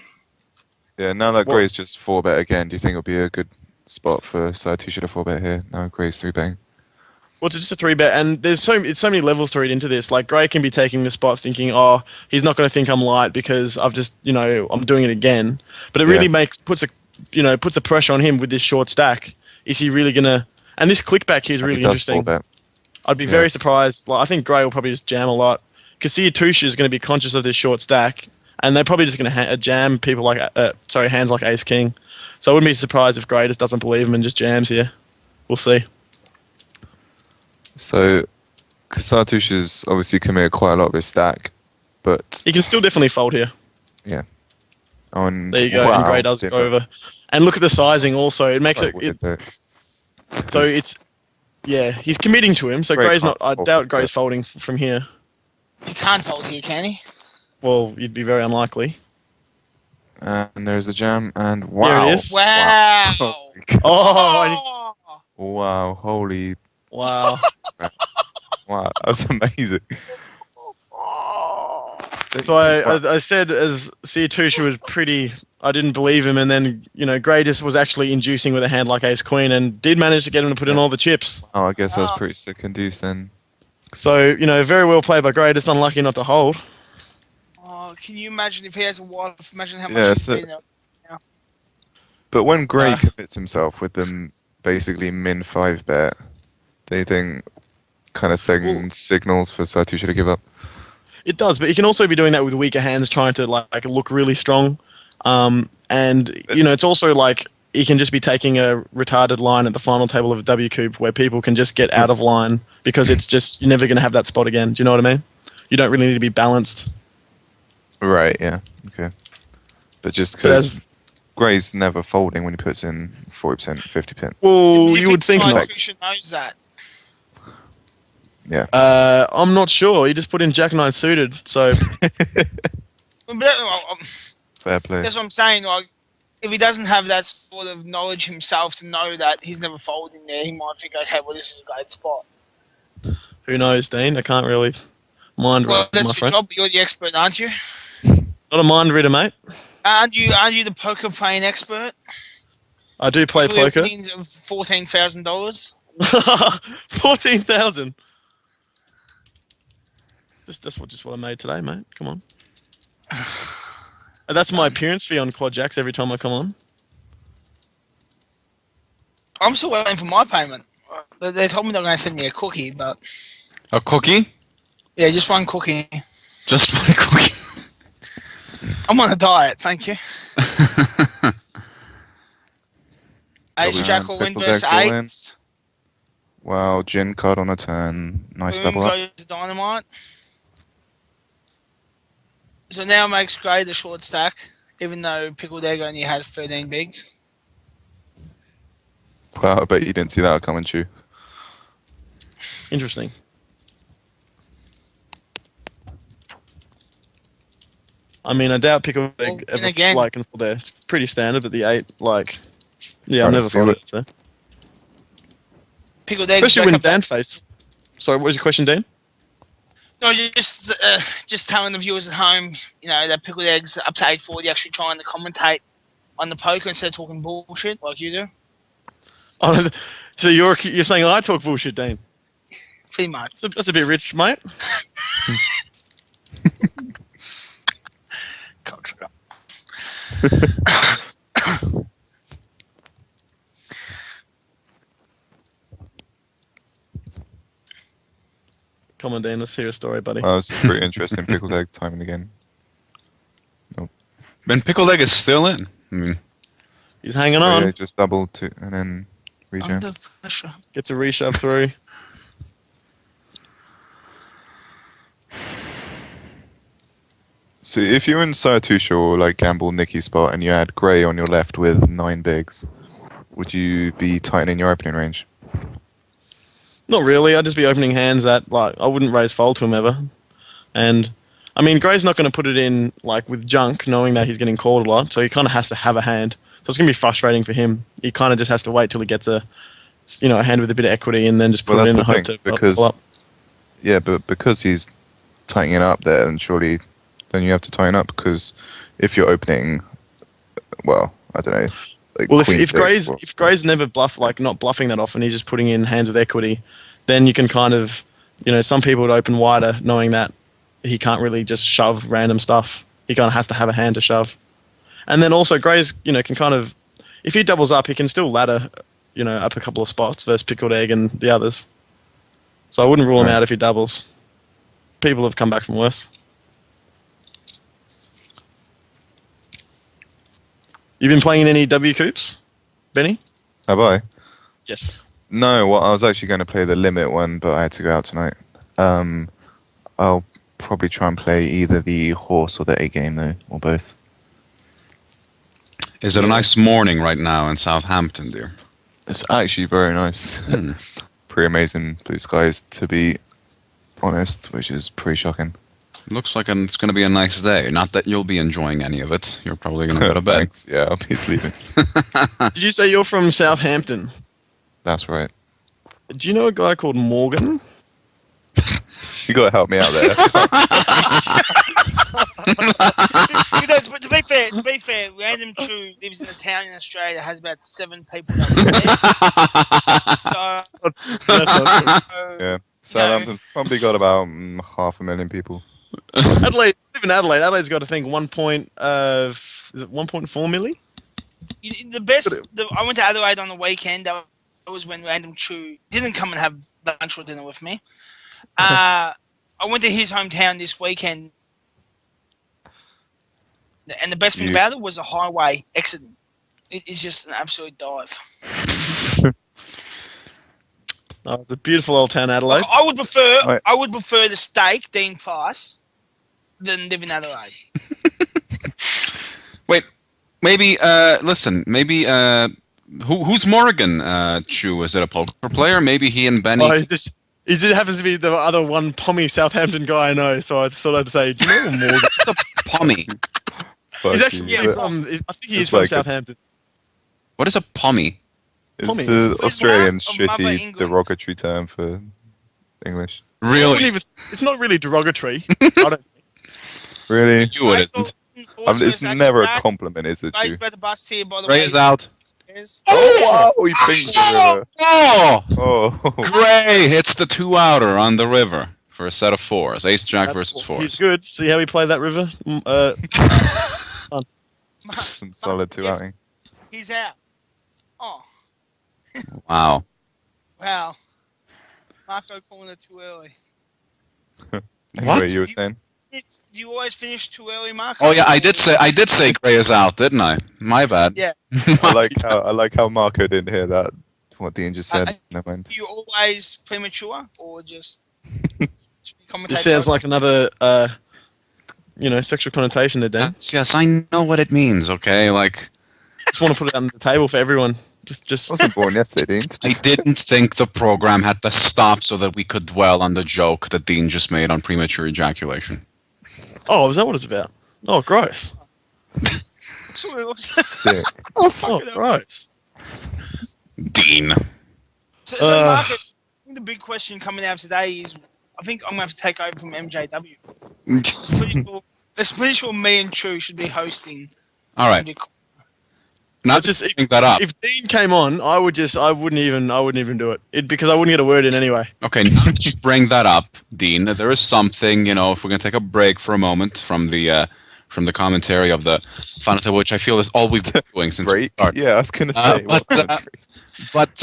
Yeah, now that What- Gray's just 4-bet again, do you think it'll be a good spot for Siatusha to 4-bet here? No, Gray's 3-betting. Well, it's just a 3-bet, and it's so many levels to read into this. Like, Gray can be taking the spot thinking, oh, he's not going to think I'm light because I've just, I'm doing it again. But it really puts the pressure on him with this short stack. Is he really going to... And this clickback here is really He does interesting. 4-bet. I'd be very surprised. Like, I think Gray will probably just jam a lot. Because Siatusha is going to be conscious of this short stack, and they're probably just going to jam people like, hands like Ace King. So I wouldn't be surprised if Gray just doesn't believe him and just jams here. We'll see. So, Siatusha's obviously committed quite a lot of his stack, but... He can still definitely fold here. Yeah. Oh, and There you go, and Gray does go over. And look at the sizing also. It makes it... So it's... Yeah, he's committing to him, so Gray Gray's not... can't I fold doubt from Gray's there. folding from here. He can't fold here, can he? Well, you'd be very unlikely. And there's the jam, and wow. There it is. Wow. Oh, my God. Oh, and Wow, holy... wow. Wow, that's amazing. So I said as Siatusha was pretty... I didn't believe him, and then, Gray just was actually inducing with a hand like Ace-Queen and did manage to get him to put in all the chips. Oh, I guess that was pretty sick induced then. So, very well played by Gray, just unlucky not to hold. Oh, can you imagine if he has a wife? Imagine how much Yeah, he's so- been up. But when Gray commits himself with them basically min 5-bet, do you think kind of sending signals for Siatusha to give up? It does, but he can also be doing that with weaker hands, trying to like look really strong. It's also like he can just be taking a retarded line at the final table of a WCOOP where people can just get out of line because it's just you're never going to have that spot again. Do you know what I mean? You don't really need to be balanced. Right, yeah, okay. But just because Gray's never folding when he puts in 40%, 50%. Well, you would think not. Siatusha knows that. Yeah. I'm not sure. He just put in Jack 9 suited, so Fair play. That's what I'm saying. Like, if he doesn't have that sort of knowledge himself to know that he's never folding there, he might think, okay, well, this is a great spot. who knows, Dean? I can't really mind read, Well, that's my your friend. job. You're the expert, aren't you? Not a mind reader, mate. Aren't you the poker playing expert? I do play poker. Winnings of $14,000. 14,000. That's what I made today, mate. Come on. And that's my appearance fee on QuadJacks every time I come on. I'm still waiting for my payment. They told me they're going to send me a cookie, but A cookie? yeah, just one cookie. Just one cookie. I'm on a diet, thank you. Ace Double Jack hand, will win triple versus deck all in. eights. Wow, Gin card on a turn. Nice Boom double up. goes to dynamite. So now makes Gray the short stack, even though Pickled Egg only has 13 bigs. Wow, I bet you didn't see that coming, Chew. Interesting. I mean, I doubt Pickle Well, Egg then ever again- can fall there. It's pretty standard, but the 8, yeah, I've Right, never see folded what- it. So. Pickled Egg. Especially when Dan face. Sorry, what was your question, Dean? No, just telling the viewers at home, that Pickled Egg's up to 840, actually trying to commentate on the poker instead of talking bullshit like you do. Oh, so you're saying I talk bullshit, Dean? Pretty much. That's a bit rich, mate. Cocksucker. Come on, Dean. Let's hear a story, buddy. That was pretty interesting. Pickled egg timing again. Ben Pickled Egg is still in. I mean, He's hanging on. Yeah, just double to and then rejam. Under pressure. Gets a reshove through. So if you're in Saratusha or like gamble Nicky spot and you had Grey on your left with 9 bigs, would you be tightening your opening range? Not really. I'd just be opening hands that, like, I wouldn't raise fold to him ever. And, I mean, Gray's not going to put it in, like, with junk, knowing that he's getting called a lot, so he kind of has to have a hand. So it's going to be frustrating for him. He kind of just has to wait till he gets a hand with a bit of equity and then just put it in and hope to pull up. Yeah, but because he's tightening up there, and surely then you have to tighten up, because if you're opening, well, I don't know. Like well, if Gray's never not bluffing that often, he's just putting in hands with equity, then you can kind of, some people would open wider knowing that he can't really just shove random stuff. He kind of has to have a hand to shove. And then also Gray's, can kind of, if he doubles up, he can still ladder, up a couple of spots versus Pickled Egg and the others. So I wouldn't rule him out if he doubles. People have come back from worse. You've been playing any WCOOPs, Benny? Have I? Yes. No, well, I was actually going to play the limit one, but I had to go out tonight. I'll probably try and play either the horse or the 8 game, though, or both. Is it a nice morning right now in Southampton, dear? It's actually very nice. Pretty amazing blue skies, to be honest, which is pretty shocking. Looks like it's going to be a nice day. Not that you'll be enjoying any of it. You're probably going to go to bed. Thanks. Yeah, I'll be sleeping. Did you say you're from Southampton? That's right. Do you know a guy called Morgan? You got to help me out there. To be fair, Random True lives in a town in Australia that has about 7 people. So, yeah, Southampton probably got about 500,000 people. Adelaide, live in Adelaide. Adelaide's got, I think, 1.4 million. I went to Adelaide on the weekend. That was when Random True didn't come and have lunch or dinner with me. I went to his hometown this weekend, and the best thing about it was the highway exiting. It is just an absolute dive. It's a beautiful old town, Adelaide. I would prefer the steak, Dean Price, than live in Adelaide. Wait, maybe listen, maybe who's Morgan? Chu, is it a poker player? Maybe he and Benny. Oh, it happens to be the other one pommy Southampton guy I know, so I thought I'd say, do you know Morgan? What's a pommy? He's actually from. I think he's from Southampton. What is a pommy? It's an Australian shitty derogatory term for English. Really? It's not really derogatory. I don't think. Really? You wouldn't. It's never a compliment, is it? Ray's about to bust here, by the Ray way. is out. Oh, wow, he pinged the river. Oh! Gray hits the 2-outer on the river for a set of 4s. Ace Jack versus 4s. He's good. See how he played that river? Some solid 2-outing. He's out. Oh. Wow. Wow. Marco calling it too early. What? You were saying? You always finish too early, Marco. Oh yeah, I did say Gray is out, didn't I? My bad. Yeah. I like how Marco didn't hear that. What Dean just said. Never mind. Are you always premature, or just commentate? This sounds like another, sexual connotation there, Dan. Yes, I know what it means. Okay, like. Just want to put it on the table for everyone. Just. I wasn't born yesterday, Dean. I didn't think the program had to stop so that we could dwell on the joke that Dean just made on premature ejaculation. Oh, is that what it's about? Oh, gross. Sick. Oh, gross. Dean. So Marco, I think the big question coming out today is, I think I'm going to have to take over from MJW. It's pretty sure me and True should be hosting. All right. Not just bring that up. If Dean came on, I wouldn't even do it. Because I wouldn't get a word in anyway. Okay, now that you bring that up, Dean, there is something, if we're going to take a break for a moment from the commentary of the Fanata, which I feel is all we've been doing since we started. Yeah, I was going to say. But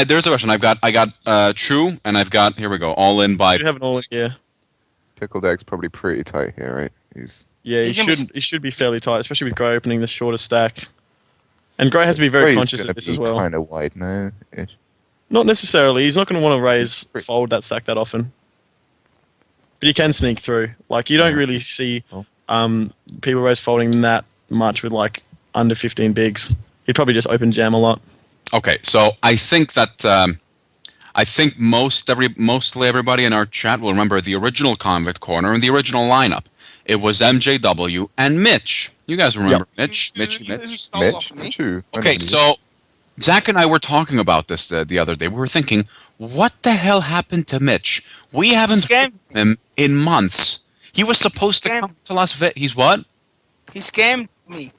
there's a question. I got True, and I've got, here we go, All In by... You have an All In, yeah. Pickled Egg's probably pretty tight here, right? He should be fairly tight, especially with Gray opening the shorter stack. And Gray has to be very conscious of this as well. Kind of wide now. Not necessarily. He's not going to want to fold that stack that often. But he can sneak through. Like, you don't really see people raise folding that much with, like, under 15 bigs. He'd probably just open jam a lot. Okay, so I think that... I think mostly everybody in our chat will remember the original Convict Corner and the original lineup. It was MJW and Mitch. You guys remember Mitch? Mitch. Okay, so Zach and I were talking about this the other day. We were thinking, what the hell happened to Mitch? We haven't heard from him in months. He was supposed to come to Las Vegas. He's what? He scammed me.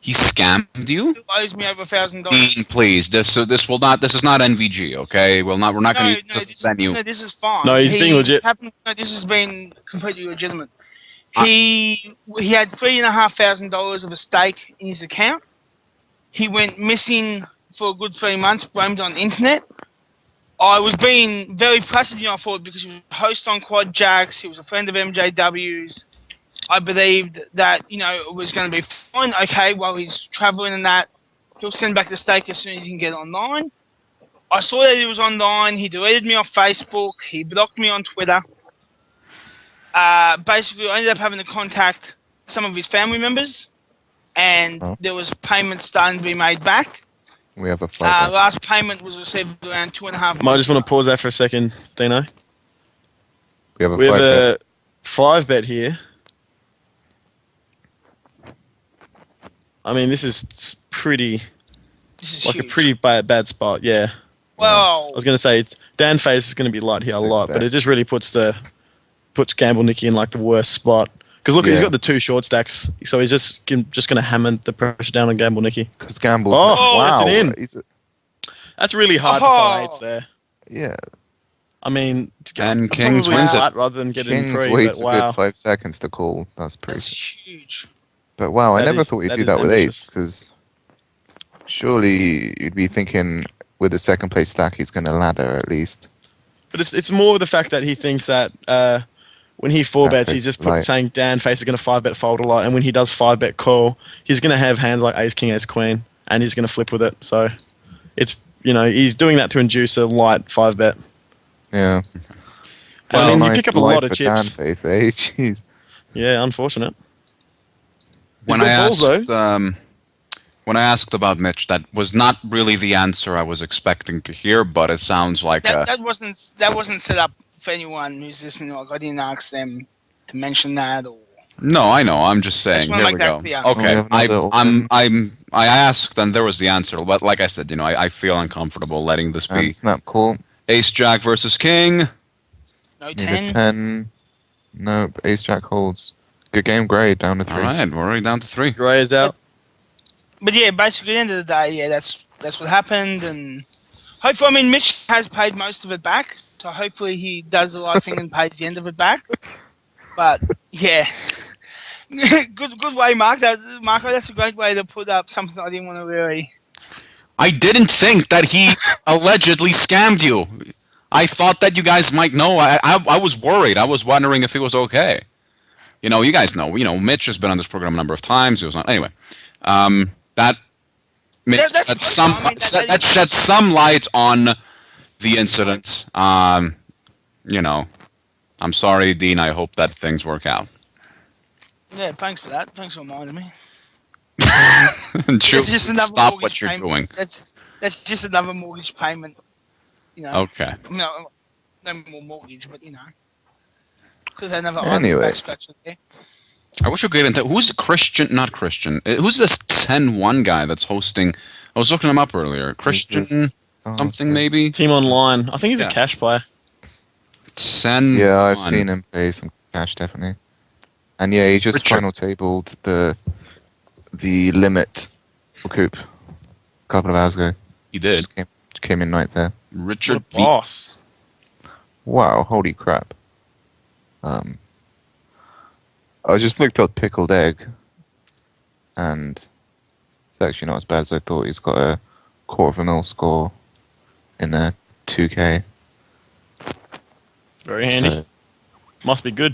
He scammed you? He owes me over $1,000. Please, this is not NVG, okay? We're not going to use this as a venue. No, this is fine. No, he's being legit. This has been completely legitimate. He had $3,500 of a stake in his account. He went missing for a good 3 months, roamed on the internet. I was being very pressed, I thought, because he was a host on QuadJacks. He was a friend of MJW's. I believed that, it was going to be fine. Okay, while he's traveling and that, he'll send back the stake as soon as he can get online. I saw that he was online. He deleted me off Facebook. He blocked me on Twitter. Basically, I ended up having to contact some of his family members, and there was payments starting to be made back. We have a fight. Last payment was received around 2.5 months. I just want to pause that for a second, Dino. We have a 5-bet here. I mean, this is pretty... This is like huge. a pretty bad spot, yeah. Well... I was going to say, Dan Face is going to be light here a lot, but it just really puts Gamble Nicky in, like, the worst spot. Because, look, he's got the 2 short stacks, so he's just going to hammer the pressure down on Gamble Nicky. Because Gamble's... wow. That's an in. That's really hard to find 8s there. Yeah. I mean... And Kings wins it. Rather than getting Kings pre, waits but a good 5 seconds to call. That's huge. But wow, I never thought he'd do that with 8s, because surely you'd be thinking with the second place stack he's going to ladder at least. But it's more the fact that he thinks that when he 4-bets, he's just saying Dan Face is going to 5-bet fold a lot, and when he does 5-bet call, he's going to have hands like Ace King, Ace Queen, and he's going to flip with it. So it's he's doing that to induce a light 5-bet. Yeah. Well, I mean, you pick up a lot of chips. Dan Face, jeez. Yeah, unfortunate. When I asked about Mitch, that was not really the answer I was expecting to hear, but it sounds like that wasn't set up for anyone who's listening. Like, I didn't ask them to mention that. Or no, I know. I'm just saying. Here we go. Okay, I asked, and there was the answer. But like I said, I feel uncomfortable letting this be. Snap call. Ace Jack versus King. No 10. Need a 10. Nope. Ace Jack holds. Good game, Gray, down to 3. All right, we're already down to 3. Gray is out. But yeah, basically, at the end of the day, that's what happened, and hopefully, Mitch has paid most of it back, so hopefully he does the right thing and pays the end of it back. But yeah, good way, Marco. That's a great way to put up something I didn't want to really. I didn't think that he allegedly scammed you. I thought that you guys might know. I was worried. I was wondering if it was okay. You guys know. Mitch has been on this program a number of times. He was on anyway. That sheds some light on the incident. I'm sorry, Dean. I hope that things work out. Yeah, thanks for that. Thanks for reminding me. Stop what you're doing. That's just another mortgage payment. Okay. No more mortgage, but could have another anyway. There. I wish we could get into who's not Christian. Who's this 10-1 guy that's hosting? I was looking him up earlier. Christian something maybe. Team Online. I think he's a cash player. 10. Yeah, I've seen him play some cash definitely. And yeah, he just final tabled the limit WCOOP a couple of hours ago. He did. Just came in ninth there. Richard What a boss. Wow, holy crap. I just looked up pickled egg, and it's actually not as bad as I thought. He's got a $250,000 score in a 2K. Very handy. So, Must be good.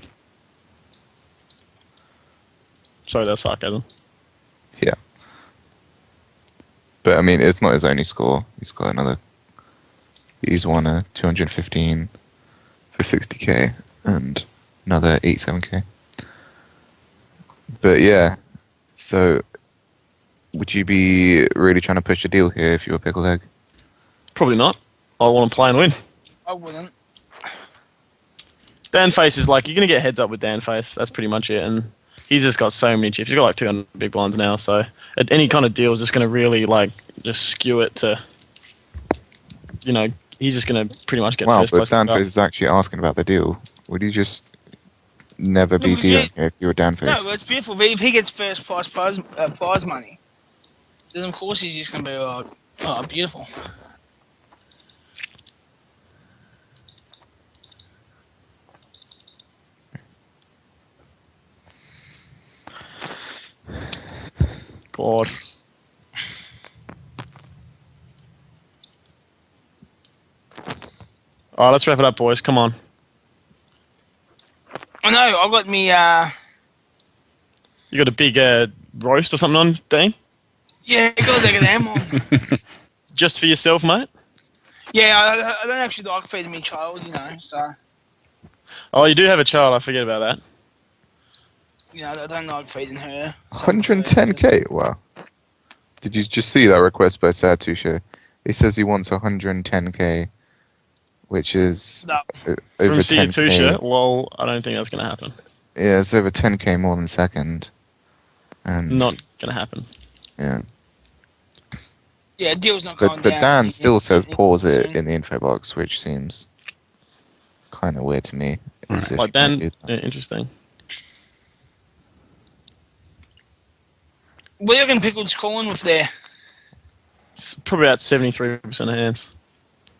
Sorry, that's sarcasm. yeah. But I mean, it's not his only score. He's got another. He's won a 215 for 60k and another 87k. But yeah, so would you be really trying to push a deal here if you were Pickled Egg? Probably not. I want to play and win. I wouldn't. Dan Face is like, you're going to get heads up with Dan Face. That's pretty much it. And he's just got so many chips. He's got like 200 big blinds now. So any kind of deal is just going to really like just skew it to, you know, he's just going to pretty much get first place. Wow, but Dan Face is actually asking about the deal. Would you just never be dealing here if you were Dan Face? No, but it's beautiful. If he gets first prize money, then of course he's just going to be like, oh, beautiful. God. Alright, let's wrap it up, boys. Come on. I know, I got me, You got a big roast or something on, Dean? yeah, I got a leg of them on. Just for yourself, mate? Yeah, I don't actually like feeding me child, you know, so, Oh, you do have a child. I forget about that. you know, I don't like feeding her. So 110k? Wow. Did you just see that request by Sad Touche? He says he wants 110k, which is No. over From 10k. Touche, lol, I don't think that's going to happen. Yeah, it's over 10k more than second. And Not going to happen. yeah. Yeah, deal's not going But down. Dan still says pause it in the info box, which seems kind of weird to me. As if Like you Dan, can't do that. interesting. What are you reckon Pickled's calling with there? It's probably about 73% of hands.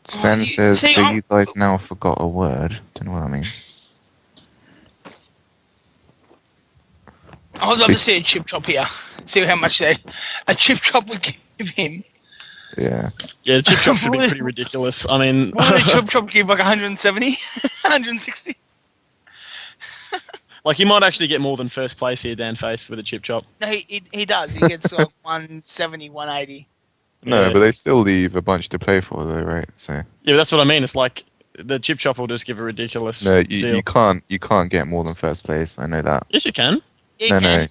Sen says, see, so I'm- you guys now forgot a word. Don't know what that means. I'd love to see a chip chop here. See how much a chip chop would give him. Yeah. Yeah, the chip shop should be pretty ridiculous. I mean, What would a chip chop give, like 170? 160? like he might actually get more than first place here, Dan Face, with a chip chop. No, he does. He gets like 170, 180. No, Yeah. but they still leave a bunch to play for, though, right? So Yeah, that's what I mean. It's like the chip chop will just give a ridiculous no, deal. you can't get more than first place. I know that. Yes, you can. Yeah, you No, can.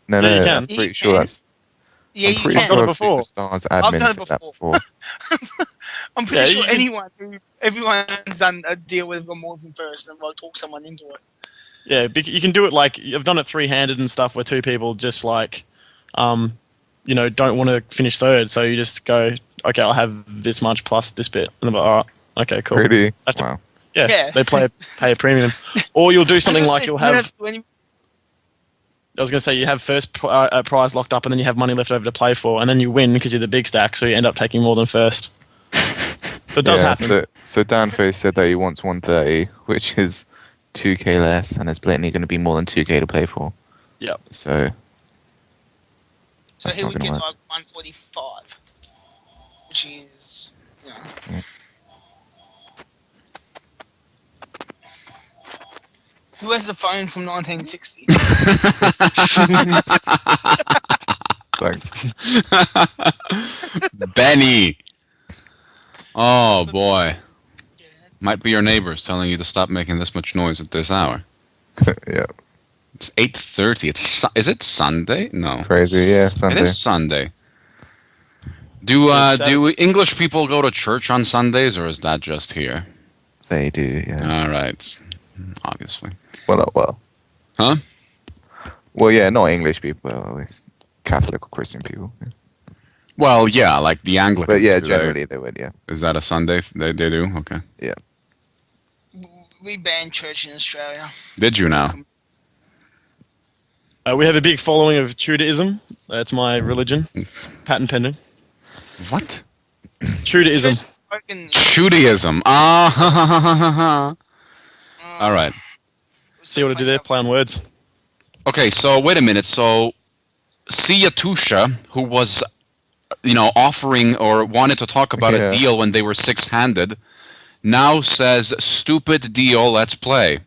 no, Yeah, you no. can. I'm pretty You sure can. that's. Yeah, I'm you pretty can. done it sure before. Stars I've admin done it said that before. before. I'm pretty Yeah, sure you can- everyone's done a deal with more than first and will talk someone into it. Yeah, you can do it like I've done it three-handed and stuff, where two people just like, you know, don't want to finish third, so you just go, okay, I'll have this much plus this bit, and I'm like, all right, okay, cool. Really? That's to- Wow. Yeah, Yeah. they pay a premium, or you'll do something like you'll have. When you, I was going to say you have first prize locked up, and then you have money left over to play for, and then you win because you're the big stack, so you end up taking more than first. So it does happen. So Dan Face said that he wants 130, which is 2k less, and it's blatantly going to be more than 2k to play for. Yep. So so that's he not would get gonna like work. 145, which is, you know. Who has a phone from 1960? Thanks. Benny. Oh boy. Might be your neighbors telling you to stop making this much noise at this hour. Yeah. It's 8:30. Is it Sunday? No. Crazy, yeah, It Sunday. is Sunday. Do English people go to church on Sundays, or is that just here? They do, yeah. All right. Obviously. Well. Huh? Well, yeah, not English people, always Catholic or Christian people. Yeah. Well, yeah, like the Anglicans. But yeah, do generally they would, yeah. Is that a Sunday? They do? Okay. Yeah. We banned church in Australia. Did you now? We have a big following of Trudeism. That's my religion. Patent pending. What? Trudeism. Judaism. Ah. All right. See what I do there? Play on words. Okay, so wait a minute. So, Tusha, who was, offering or wanted to talk about a deal when they were six-handed, now says, "Stupid deal. Let's play."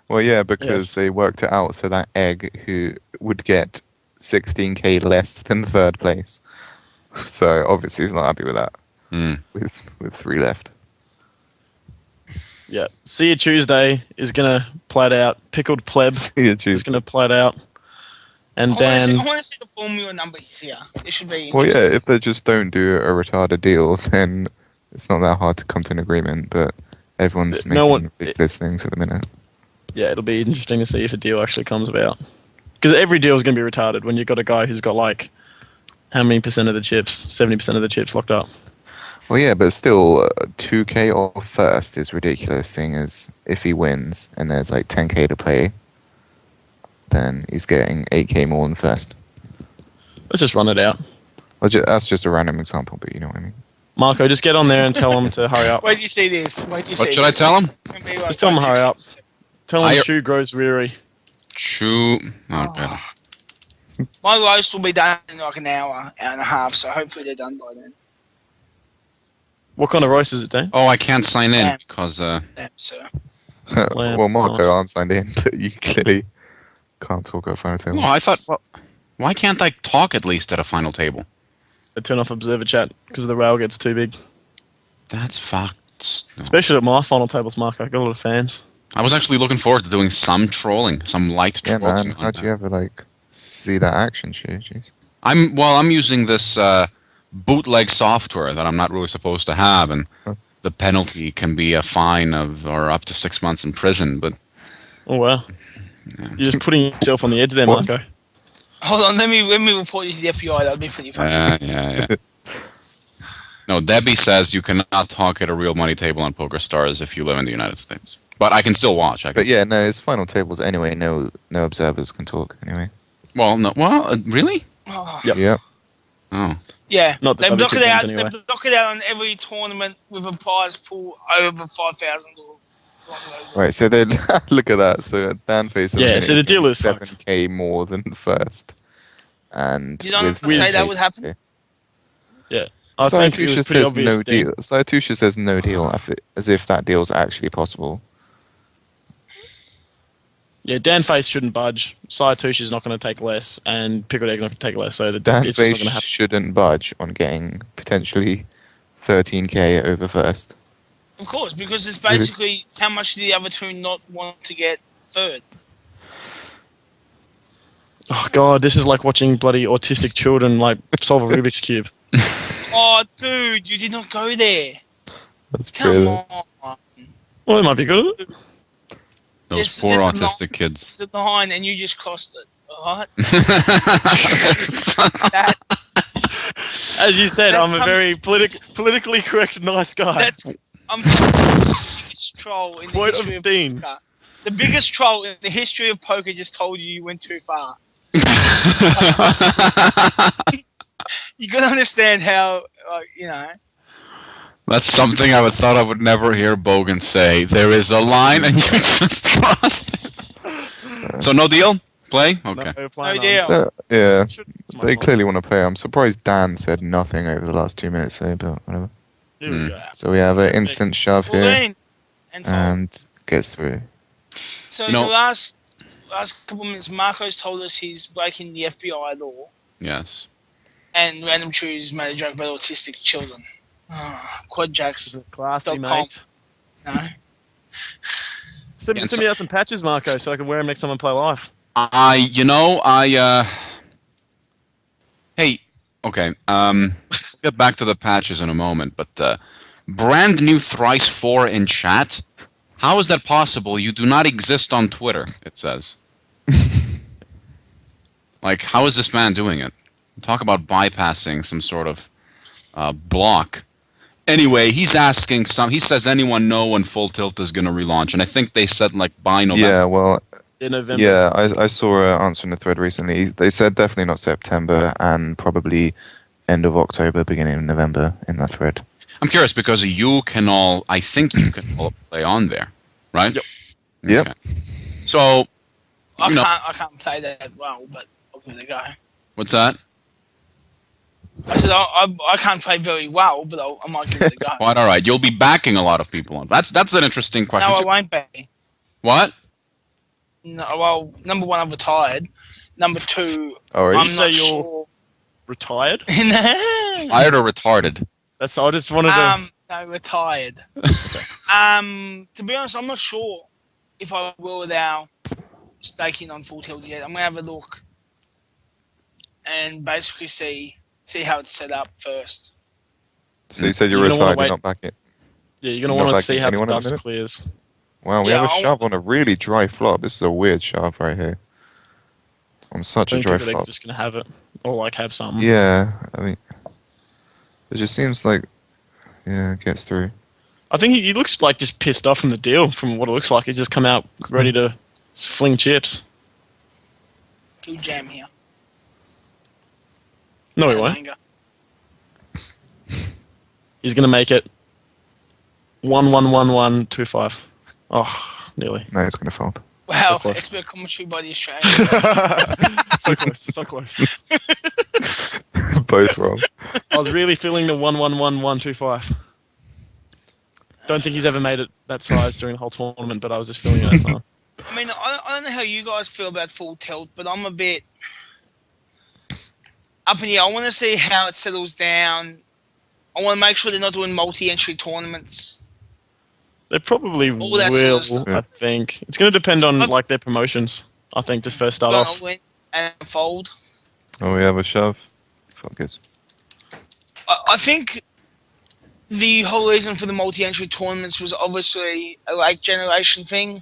Well, yeah, because they worked it out so that Egg, who would get 16k less than third place, so obviously he's not happy with that. With 3 left. Yeah. See You Tuesday is going to play it out. Pickled Pleb is going to play it out. And then... I want to see the formula numbers here. It should be Well, yeah, if they just don't do a retarded deal, then it's not that hard to come to an agreement, but everyone's making ridiculous things at the minute. Yeah, it'll be interesting to see if a deal actually comes about. Because every deal is going to be retarded when you've got a guy who's got, like, how many percent of the chips? 70% of the chips locked up. Well, yeah, but still, 2k off first is ridiculous, seeing as if he wins and there's, like, 10k to play, then he's getting 8k more than first. Let's just run it out. Well, that's just a random example, but you know what I mean. Marco, just get on there and tell him to hurry up. Wait till you see this. What should I tell him? Just tell him to hurry up. Tell him Shoe grows weary. Shoe. Okay. My roast will be done in like an hour and a half, so hopefully they're done by then. What kind of roast is it, Dan? Oh, I can't sign in because... Damn, sir. Well, Marco, I'm signed in, but you clearly can't talk at a final table. No, I thought... Well, why can't I talk at least at a final table? I turn off observer chat because the rail gets too big. That's fucked. No. Especially at my final tables, Marco. I got a lot of fans. I was actually looking forward to doing some trolling, some light trolling. Yeah, man. How'd you ever, like, see that action, jeez? I'm using this bootleg software that I'm not really supposed to have, and the penalty can be a fine of or up to 6 months in prison. But oh wow, you're just putting yourself on the edge there, Marco. Hold on, let me report you to the FBI. That'll be pretty funny. Yeah. No, Debbie says you cannot talk at a real money table on Pokerstars if you live in the United States. But I can still watch. But yeah, no, it's final tables anyway. No observers can talk anyway. Well, no. Well, really? Oh. Yep. Oh. Yeah. Not they block it out. Anyway. They block it out on every tournament with a prize pool over $5,000. Right. So they look at that. So Dan faces. Yeah. So the deal is 7k more than first. And did I say that would happen? Yeah. I think it was pretty obvious. No deal. Tusha says no deal, as if that deal's actually possible. Yeah, Dan Face shouldn't budge. Tusha's not going to take less, and Pickled Egg's not going to take less. So Dan Face shouldn't budge on getting potentially 13k over first. Of course, because it's basically how much do the other two not want to get third. Oh god, this is like watching bloody autistic children like solve a Rubik's Cube. Oh, dude, you did not go there. That's Come on. Well, it might be good. Those poor autistic kids. It's at the line, and you just crossed it. Alright? As you said, I'm a very politically correct, nice guy. I'm the biggest troll in the history of poker. The biggest troll in the history of poker just told you went too far. You gotta understand how, That's something I thought I would never hear Bogan say. There is a line and you just crossed it. So no deal? Play? Okay. No deal. Yeah, they clearly want to play. I'm surprised Dan said nothing over the last 2 minutes, but whatever. Here we go. So we have an instant shove here, and gets through. So the last couple of minutes, Marco's told us he's breaking the FBI law. Yes. And Random Choose made a joke about autistic children. QuadJacks. Classy, mate. No. Send me out some patches, Marco, so I can wear them next time I play live. Hey, okay. Get back to the patches in a moment, but brand new Thrice 4 in chat. How is that possible? You do not exist on Twitter, it says. Like, how is this man doing it? Talk about bypassing some sort of block. Anyway, he's asking he says anyone know when Full Tilt is going to relaunch, and I think they said like by November. Yeah, well, in November. Yeah, I saw an answer in the thread recently. They said definitely not September and probably end of October, beginning of November in that thread. I'm curious because I think you can all play on there, right? Yep. Yep. Okay. So, I can't play that well, but I'll give it a go. What's that? I said I can't play very well, but I might give it a go. Quite all right. You'll be backing a lot of people on. That's an interesting question. No, I won't be. What? No, well, number one, I've retired. Number two, Alright. I'm You not say you're sure. retired? Fired or retarded? That's. I just wanted to. No, retired. To be honest, I'm not sure if I will allow staking on Full Tilt yet. I'm gonna have a look and basically see how it's set up first. So you said you're You're gonna wanna retired, you're wait. not backing. Yeah, you're gonna Not want to backing see how the anyone at the dust minute? clears. Wow, we Yeah, have a I'll- shove on a really dry flop. This is a weird shove right here. On such I a think dry everything's flop. just gonna have it, or like have something. Yeah, I mean, it just seems like, yeah, it gets through. I think he looks like just pissed off from the deal. From what it looks like, he's just come out ready to fling chips. He'll jam here. No, he No won't. anger. He's gonna make it 1-1-1-1-2-5. Oh, nearly. No, it's going to fold. Wow, So close. expert commentary by the Australian. So close, so close. Both wrong. I was really feeling the 1-1-1-1-2-5. Don't think he's ever made it that size during the whole tournament, but I was just feeling it at the time. I mean, I don't know how you guys feel about Full Tilt, but I'm a bit up in the air. I want to see how it settles down. I want to make sure they're not doing multi-entry tournaments. They probably All will, that sort of stuff. I think. It's going to depend on like their promotions, I think, to first start Gonna off. win and fold. Oh, we have a shove. Focus. I think the whole reason for the multi-entry tournaments was obviously a late generation thing.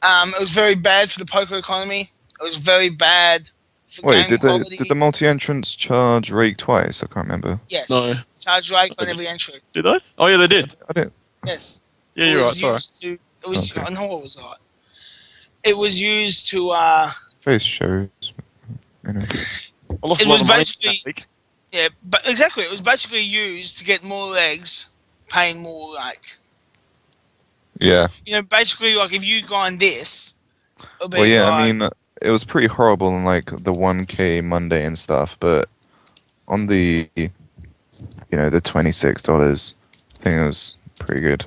It was very bad for the poker economy. It was very bad for Wait, game quality. did the multi-entrants charge rake twice? I can't remember. Yes. No. Charge rate on every entry. Did they? Oh, yeah, they did. I didn't. Yes. Yeah, you're right, sorry. It was. Okay. I know it was right. It was used to. Face shows. You know. I lost It a lot was of money basically- that week. Yeah, but exactly. It was basically used to get more legs, paying more like. Yeah. Basically, like if you grind this. It'll be Well, yeah, like, I mean, it was pretty horrible on, like, the 1K Monday and stuff, but on the, the $26 thing, it was pretty good.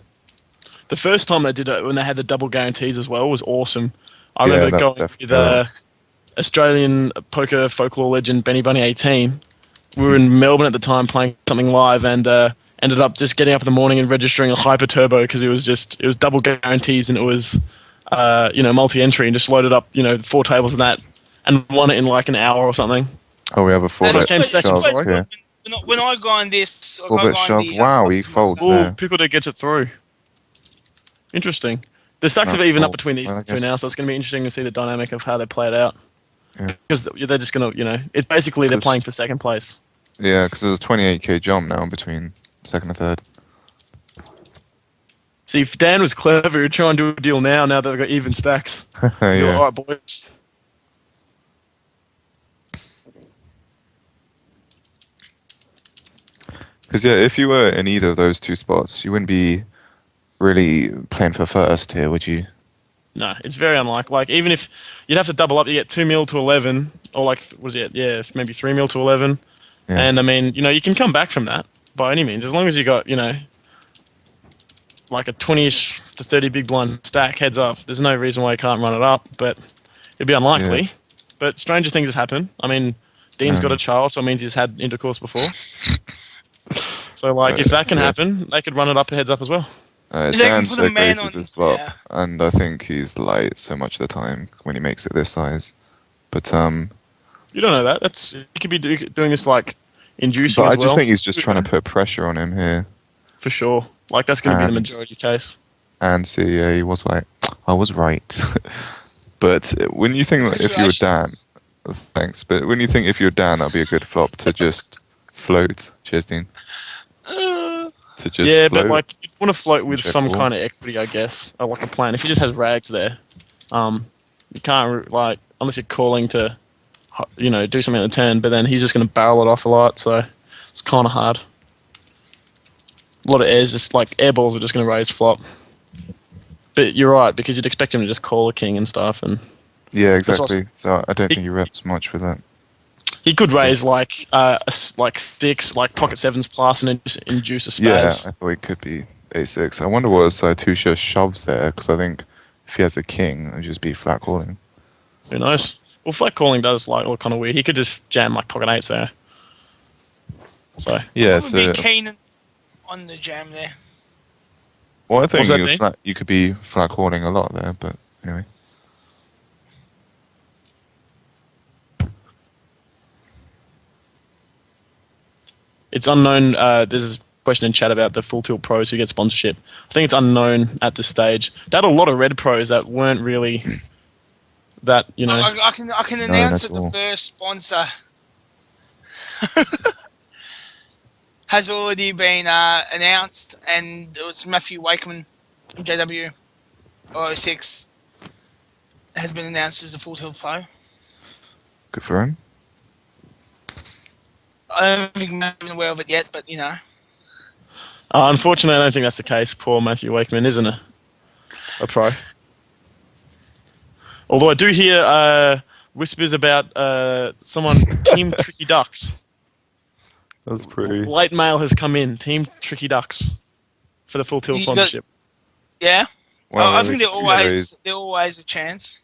The first time they did it, when they had the double guarantees as well, was awesome. I Yeah, remember that going with definitely- Australian poker folklore legend Benny Bunny 18. We were in Melbourne at the time playing something live and ended up just getting up in the morning and registering a hyper turbo because it was double guarantees and it was multi-entry and just loaded up 4 tables and that and won it in like an hour or something. Oh, we have a 4-bet came second, shove right? here. when I grind this, like, 4-bet I shove. grind the, Wow, he folds Oh, there. people that gets it through. Interesting. The stacks Not have even up cool. between these Well, I two guess- now, so it's going to be interesting to see the dynamic of how they play it out. Yeah. Because they're just going to, it's basically they're 'Cause- playing for second place. Yeah, because there's a 28K jump now between second and third. See, if Dan was clever, he'd try and do a deal now that they've got even stacks. Be like, Yeah. all right, boys. Because, yeah, if you were in either of those two spots, you wouldn't be really playing for first here, would you? No, it's very unlikely. Like, even if you'd have to double up, you get 2 mil to 11, or like, what was it? Yeah, maybe 3 mil to 11. Yeah. And I mean, you can come back from that by any means, as long as you got, like a 20-ish to 30 big blind stack heads up. There's no reason why you can't run it up, but it'd be unlikely. Yeah. But stranger things have happened. I mean, Dean's got a child, so it means he's had intercourse before. So, like, if that can Yeah. happen, they could run it up heads up as well. They can Dan put a man raises on- his flop, yeah. and I think he's light so much of the time when he makes it this size. But You don't know that. He could be doing this, like, inducing I as well. just think he's just trying to put pressure on him here. For sure. Like, that's going to be the And- majority case. And see, yeah, he was like, I was right. But when you think like, if you were Dan, thanks. But when you think if you're Dan, that'd be a good flop to just float. Cheers, Dean. To just Yeah, float. but, like, you want to float with Check some call. kind of equity, I guess. Or, like, a plan. If he just has rags there, You can't like unless you're calling to, do something at the turn. But then he's just going to barrel it off a lot, so it's kind of hard. A lot of airs, just like air balls are just going to raise flop. But you're right, because you'd expect him to just call a king and stuff, and yeah, exactly. So I don't think he reps much with that. he could raise like 6, like pocket sevens plus, and then just induce a spaz. Yeah, I thought he could be a6. I wonder what Tusha shoves there, because I think if he has a king, it'd just be flat calling. Who knows? Well, flat calling does look kind of weird. He could just jam like pocket 8s there. So yeah, I would be keen on the jam there. Well, I think you could be flat calling a lot there, but anyway. It's unknown. There's a question in chat about the Full Tilt pros who get sponsorship. I think it's unknown at this stage. They had a lot of red pros that weren't really that, I can announce that the first sponsor has already been announced, and it's Matthew Wakeman from JW 06 has been announced as a Full Tilt pro. Good for him. I don't think I've been aware of it yet, but Unfortunately, I don't think that's the case. Poor Matthew Wakeman isn't a pro. Although I do hear whispers about someone, Team Tricky Ducks. That's pretty. Late mail has come in, Team Tricky Ducks, for the Full Tilt sponsorship. Yeah? Well, I think they're always a chance.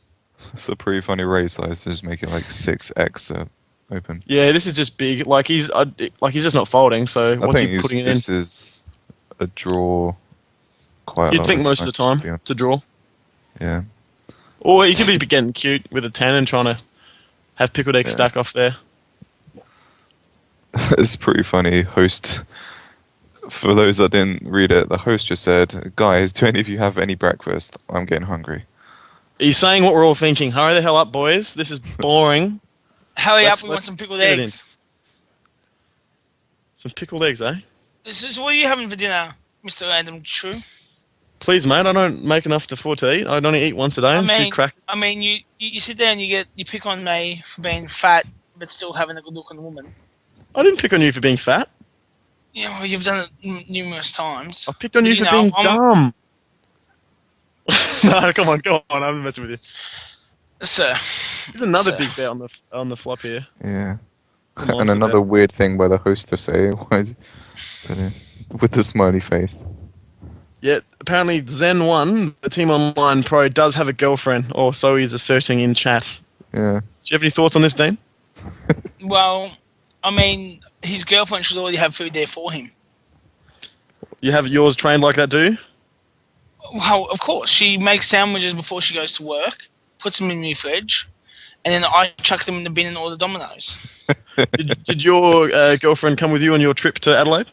It's a pretty funny raise size to just make it like 6x to open. Yeah, this is just big. Like he's just not folding. So what's he putting it in? This is a draw. You'd think most of the time to draw. Yeah. Or he could be getting cute with a 10 and trying to have pickled egg stack off there. It's pretty funny. Host, for those that didn't read it, the host just said, "Guys, do any of you have any breakfast? I'm getting hungry." He's saying what we're all thinking. Hurry the hell up, boys. This is boring. Hurry up, we want some pickled eggs. Some pickled eggs, eh? So what are you having for dinner, Mr. Random True? Please, mate, I don't make enough to afford to eat. I only eat once a day. You sit there and you pick on me for being fat, but still having a good look on the woman. I didn't pick on you for being fat. Yeah, well, you've done it numerous times. I picked on you for being dumb. No, come on, I'm messing with you. Sir. There's another big bet on the flop here. Yeah. And another weird thing by the host to say with the smiley face. Yeah, apparently Zen1, the Team Online Pro, does have a girlfriend, or so he's asserting in chat. Yeah. Do you have any thoughts on this, Dean? Well, I mean, his girlfriend should already have food there for him. You have yours trained like that, do you? Well, of course. She makes sandwiches before she goes to work, puts them in the fridge, and then I chuck them in the bin and order Domino's. Did your girlfriend come with you on your trip to Adelaide?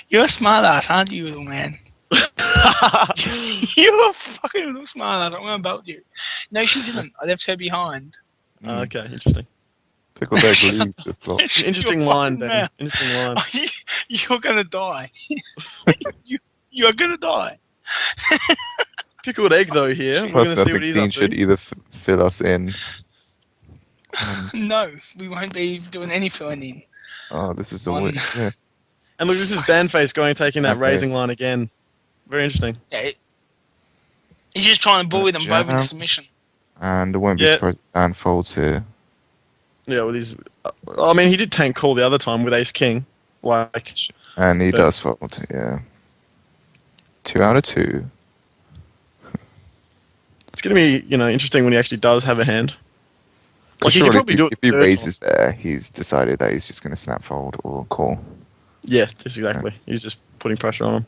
You're a smart ass, aren't you, little man? You're a fucking little smart ass. I'm going to belt you. No, she didn't. I left her behind. Okay, interesting. Pickled egg leaves just flop. Interesting line, Dan. Interesting line. You're going to die. You're going to die. Pickled egg, though, here. We're Plus, going to see what he's Dean up to. should either fill us in. No, we won't be doing any filling in. Oh, this is a weird. Yeah. And look, this is Bandface taking that raising line again. Very interesting. Yeah, he's just trying to bully them both into submission. And it won't be surprised if Dan folds here. Yeah, well, I mean, he did tank call the other time with Ace King. And he does fold, yeah. 2 out of 2. It's going to be, interesting when he actually does have a hand. Like, sure, he could probably do it if he raises there, he's decided that he's just going to snap fold or call. Yeah, that's exactly. Yeah. He's just putting pressure on him.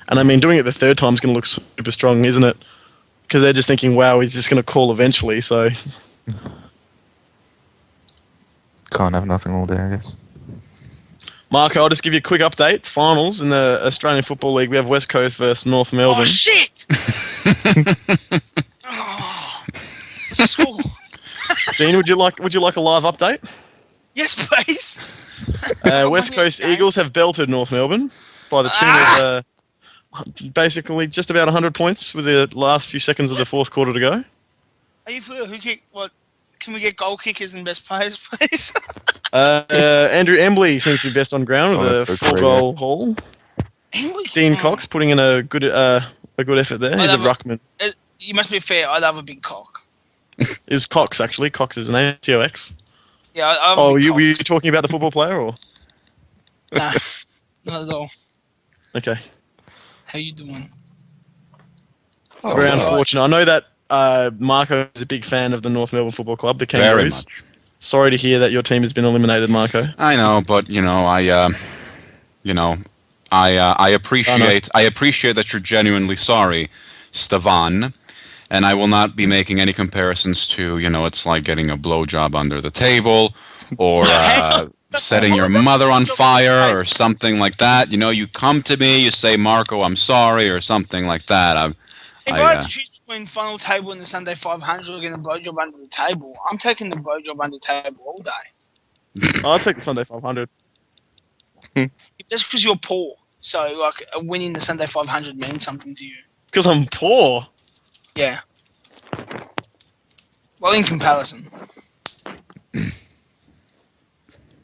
And I mean, doing it the third time is going to look super strong, isn't it? Because they're just thinking, wow, he's just going to call eventually, so... Can't have nothing all day, I guess. Marco, I'll just give you a quick update. Finals in the Australian Football League, we have West Coast versus North Melbourne. Oh, shit! What's the score? Dean, would you like a live update? Yes, please. West Coast Eagles have belted North Melbourne by the tune of basically just about 100 points with the last few seconds of the fourth quarter to go. Are you for who kick? What? Can we get goal kickers and best players, please? Andrew Embley seems to be best on ground with a 4-goal haul. Dean Cox putting in a good effort there. He's a ruckman. You must be fair. I love a big cock. Is Cox actually? Cox is an name. COX. Yeah. Were you talking about the football player or? Nah, not at all. Okay. How you doing? Very unfortunate. I know that Marco is a big fan of the North Melbourne Football Club, the Kangaroos. Very much. Sorry to hear that your team has been eliminated, Marco. I know, but I appreciate that you're genuinely sorry, Stavan, and I will not be making any comparisons to, it's like getting a blowjob under the table or setting your mother on fire or something like that. You come to me, you say, Marco, I'm sorry, or something like that. If I had to choose between final table and the Sunday 500 or getting a blowjob under the table, I'm taking the blowjob under the table all day. I'll take the Sunday 500. That's because you're poor. So, winning the Sunday 500 means something to you. Because I'm poor? Yeah. Well, in comparison.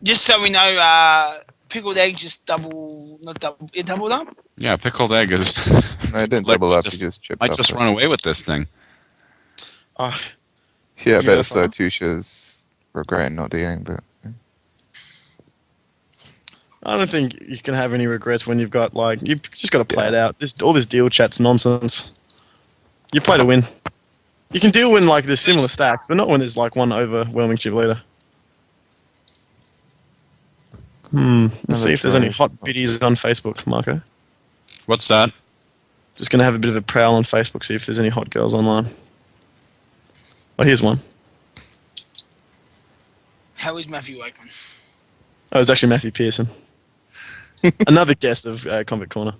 Just so we know, pickled egg just doubled up? Yeah, pickled egg is... No, it didn't double up, you just chipped up. I just run away with this thing. Yeah, I bet Tusha's regretting not dealing, but... I don't think you can have any regrets when you've got, you've just got to play it out. All this deal chat's nonsense. You play to win. You can deal when, there's similar stacks, but not when there's, one overwhelming chip leader. Let's see if there's any hot biddies on Facebook, Marco. What's that? Just going to have a bit of a prowl on Facebook, see if there's any hot girls online. Oh, here's one. How is Matthew Wakeman? Oh, it's actually Matthew Pearson. Another guest of Convict Corner.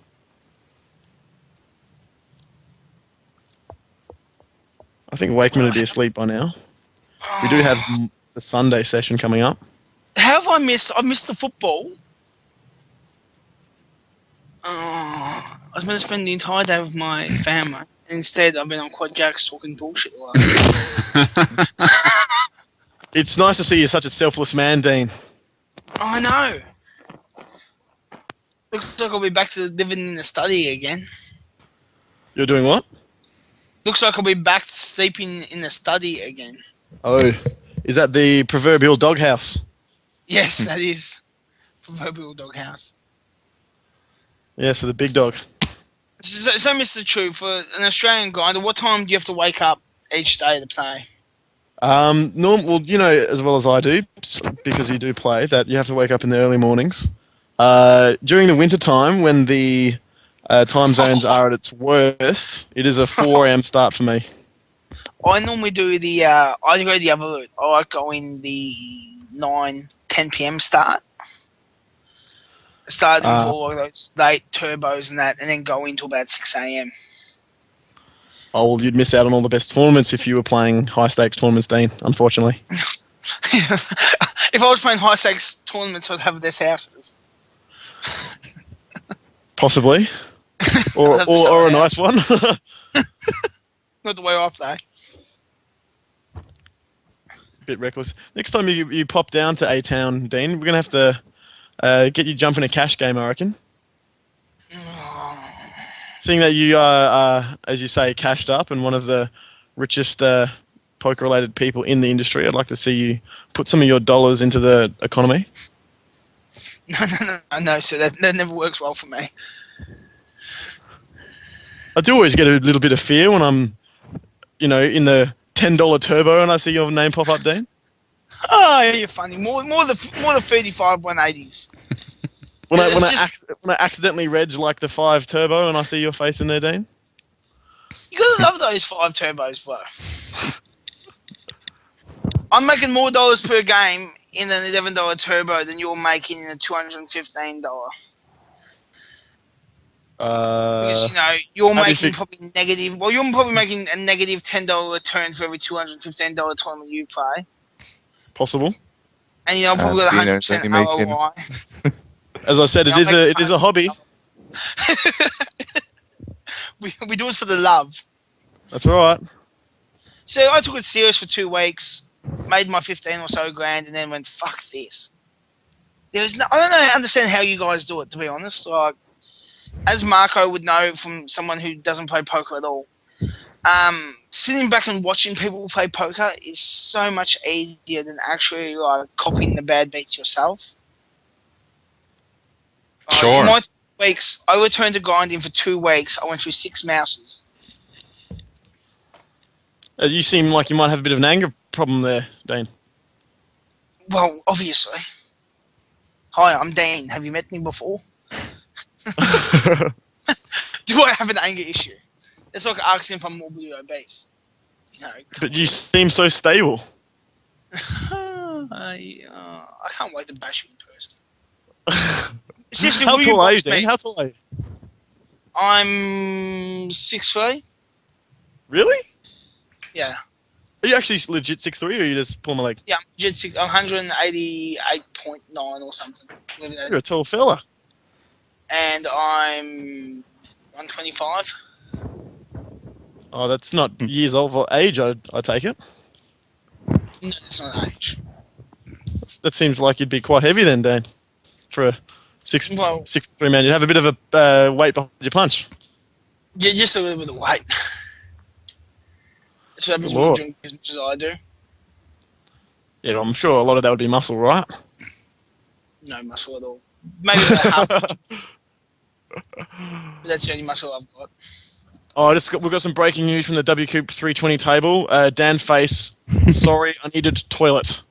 I think Wakeman would be asleep by now. We do have the Sunday session coming up. How have I missed? I missed the football. I was meant to spend the entire day with my family. Instead, I've been on QuadJacks talking bullshit. It's nice to see you're such a selfless man, Dean. I know. Looks like I'll be back to living in the study again. You're doing what? Looks like I'll be back to sleeping in the study again. Oh, is that the proverbial doghouse? Yes, that is. Proverbial doghouse. Yeah, for the big dog. So, Mr. True, for an Australian guy, at what time do you have to wake up each day to play? Well, as well as I do, because you do play, that you have to wake up in the early mornings. During the winter time, when the time zones are at its worst, it is a 4 a.m. start for me. I normally do I go the other route. I like going the 9, 10 p.m. start. Start with all those late turbos and that, and then go into about 6 a.m. Oh, well, you'd miss out on all the best tournaments if you were playing high-stakes tournaments, Dean, unfortunately. If I was playing high-stakes tournaments, I'd have their houses. Possibly. Or a nice one. Not the way I play. Bit reckless. Next time you pop down to A-Town, Dean, we're going to have to get you jumping a cash game, I reckon. Seeing that you are, as you say, cashed up and one of the richest poker-related people in the industry, I'd like to see you put some of your dollars into the economy. No, so that never works well for me. I do always get a little bit of fear when I'm, in the $10 turbo and I see your name pop up, Dean. Oh, you're funny. More the 35 180s. When I accidentally reg the 5 turbo and I see your face in there, Dean. You gotta love those 5 turbos, bro. I'm making more dollars per game in an $11 turbo than you're making in a $215. Because you're making probably negative. Well, you're probably making a negative $10 return for every $215 tournament you play. Possible. And I've probably got 100% ROI. As I said, it is a hobby. we do it for the love. That's all right. So I took it serious for 2 weeks, made my 15 or so grand, and then went, fuck this. I don't understand how you guys do it, to be honest. Like, as Marco would know from someone who doesn't play poker at all, sitting back and watching people play poker is so much easier than actually like copying the bad beats yourself. Sure. In my 2 weeks, I returned to grinding for 2 weeks. I went through 6 mouses. You seem like you might have a bit of an anger problem there, Dane. Well, obviously. Hi, I'm Dane. Have you met me before? Do I have an anger issue? It's like asking if I'm morbidly obese. You know, but you seem so stable. I can't wait to bash you in person. Seriously, How will tall are you, box me? Dane? How tall are you? I'm 6'3". Really? Yeah. Are you actually legit 6'3", or you just pull my leg? Yeah, I'm 188.9 or something. You're a tall fella. And I'm 125. Oh, that's not years old or age, I take it. No, it's not age. That seems like you'd be quite heavy then, Dane. For a 6'3" man. You'd have a bit of a weight behind your punch. Yeah, just a little bit of weight. That's what happens when you drink as much as I do. Yeah, well, I'm sure a lot of that would be muscle, right? No muscle at all. Maybe about half. But that's the only muscle I've got. Oh, we've got some breaking news from the WCOOP 320 table. Dan Face, sorry, I needed toilet.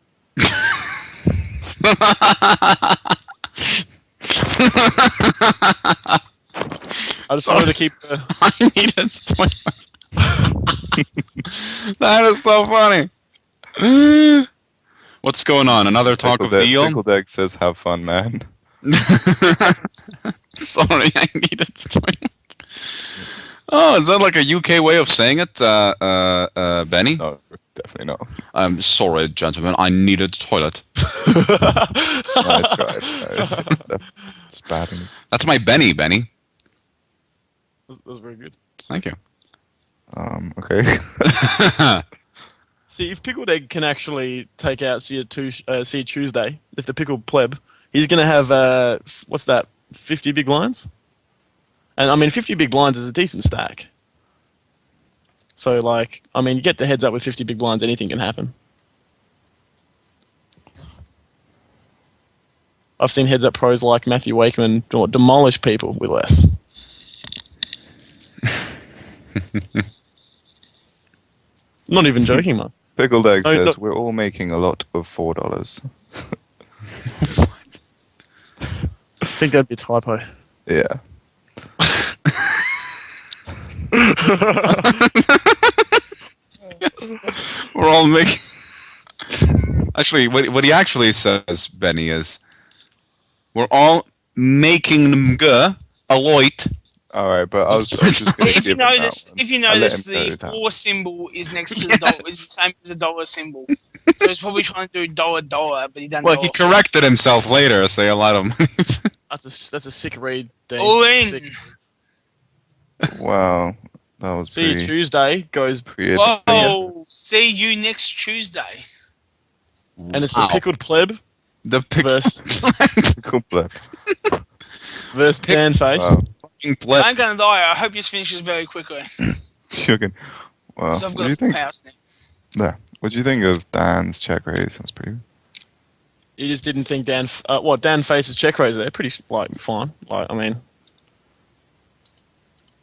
I just wanted to keep... I needed toilet. That is so funny. What's going on? Another talk of deal? Pickled Egg says, have fun, man. Sorry, I needed toilet. Oh, is that like a UK way of saying it, Benny? No, definitely not. I'm sorry, gentlemen. I needed toilet. Nice try. That's bad. That's my Benny. That was very good. Thank you. Okay. See, if Pickled Egg can actually take out See Tuesday, if the Pickled Pleb, he's going to have, 50 big blinds? And, I mean, 50 big blinds is a decent stack. So, like, I mean, you get the heads up with 50 big blinds, anything can happen. I've seen heads up pros like Matthew Wakeman demolish people with less. Not even joking, man. Pickled Egg says, we're all making a lot of $4. What? I think that'd be a typo. Yeah. We're all making... Actually, what he actually says, Benny, is we're all making them a lot. All right, but I was just going to If you notice, the $4 symbol is next to the dollar. It's the same as the dollar symbol. So he's probably trying to do dollar, but he done. Well, he corrected himself later, so a lot of money. That's a sick read, Dean. All in. Wow, that was See you Tuesday goes. Whoa! See you next Tuesday. And it's the Pickled Pleb. The Pickled Pleb. Versus Dan Face. Wow. I ain't gonna die. I hope this finishes very quickly. Sugar. Well, I've got a full house now. Yeah. What do you think of Dan's check raise? That's pretty good. You just didn't think Dan Face's check raise there? Pretty, fine. I mean,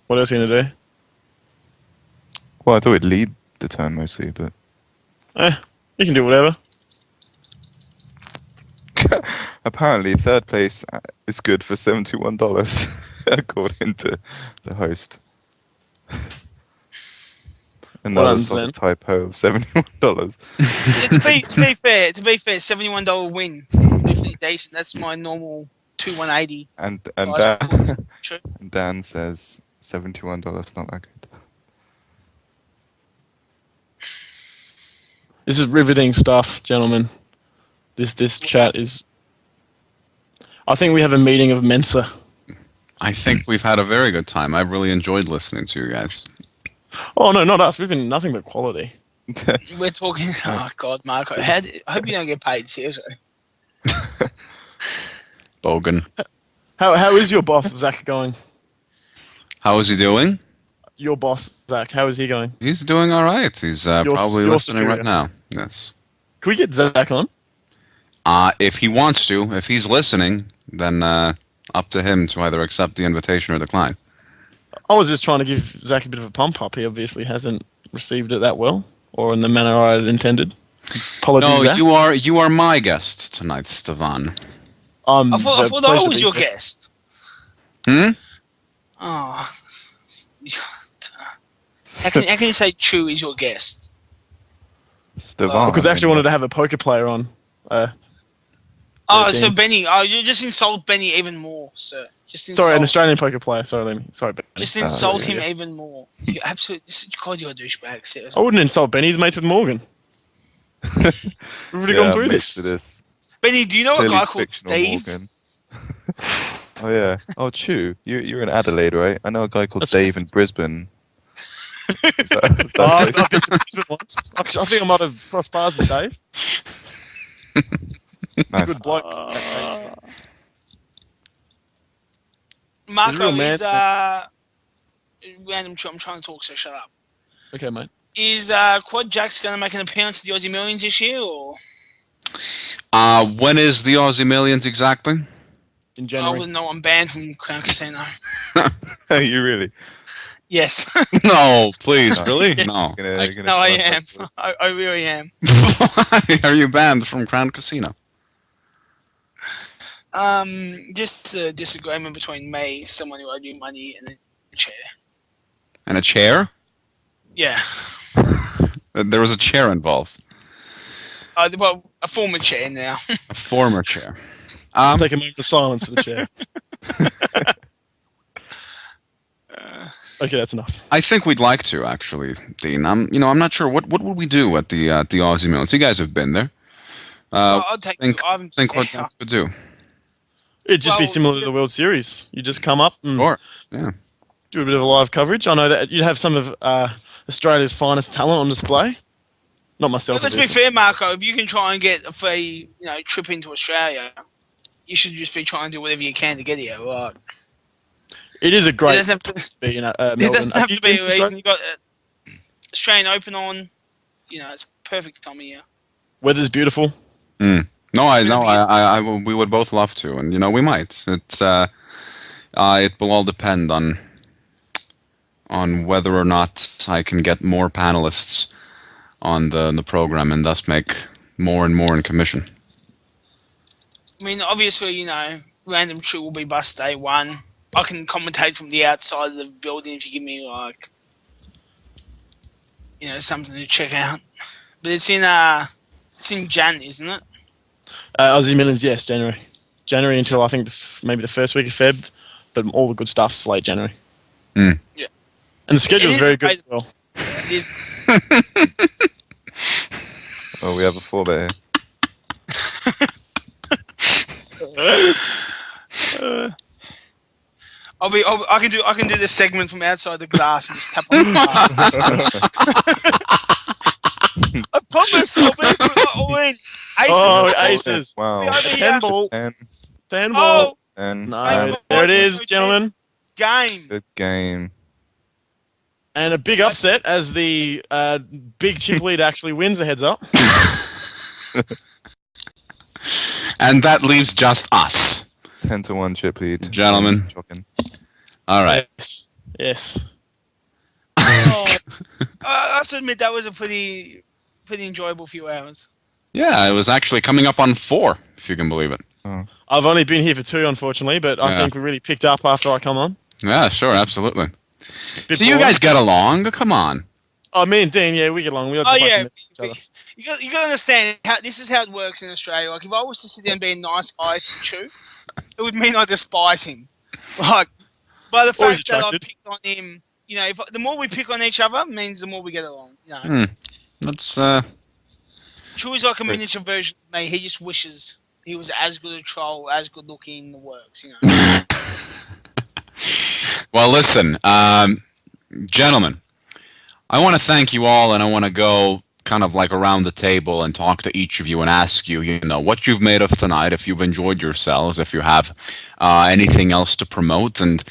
what else are you going to do? Well, I thought it'd lead the turn mostly, but... You can do whatever. Apparently, third place is good for $71, according to the host. Another sort of typo of $71. To be fair, $71 win. Definitely decent. That's my normal 180. And Dan says $71 not that good. This is riveting stuff, gentlemen. This chat is... I think we have a meeting of Mensa. I think we've had a very good time. I've really enjoyed listening to you guys. Oh no, not us. We've been nothing but quality. We're talking. Oh God, Marco. I hope you don't get paid seriously. Bogan. How is your boss Zach going? How is he doing? Your boss Zach, how is he going? He's doing all right. He's probably your listening superior. right now. Yes. Can we get Zach on? If he wants to, if he's listening, then up to him to either accept the invitation or decline. I was just trying to give Zach a bit of a pump up. He obviously hasn't received it that well, or in the manner I had intended. Apologies, No, Zach. you are my guest tonight, Stevan. I thought I was your guest. Hmm? Oh. How can you say Chew is your guest? Stevan. Because I actually wanted to have a poker player on. So Benny, you just insult Benny even more, sir. Sorry, an Australian poker player. Sorry, Benny. Just insult him even more. You absolutely, God, you're a douchebag. Seriously. I wouldn't insult Benny. He's mates with Morgan. We've already gone through this. Benny, do you know a guy called Steve? Oh yeah. Oh, Chew. You're in Adelaide, right? I know a guy called Dave in Brisbane. Is that I've been to Brisbane once. I think I might have crossed paths with Dave. nice. Good bloke. Marco Real is random. I'm trying to talk, so shut up. Okay, mate. Is QuadJacks going to make an appearance at the Aussie Millions this year, or? When is the Aussie Millions exactly? In I January. wouldn't know. I'm banned from Crown Casino. Are you really? Yes. No, please, really? No. No, I am. I really am. Why are you banned from Crown Casino? Just a disagreement between me, someone who owed you money, and a chair. And a chair? Yeah. There was a chair involved. Well, a former chair now. A former chair. Take a moment of silence for the chair. Okay, that's enough. I think we'd like to, actually, Dean. I'm not sure what would we do at the Aussie Millions. You guys have been there. I'll take think what yeah. that's to do. It'd just be similar to the World Series. You just come up and Yeah. do a bit of a live coverage. I know that you'd have some of Australia's finest talent on display. Not myself. Let's be fair, Marco. If you can try and get a free, trip into Australia, you should just be trying to do whatever you can to get here, right? It is a great. It doesn't have to be, Melbourne. There doesn't have to be a reason. You got Australian Open on. It's perfect time of year. Weather's beautiful. No, we would both love to, and we might. It will all depend on whether or not I can get more panelists on the program and thus make more and more in commission. I mean, obviously, Random True will be bus day one. I can commentate from the outside of the building if you give me something to check out. But it's in Jan, isn't it? Aussie Millions, yes, January. January until I think maybe the first week of Feb, but all the good stuff's late January. Mm. Yeah. And the schedule's very good as well. It is. Oh, we have a four there. I can do this segment from outside the glass and just tap on the glass. I promise I'll be all in. Aces. Aces. Wow. 10 ball. 10. 10 ball. And No, there it is, gentlemen. Game. good game. And a big upset as the big chip lead actually wins the heads up. And that leaves just us. 10-1 chip lead. Gentlemen. Shocking. All right. Yes. I have to admit that was a pretty enjoyable few hours. Yeah, it was actually coming up on 4, if you can believe it. Oh. I've only been here for 2, unfortunately, but I think we really picked up after I come on. Yeah, sure, absolutely. Bit So you boring. guys get along? Come on. Oh, me and Dean, yeah, we get along. We like to fucking mess with each other. You got to understand this is how it works in Australia. Like, if I was to sit there and be a nice guy to Chew, it would mean I despise him. Like, by the Always fact that I attracted. picked on him, the more we pick on each other means the more we get along. That's Chew is like a miniature version of me. He just wishes he was as good a troll, as good looking, the works. Well, listen, gentlemen, I want to thank you all, and I want to go kind of like around the table and talk to each of you and ask you, what you've made of tonight, if you've enjoyed yourselves, if you have anything else to promote, and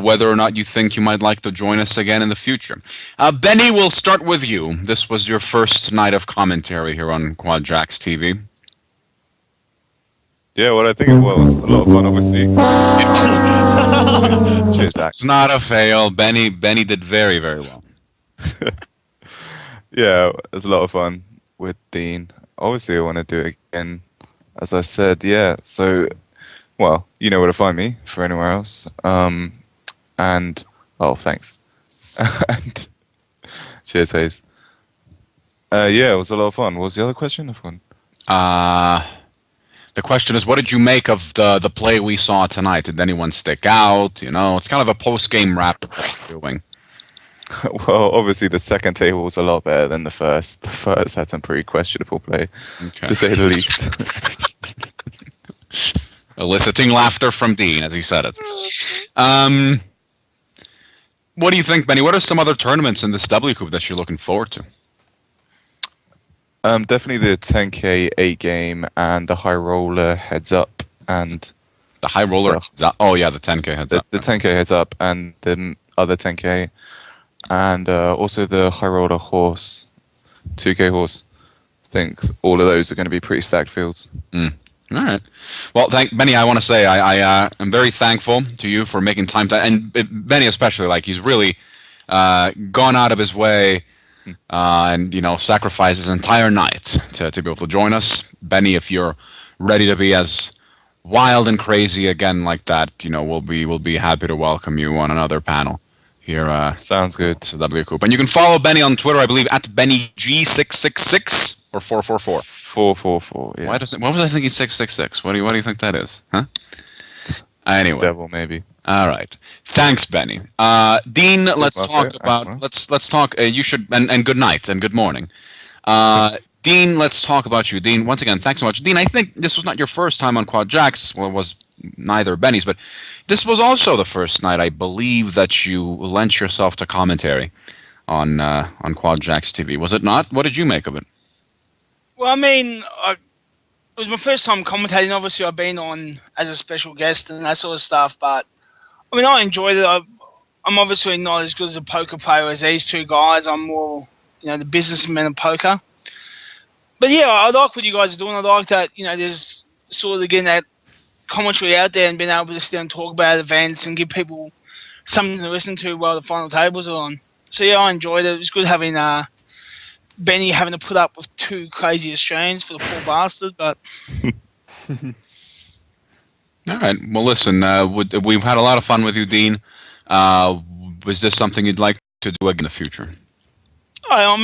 whether or not you think you might like to join us again in the future. Benny, we'll start with you. This was your first night of commentary here on QuadJacks TV. Yeah, well, I think it was a lot of fun, obviously. Cheers, Zach. It's not a fail. Benny did very, very well. Yeah, it was a lot of fun with Dean. Obviously, I want to do it again, as I said. Yeah, so, well, you know where to find me for anywhere else. And, oh, thanks. And, cheers, Hayes. Yeah, it was a lot of fun. What was the other question? The question is, what did you make of the play we saw tonight? Did anyone stick out? It's kind of a post-game wrap doing. Well, obviously the second table was a lot better than the first. The first had some pretty questionable play, to say the least. Eliciting laughter from Dean as he said it. What do you think, Benny? What are some other tournaments in this WCOOP that you're looking forward to? Definitely the 10K 8 game and the high roller heads up and the high roller heads up. Oh yeah, the 10K heads up. The 10K heads up and the other 10K. And also the high roller horse, 2K horse. I think all of those are going to be pretty stacked fields. All right. Well, Benny, I want to say I am very thankful to you for making time to, and Benny especially, like he's really gone out of his way and sacrificed his entire night to be able to join us. Benny, if you're ready to be as wild and crazy again like that, we'll be happy to welcome you on another panel. Here, sounds good. So WCOOP. And you can follow Benny on Twitter, I believe, at BennyG666 or 444. 444. Yeah. What was I thinking 666? What do you think that is? Huh? Anyway. Devil maybe. All right. Thanks, Benny. Dean, let's talk about. Let's talk. You should and good night and good morning. Dean, let's talk about you. Dean, once again, thanks so much. Dean, I think this was not your first time on QuadJacks. Well, it was neither Benny's, but this was also the first night, I believe, that you lent yourself to commentary on QuadJacks TV. Was it not? What did you make of it? Well, I mean, it was my first time commentating. Obviously, I've been on as a special guest and that sort of stuff, but I mean, I enjoyed it. I'm obviously not as good as a poker player as these two guys. I'm more, the businessman of poker. But yeah, I like what you guys are doing. I like that, there's sort of getting that commentary out there and being able to sit and talk about events and give people something to listen to while the final tables are on. So yeah, I enjoyed it. It was good having Benny having to put up with two crazy Australians for the poor bastard, but... All right. Well, listen, we've had a lot of fun with you, Dean. Was this something you'd like to do again in the future? I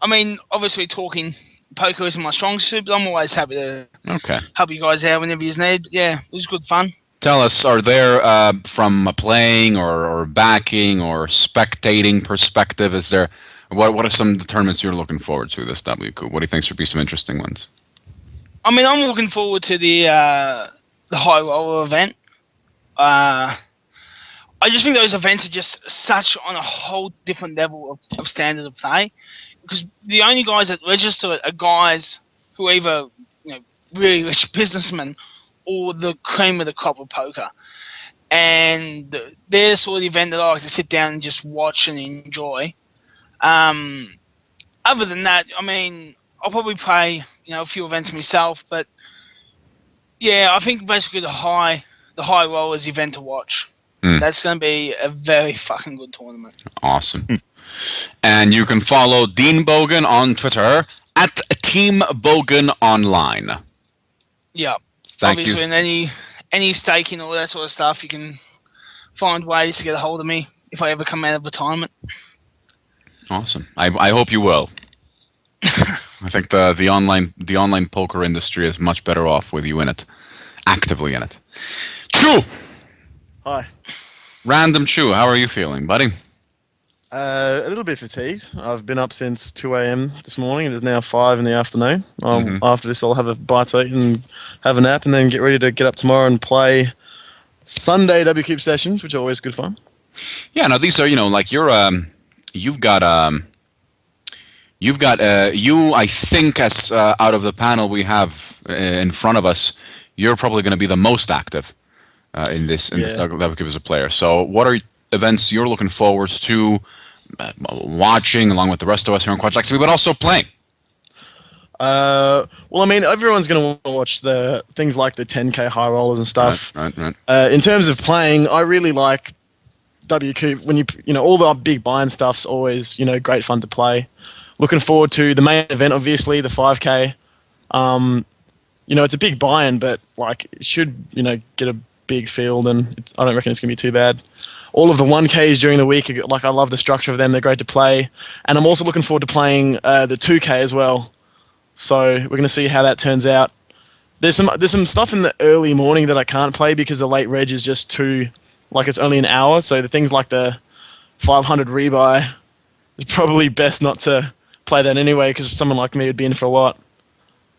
mean, obviously talking poker isn't my strong suit, but I'm always happy to help you guys out whenever you need. Yeah, it was good fun. Tell us, are there, from a playing or backing or spectating perspective, what are some of the tournaments you're looking forward to this WCOOP? What do you think should be some interesting ones? I mean, I'm looking forward to the high roller event. I just think those events are just such on a whole different level of standard of play, because the only guys that register it are guys who are either really rich businessmen or the cream of the crop of poker, and they're the sort of event that I like to sit down and just watch and enjoy. Other than that, I mean, I'll probably play a few events myself, but yeah, I think basically the high rollers event to watch. That's going to be a very fucking good tournament. Awesome. And you can follow Dean Bogan on Twitter at Team Bogan Online. Yeah. Obviously, you. And any staking, all that sort of stuff, you can find ways to get a hold of me if I ever come out of retirement. Awesome. I hope you will. I think the online poker industry is much better off with you in it, actively in it. Chu! Hi. Random Chu, how are you feeling, buddy? A little bit fatigued. I've been up since 2 a.m. this morning. It is now 5 in the afternoon. After this, I'll have a bite to eat and have a nap, and then get ready to get up tomorrow and play Sunday WCOOP sessions, which are always good fun. Yeah, no, these are, like you, I think, as out of the panel we have in front of us, you're probably going to be the most active in this WCOOP as a player. So what are events you're looking forward to watching along with the rest of us here on QuadJacks, but also playing? Well, I mean, everyone's going to watch the things like the 10K high rollers and stuff. Right. In terms of playing, I really like WCOOP. When all the big buy-in stuff's always, great fun to play. Looking forward to the main event, obviously, the 5K. It's a big buy-in, but it should, get a big field, and I don't reckon it's going to be too bad. All of the 1Ks during the week, I love the structure of them. They're great to play. And I'm also looking forward to playing the 2K as well. So we're going to see how that turns out. There's some stuff in the early morning that I can't play because the late reg is just too, it's only an hour. So the things like the 500 rebuy, it's probably best not to play that anyway because someone like me would be in for a lot.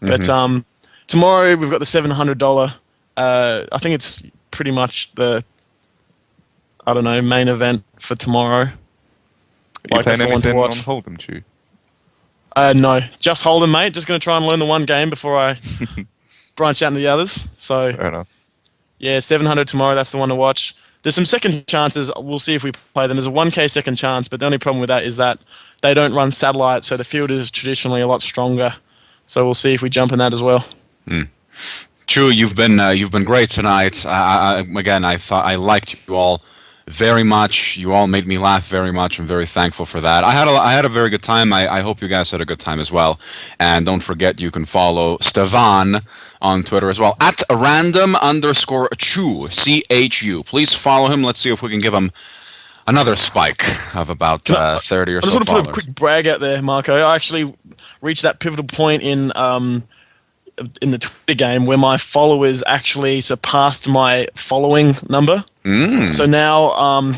But tomorrow we've got the $700. I think it's pretty much the, main event for tomorrow. Are you playing anything on Hold'em, Chew? No, just Hold'em, mate. Just going to try and learn the one game before I branch out into the others. So, fair enough. Yeah, 700 tomorrow. That's the one to watch. There's some second chances. We'll see if we play them. There's a 1K second chance, but the only problem with that is that they don't run satellite, so the field is traditionally a lot stronger. So we'll see if we jump in that as well. True, you've been great tonight. Again, I liked you all very much. You all made me laugh very much. I'm very thankful for that. I had a very good time. I hope you guys had a good time as well. And don't forget, you can follow Stevan on Twitter as well at @random_chu, CHU. Please follow him. Let's see if we can give him another spike of about 30 or so followers. I just want to put a quick brag out there, Marco. I actually reached that pivotal point in the Twitter game where my followers actually surpassed my following number. So now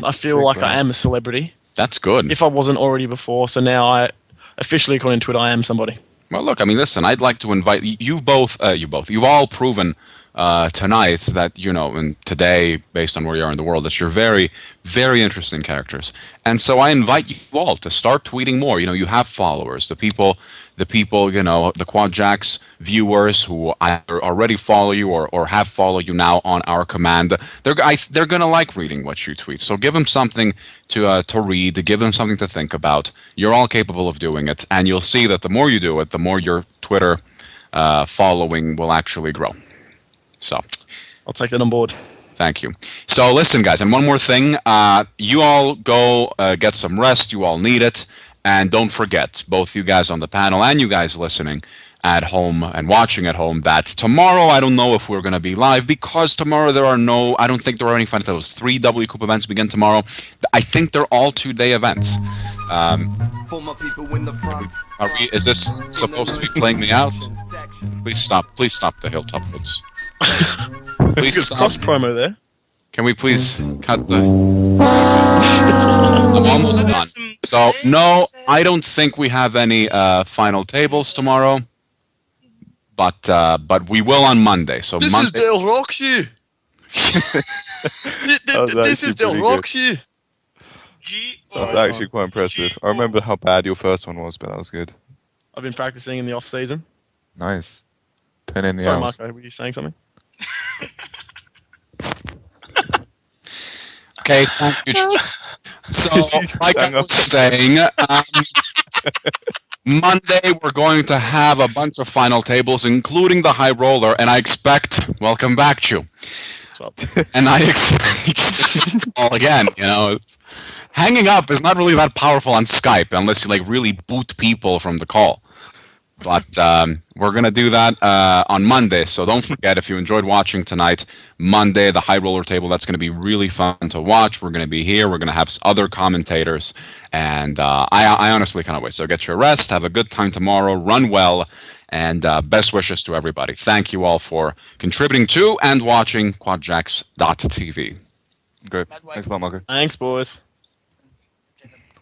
I feel like I am a celebrity. That's good. If I wasn't already before, so now I officially, according to Twitter, I am somebody. Well, look, I mean, listen, I'd like to invite you've all proven tonight that, and today, based on where you are in the world, that you're very, very interesting characters. And so I invite you all to start tweeting more. You have followers, the people, the QuadJacks viewers who either already follow you or have followed you now on our command. They're going to like reading what you tweet. So give them something to read, to give them something to think about. You're all capable of doing it, and you'll see that the more you do it, the more your Twitter following will actually grow. So, I'll take that on board. Thank you. So listen, guys, and one more thing. You all go get some rest. You all need it. And don't forget, both you guys on the panel and you guys listening at home and watching at home, that tomorrow, I don't know if we're going to be live because tomorrow I don't think there are any finals. Those 3 WCOOP events begin tomorrow. I think they're all 2-day events. Is this supposed to be playing me out? Please stop the Hilltop Woods. Please stop. Cross promo there. Can we please cut the... I'm almost done. So, no, I don't think we have any final tables tomorrow, but we will on Monday. So this Monday... is Del Roxy. This is Del Roxy. That's actually quite impressive. I remember how bad your first one was, but that was good. I've been practicing in the off season. Nice. Pin in the Sorry, hours. Marco, were you saying something? Okay, thank you. So, like I was saying, Monday we're going to have a bunch of final tables, including the high roller, and I expect, welcome back, Chu. And I expect, all again, hanging up is not really that powerful on Skype unless you really boot people from the call. But we're going to do that on Monday. So don't forget, if you enjoyed watching tonight, Monday, the high roller table, that's going to be really fun to watch. We're going to be here. We're going to have other commentators. And I honestly cannot wait. So get your rest. Have a good time tomorrow. Run well. And best wishes to everybody. Thank you all for contributing to and watching QuadJacks.tv. Great. Thanks a lot, Marco. Thanks, boys.